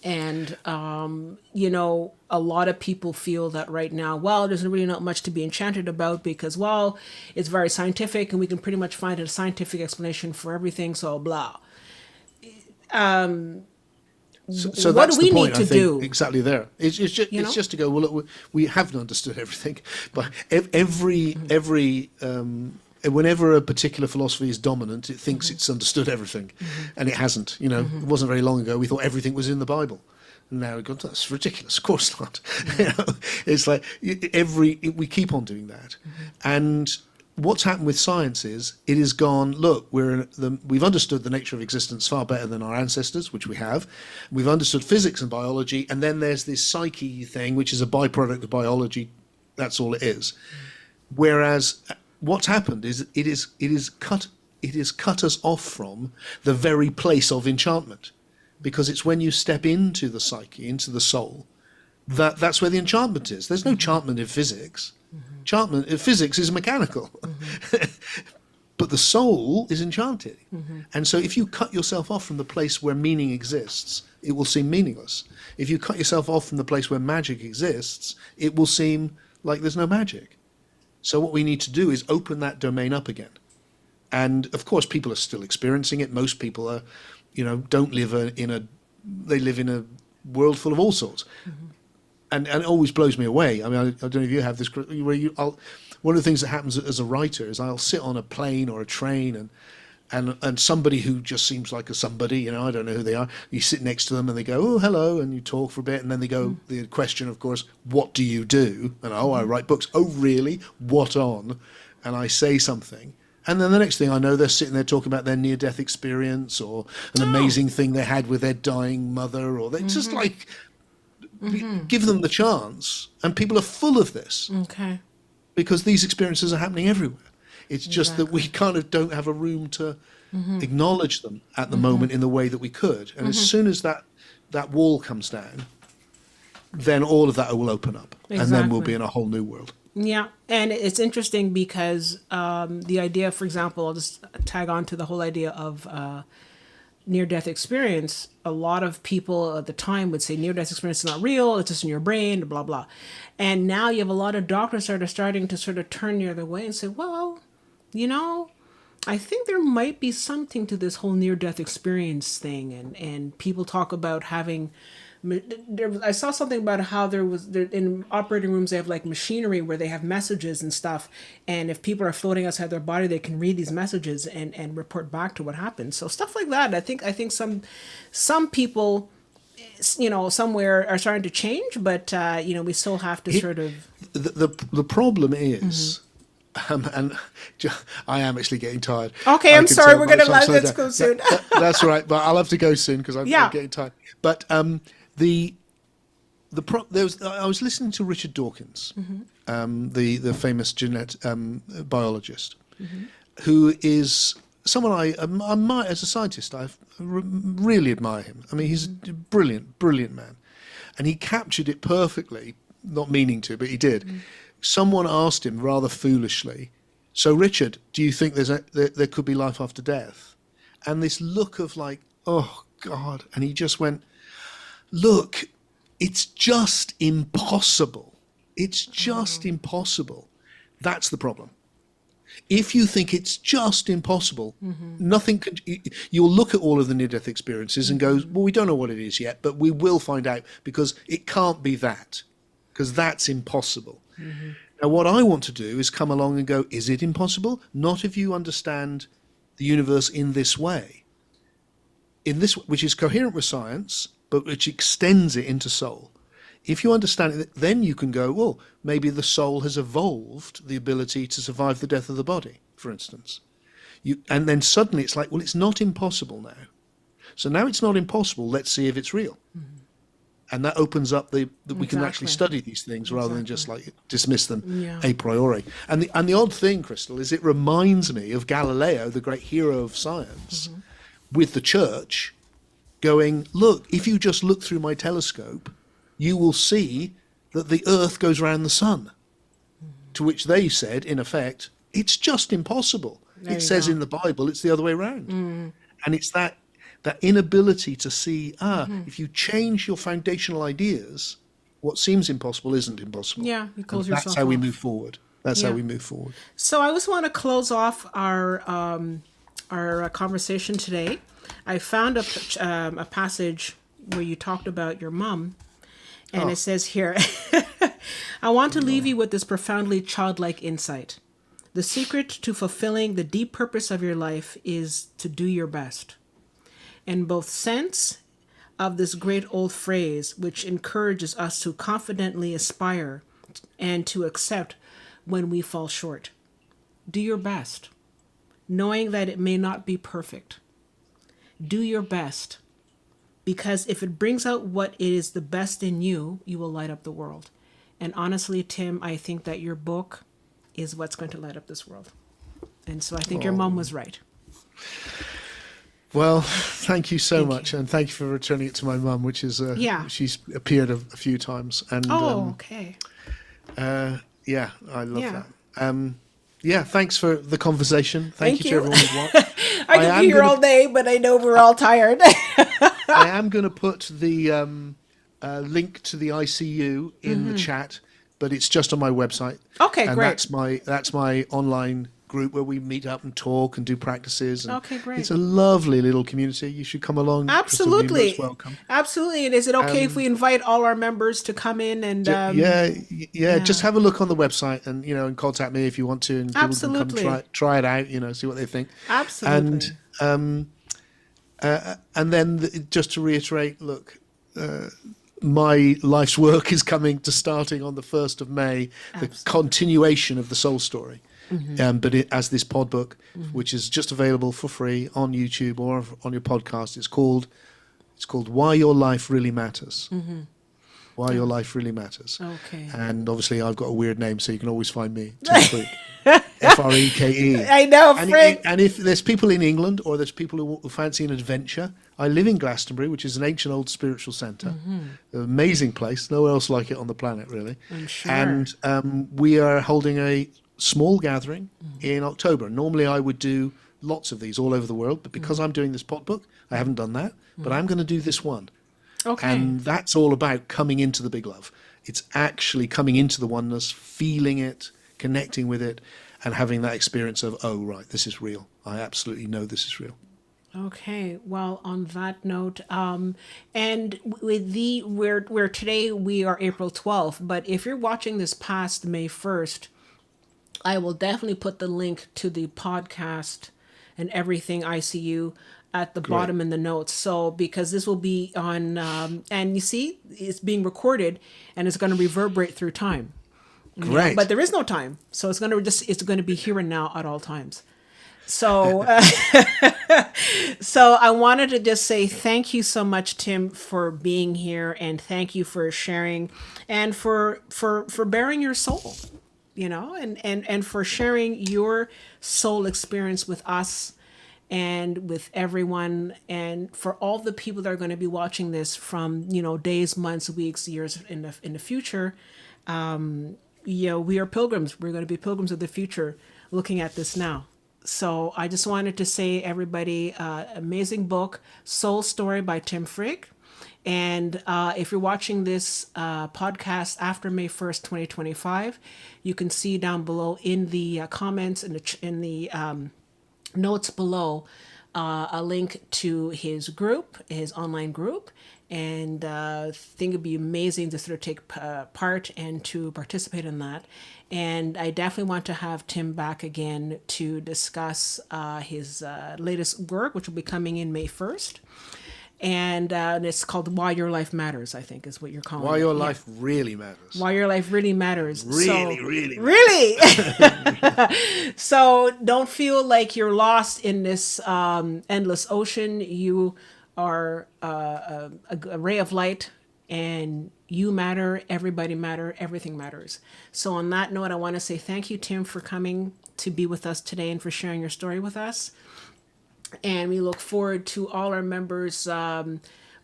And, a lot of people feel that right now, well, there's really not much to be enchanted about because, well, it's very scientific and we can pretty much find a scientific explanation for everything, so blah. So what that's do we the point, need to I think, do? Exactly there. It's just to go, well, look, we haven't understood everything, but whenever a particular philosophy is dominant, it thinks it's understood everything, and it hasn't. It wasn't very long ago we thought everything was in the Bible. And now we go, that's ridiculous. Of course not. It's like we keep on doing that, and what's happened with science is it has gone, look, we've understood the nature of existence far better than our ancestors, which we have. We've understood physics and biology, and then there's this psyche thing, which is a byproduct of biology. That's all it is. Whereas what's happened is it is cut us off from the very place of enchantment, because it's when you step into the psyche, into the soul, that's where the enchantment is. There's no enchantment in physics. Enchantment in physics is mechanical, but the soul is enchanted. And so if you cut yourself off from the place where meaning exists, it will seem meaningless. If you cut yourself off from the place where magic exists, it will seem like there's no magic. So what we need to do is open that domain up again. And of course, people are still experiencing it. Most people are, don't live they live in a world full of all sorts. And it always blows me away. I mean, I don't know if you have this, where one of the things that happens as a writer is I'll sit on a plane or a train and somebody who just seems like a somebody, I don't know who they are, you sit next to them and they go, oh, hello, and you talk for a bit, and then they go, the question, of course, what do you do? And, I write books. Oh, really? What on? And I say something. And then the next thing I know, they're sitting there talking about their near-death experience or an amazing thing they had with their dying mother, or they're just like... Give them the chance, and people are full of this. Okay. Because these experiences are happening everywhere. It's just that we kind of don't have a room to acknowledge them at the moment in the way that we could. And as soon as that wall comes down, then all of that will open up. Exactly. And then we'll be in a whole new world. Yeah, and it's interesting because the idea, for example, I'll just tag on to the whole idea of near-death experience. A lot of people at the time would say near-death experience is not real, it's just in your brain, blah, blah. And now you have a lot of doctors that are starting to sort of turn the other way and say, well, I think there might be something to this whole near-death experience thing. And people talk about having... I saw something about how in operating rooms they have like machinery where they have messages and stuff, and if people are floating outside their body, they can read these messages and report back to what happened. So stuff like that. I think some people, somewhere are starting to change, but we still have to sort of. The problem is. And I am actually getting tired. Okay, I'm sorry. We're gonna let's go soon. That's all right, but I'll have to go soon because I'm getting tired. But I was listening to Richard Dawkins, the famous biologist, who is someone I might, as a scientist, I really admire him. I mean, he's a brilliant man, and he captured it perfectly. Not meaning to, but he did. Someone asked him rather foolishly, "So, Richard, do you think there could be life after death?" And this look of like, "Oh God," and he just went, "Look, it's just impossible. It's just impossible. That's the problem. If you think it's just impossible, nothing can. You'll look at all of the near-death experiences and go, well, we don't know what it is yet, but we will find out because it can't be that, because that's impossible." Now, what I want to do is come along and go, is it impossible? Not if you understand the universe in this way, which is coherent with science, but which extends it into soul. If you understand it, then you can go, well, maybe the soul has evolved the ability to survive the death of the body, for instance. And then suddenly it's like, well, it's not impossible now. So now it's not impossible, let's see if it's real. And that opens up that we can actually study these things rather than just like dismiss them a priori. And the odd thing, Crystal, is it reminds me of Galileo, the great hero of science, with the church going, look, if you just look through my telescope, you will see that the earth goes around the sun. To which they said, in effect, it's just impossible. There It you says go. in the Bible it's the other way around. And it's that inability to see, if you change your foundational ideas, what seems impossible isn't impossible. Yeah, you close And that's yourself how we off. move forward. That's Yeah. how we move forward. So I just want to close off our conversation today. I found a passage where you talked about your mom, and it says here, I want to leave you with this profoundly childlike insight. The secret to fulfilling the deep purpose of your life is to do your best. In both sense of this great old phrase, which encourages us to confidently aspire and to accept when we fall short. Do your best, knowing that it may not be perfect. Do your best, because if it brings out what is the best in you, you will light up the world. And honestly, Tim, I think that your book is what's going to light up this world. And so I think your mom was right. Well, thank you so much, and thank you for returning it to my mum, which is she's appeared a few times, and Okay. yeah, I love Yeah. that. Thanks for the conversation. Thank you to you. everyone who watched. I could be here all day, but I know we're all tired. I am going to put the link to the ICU in the chat, but it's just on my website. Okay, and great. That's my online group where we meet up and talk and do practices. And Okay, great. It's a lovely little community. You should come along. Crystal, you're Absolutely. most welcome. Absolutely. And is it okay if we invite all our members to come in and Just have a look on the website and contact me if you want to, and people Absolutely. can come try it out, see what they think. Absolutely. And then just to reiterate, look, my life's work is coming to starting on the 1st of May, the continuation of the soul story. But as this pod book, which is just available for free on YouTube or on your podcast. It's called Why Your Life Really Matters. Why Your Life Really Matters. Okay. And obviously I've got a weird name, so you can always find me, Tim Freke. Freke. I know, Frank. And if there's people in England or there's people who fancy an adventure, I live in Glastonbury, which is an ancient old spiritual centre. An amazing place. Nowhere else like it on the planet, really. I'm sure. And we are holding a small gathering in October. Normally I would do lots of these all over the world, but because I'm doing this pod book, I haven't done that. But I'm going to do this one. Okay. And that's all about coming into the big love. It's actually coming into the oneness, feeling it, connecting with it, and having that experience of, oh, right, this is real. I absolutely know this is real. Okay. Well, on that note, and with where today we are April 12th, but if you're watching this past May 1st, I will definitely put the link to the podcast and everything ICU at the bottom in the notes. So because this will be on, and you see, it's being recorded and it's going to reverberate through time. Great. But there is no time, so it's going to be here and now at all times. So, so I wanted to just say thank you so much, Tim, for being here, and thank you for sharing, and for bearing your soul, and for sharing your soul experience with us and with everyone, and for all the people that are going to be watching this from days, months, weeks, years in the future. We are pilgrims. We're going to be pilgrims of the future looking at this now. So I just wanted to say, everybody, amazing book, Soul Story by Tim Freke. And if you're watching this podcast after May 1st, 2025, you can see down below in the comments, in the notes below, a link to his group, his online group. And I think it'd be amazing to sort of take part and to participate in that. And I definitely want to have Tim back again to discuss his latest work, which will be coming in May 1st. And it's called Why Your Life Matters, I think is what you're calling it. Why Your Life Really Matters. Why Your Life Really Matters. Really. So don't feel like you're lost in this endless ocean. You are a ray of light, and you matter, everybody matter, everything matters. So on that note, I want to say thank you, Tim, for coming to be with us today and for sharing your story with us. And we look forward to all our members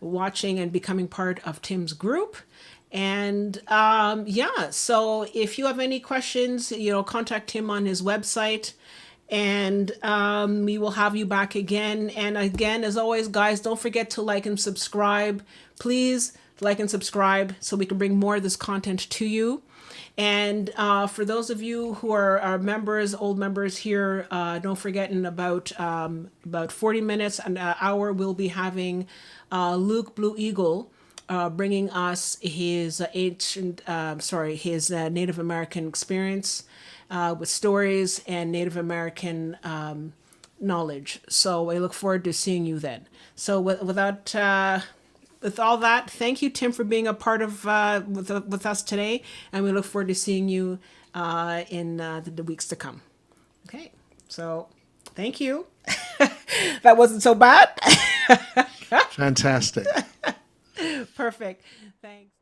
watching and becoming part of Tim's group. And yeah, so if you have any questions, contact him on his website. And we will have you back again. And again, as always, guys, don't forget to like and subscribe. Please like and subscribe so we can bring more of this content to you. And for those of you who are members, old members here, don't forget in about 40 minutes, an hour, we'll be having Luke Blue Eagle bringing us his his Native American experience with stories and Native American knowledge. So I look forward to seeing you then. So with all that, thank you, Tim, for being a part of with us today, and we look forward to seeing you in the weeks to come. Okay, so thank you. That wasn't so bad. Fantastic. Perfect. Thanks.